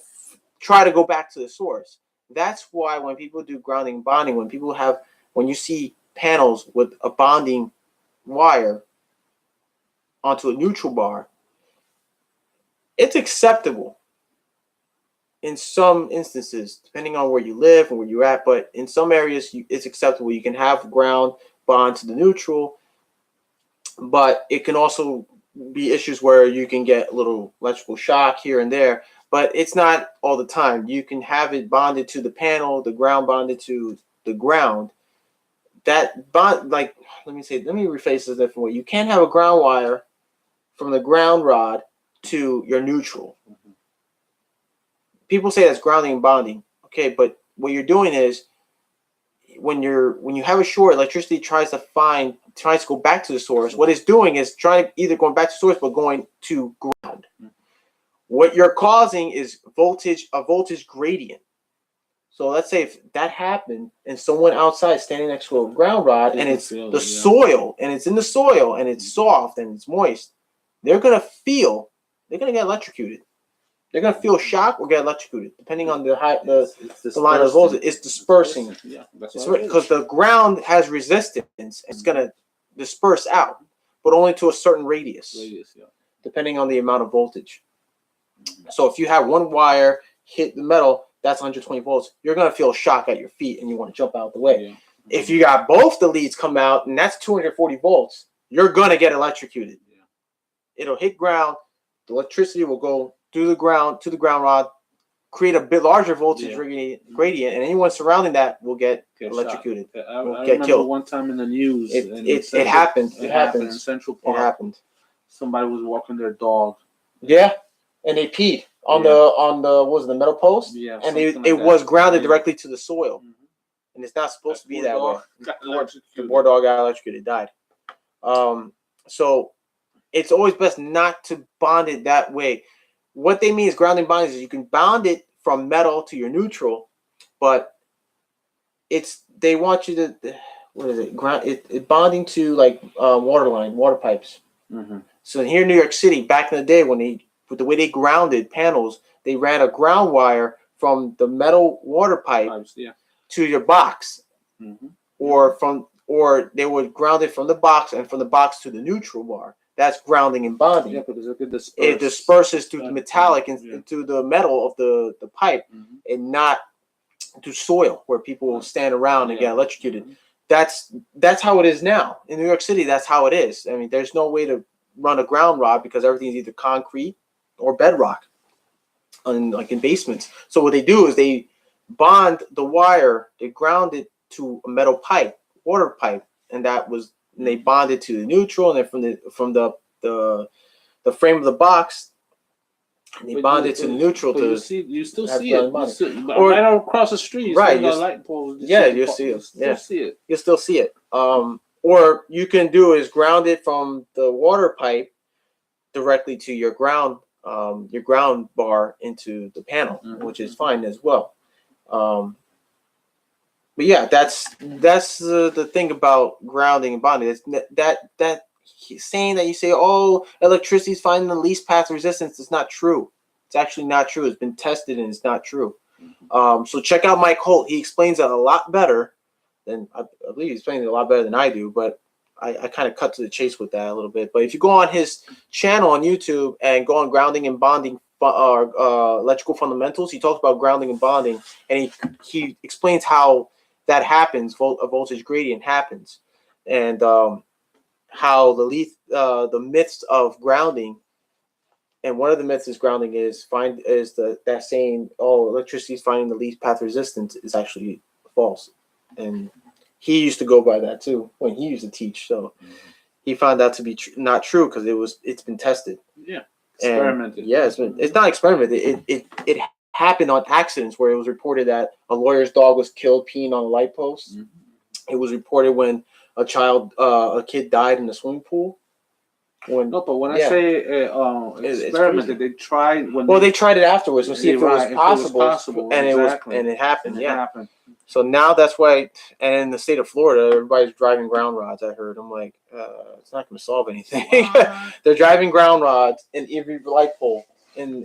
try to go back to the source. That's why when people do grounding and bonding, when you see panels with a bonding wire onto a neutral bar, it's acceptable in some instances, depending on where you live and where you're at. But in some areas, it's acceptable. You can have ground bond to the neutral, but it can also be issues where you can get a little electrical shock here and there. But it's not all the time. You can have it bonded to the panel, the ground bonded to the ground. That bond, like, let me rephrase this a different way. You can't have a ground wire from the ground rod to your neutral. People say that's grounding and bonding. Okay, but what you're doing is when you have a short, electricity tries to go back to the source. What it's doing is trying either going back to source but going to ground. What you're causing is a voltage gradient. So let's say if that happened and someone outside standing next to a ground rod and it's the soil and it's in the soil and it's soft and it's moist, they're gonna get electrocuted. They're gonna feel shock or get electrocuted, depending on the line of voltage. It's dispersing. Yeah, that's because the ground has resistance. It's gonna disperse out, but only to a certain radius, depending on the amount of voltage. So if you have one wire hit the metal, that's 120 volts. You're gonna feel shock at your feet, and you want to jump out the way. Yeah. If you got both the leads come out, and that's 240 volts, you're gonna get electrocuted. Yeah. It'll hit ground. The electricity will go through the ground to the ground rod, create a bit larger voltage gradient, and anyone surrounding that will get electrocuted. I remember killed. One time in the news. It happened. It happened in Central Park. It happened. Somebody was walking their dog. Yeah, and they peed on the what was it, the metal post? Yeah, and it was grounded directly to the soil, and it's not supposed to be that way. The poor dog got electrocuted, died. So it's always best not to bond it that way. What they mean is grounding bonding is you can bond it from metal to your neutral, but they want you to ground it bonding to like water pipes. Mm-hmm. So here in New York City, back in the day with the way they grounded panels, they ran a ground wire from the metal water pipe to your box, or they would ground it from the box and from the box to the neutral bar. That's grounding and bonding. Yeah, because it disperses through the metallic into the metal of the pipe, and not to soil where people will stand around and get electrocuted. That's how it is now in New York City. That's how it is. I mean, there's no way to run a ground rod because everything's either concrete or bedrock, like in basements. So what they do is they bond the wire, they ground it to a metal pipe, water pipe, and they bond it to the neutral, and then from the frame of the box, they bond it to the neutral. You still see it. Or right across the street, right? Light pole. You'll see it. You'll still see it. Or you can do is ground it from the water pipe directly to your ground bar into the panel, which is fine as well. But yeah, that's the thing about grounding and bonding. It's that saying that you say, oh, electricity is finding the least path of resistance. It's not true. It's actually not true. It's been tested and it's not true. So check out Mike Holt. He explains it a lot better than I believe he explains it a lot better than I do. But I kind of cut to the chase with that a little bit. But if you go on his channel on YouTube and go on grounding and bonding electrical fundamentals, he talks about grounding and bonding, and he explains how that happens. A voltage gradient happens, and how the myths of grounding, and one of the myths is grounding is that saying, oh, electricity is finding the least path resistance is actually false, and he used to go by that too when he used to teach. So he found that to be not true because it's been tested. Yeah, experimented. And, it's not experimented. It happened on accidents where it was reported that a lawyer's dog was killed peeing on a light post. It was reported when a kid died in the swimming pool. But when I say experimented, they tried. They tried it afterwards to see if it was possible, and it happened. It happened. So now that's why, and in the state of Florida, everybody's driving ground rods. I heard. I'm like, it's not going to solve anything. They're driving ground rods in every light pole in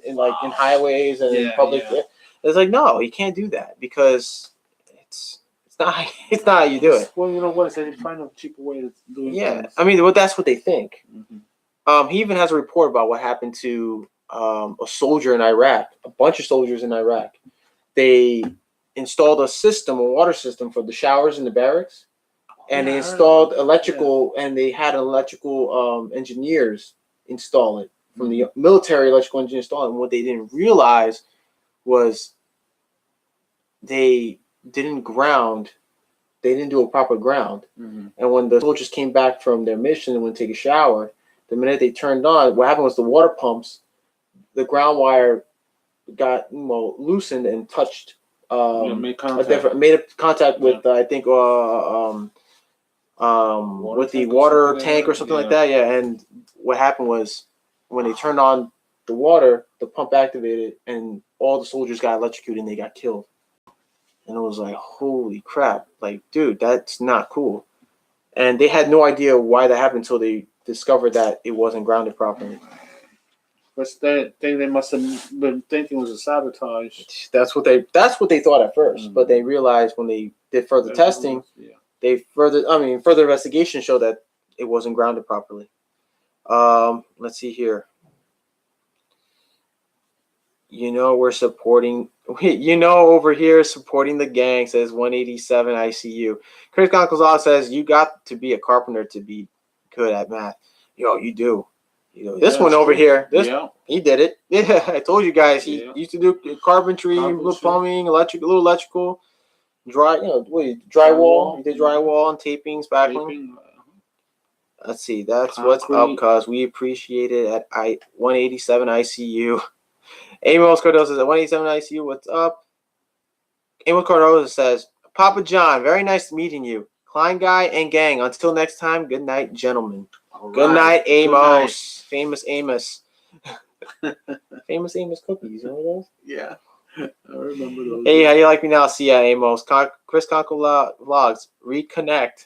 highways and in public. Yeah. It's like, no, you can't do that because it's not how you do it. Well, you know what? They find a cheaper way to do it. Yeah, I mean, that's what they think. He even has a report about what happened to a soldier in Iraq. A bunch of soldiers in Iraq. They installed a water system for the showers in the barracks, and they installed electrical, and they had electrical engineers install it from the military electrical engineer install it. And what they didn't realize was they didn't do a proper ground. And when the soldiers came back from their mission and went to take a shower, the minute they turned on, what happened was the water pumps the ground wire got loosened and touched made contact. made a contact with I think with the water tank or something like that. Yeah, and what happened was when they turned on the water, the pump activated, and all the soldiers got electrocuted and they got killed. And it was like, holy crap! Like, dude, that's not cool. And they had no idea why that happened until they discovered that it wasn't grounded properly. What's that thing they must have been thinking was a sabotage? That's what they thought at first, but they realized when they did further testing, further investigation showed that it wasn't grounded properly. Let's see here. We're supporting. Over here supporting the gang, says 187 ICU. Chris Gonzalez says you got to be a carpenter to be good at math. You do. This one over here. He did it. Yeah, I told you guys. He used to do carpentry, plumbing, little electrical, drywall. He did drywall and taping, spackling. Let's see. That's what's up, cuz we appreciate it at 187 ICU. Amos Cardoza says at 187 ICU. What's up? Amos Cardoza says, PaPa Jon, very nice meeting you. Klein guy and gang. Until next time, good night, gentlemen. Right. Good night, Amos. Good night. Famous Amos. Famous Amos cookies. You know those? Yeah. I remember those. Hey, how you like me now? See ya, Amos. Chris Conkle Vlogs. Reconnect.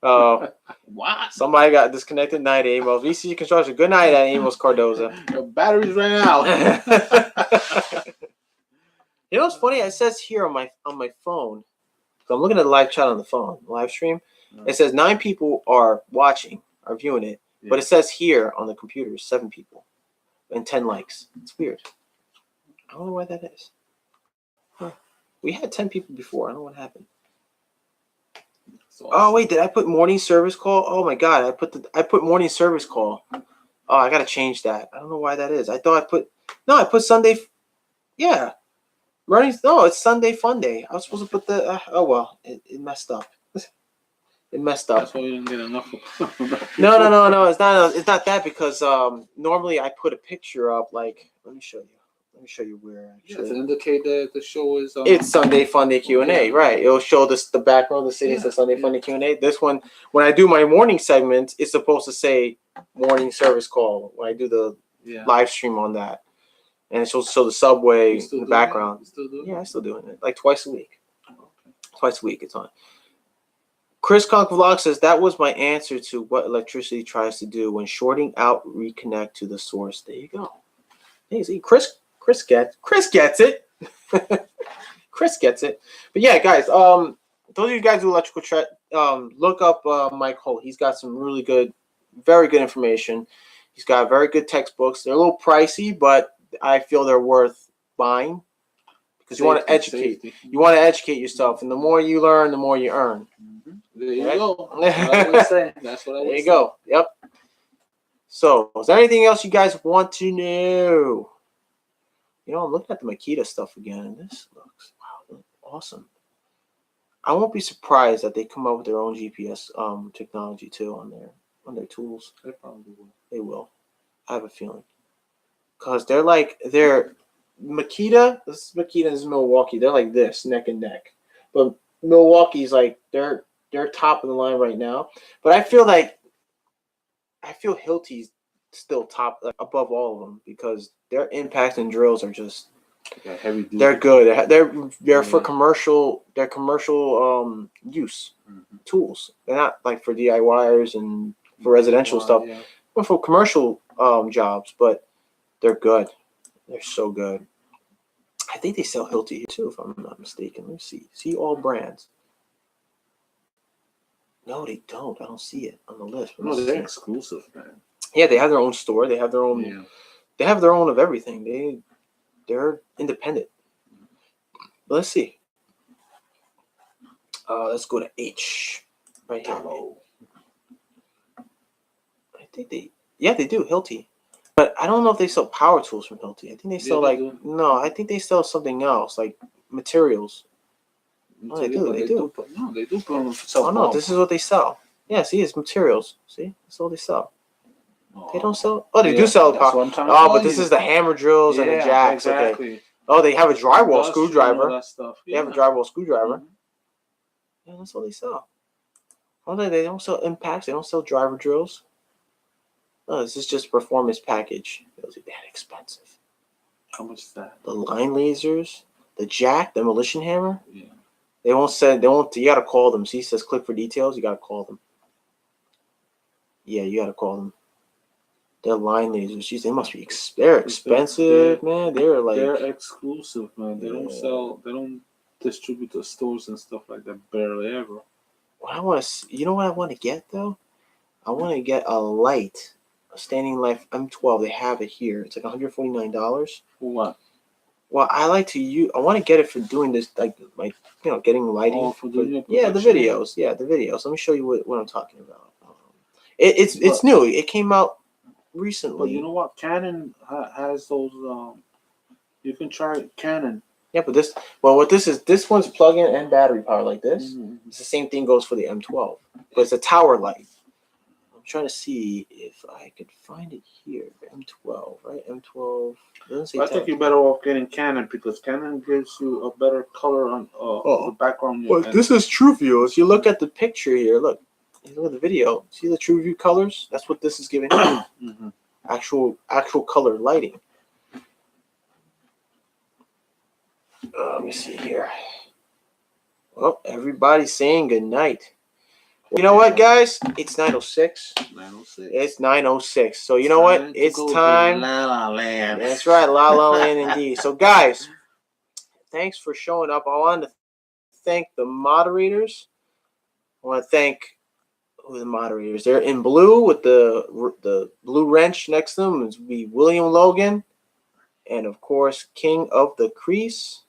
Oh. What? Somebody got disconnected. Night, Amos. VC Construction. Good night at Amos Cardoza. Your batteries ran out. You know what's funny? It says here on my phone. So I'm looking at the live chat on the phone, live stream. It says 9 people are watching, are viewing it, but it says here on the computer 7 people and 10 likes. It's weird. I don't know why that is. Huh. We had 10 people before. I don't know what happened. Awesome. Oh wait, did I put morning service call? Oh my god, I put morning service call. Oh, I gotta change that. I don't know why that is. I put Sunday. Yeah. It's Sunday Fun Day. I was supposed to put the. It messed up. It messed up. That's why we didn't get enough. No. It's not that because normally I put a picture up. Like, let me show you where. Actually. To indicate that the show is. It's Sunday Fun Day Q&A, right? It'll show the background of the city. Says Sunday Fun Day Q&A. This one, when I do my morning segment, it's supposed to say morning service call. When I do the live stream on that. And it's supposed to show the subway in the background. I'm still doing it. Like twice a week. Okay. Twice a week it's on. Chris Conk Vlog says that was my answer to what electricity tries to do when shorting out reconnect to the source. There you go. Hey, see, Chris gets it. Chris gets it. But yeah, guys, those of you guys who do electrical look up Mike Holt. He's got some really good, very good information. He's got very good textbooks. They're a little pricey, but I feel they're worth buying because you want to educate. You want to educate yourself, and the more you learn, the more you earn. Mm-hmm. There you go. That's what I would say. There you go. Yep. So, is there anything else you guys want to know? I'm looking at the Makita stuff again, and this looks awesome. I won't be surprised that they come up with their own GPS technology too on their tools. They probably will. They will. I have a feeling. Because they're Makita, this is Makita, this is Milwaukee. They're like this, neck and neck. But Milwaukee's like, they're top of the line right now. But I feel Hilti's still top, like, above all of them because their impacts and drills are just, heavy duty. They're good. They're for commercial, use tools. They're not like for DIYers and for residential stuff, but for commercial jobs, but they're good. They're so good. I think they sell Hilti here too, if I'm not mistaken. Let me see. See all brands. No, they don't. I don't see it on the list. No, they're exclusive, man. Yeah, they have their own store. They have their own. Yeah. They have their own of everything. They're independent. But let's see. Let's go to H. Right here. I think they do Hilti. But I don't know if they sell power tools from Hilti. I think they sell I think they sell something else, like materials. Oh, they do. They do. They do. Oh no, this is what they sell. Yeah, see, it's materials. See, that's all they sell. They don't sell. Oh, they do Yeah, sell that's power. what I'm trying to Oh, tell but this you. is the hammer drills and the Yeah, jacks. exactly. Okay. Oh, they have a drywall Industrial, screwdriver. all that stuff. They have a Yeah. drywall screwdriver. Mhm. Yeah, that's all they sell. Oh, they don't sell impacts. They don't sell driver drills. No, this is just a performance package. Those are that expensive. How much is that? The line lasers, the jack, demolition hammer. Yeah. They won't send. They won't. You gotta call them. See, it says click for details. You gotta call them. Yeah, you gotta call them. They're line lasers. Jeez, they must be. They're expensive, man. They're like. They're exclusive, man. They don't Yeah. sell. They don't distribute to stores and stuff like that. Barely ever. What I want to. You know what I want to get though? I want to get a light, a standing light M12. They have it here. It's like $149. For what? Well, I like to use. I want to get it for doing this, like getting lighting. Oh, for doing your yeah, the production? videos. Yeah, the videos. Let me show you what I'm talking about. It's new. It came out recently. But you know what? Canon has those. You can try Canon. Yeah, but this one's plug-in and battery power like this. Mhm. It's the same thing goes for the M12, but it's a tower light. I'm trying to see if I could find it here. M12, right? M12. It doesn't say I think you're better off getting Canon because Canon gives you a better color on the background. But this is TrueView. If you look at the picture here, look at the video. See the TrueView colors? That's what this is giving. Mm-hmm. Actual color lighting. Let me see here. Well, everybody's saying good night. You know what, guys? It's 9:06. 9:06. It's 9:06. So you know what? It's time. La La Land. That's right, La La Land indeed. So guys, thanks for showing up. I want to thank the moderators. I want to thank who are the moderators. They're in blue with the blue wrench next to them. It's be William Logan, and of course King of the Crease.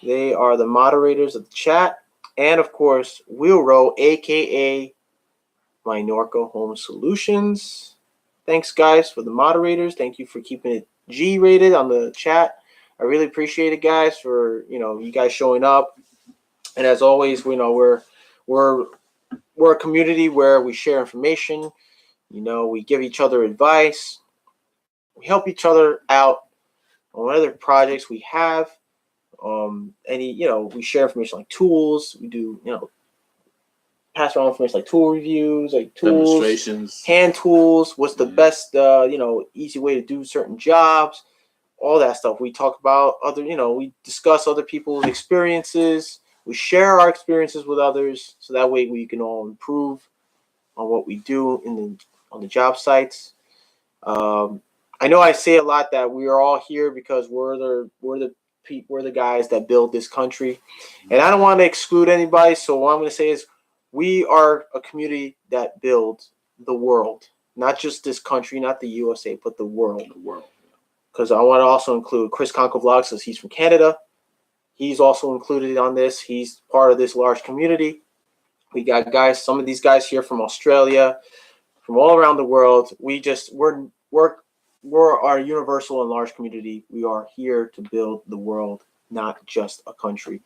They are the moderators of the chat. And of course, Wheelrow, a.k.a. Minorca Home Solutions. Thanks, guys, for the moderators. Thank you for keeping it G-rated on the chat. I really appreciate it, guys, for you guys showing up. And as always, we're a community where we share information. We give each other advice. We help each other out on other projects we have. We share information like tools. We do, pass around information like tool reviews, like tools, demonstrations, hand tools. What's the best, easy way to do certain jobs? All that stuff. We talk about we discuss other people's experiences. We share our experiences with others, so that way we can all improve on what we do on the job sites. I know I say a lot that we are all here because we're the guys that build this country, and I don't want to exclude anybody. So what I'm going to say is, we are a community that builds the world, not just this country, not the USA, but the world. The world. Because I want to also include Chris Conco Vlogs, since he's from Canada. He's also included on this. He's part of this large community. We got some of these guys here from Australia, from all around the world. We're our universal and large community. We are here to build the world, not just a country.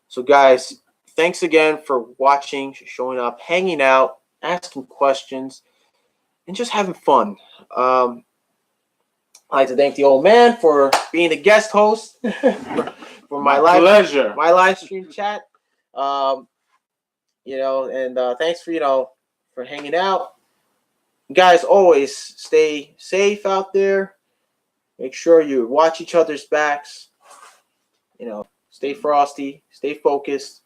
So, guys, thanks again for watching, showing up, hanging out, asking questions, and just having fun. I'd like to thank the old man for being the guest host for my live stream chat. And thanks for hanging out. Guys, always stay safe out there. Make sure you watch each other's backs. Stay frosty, stay focused,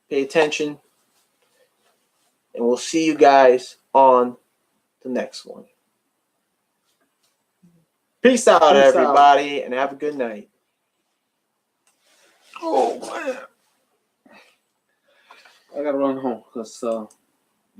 pay attention, and we'll see you guys on the next one. Peace out, everybody, and have a good night. Oh, man. I gotta run home because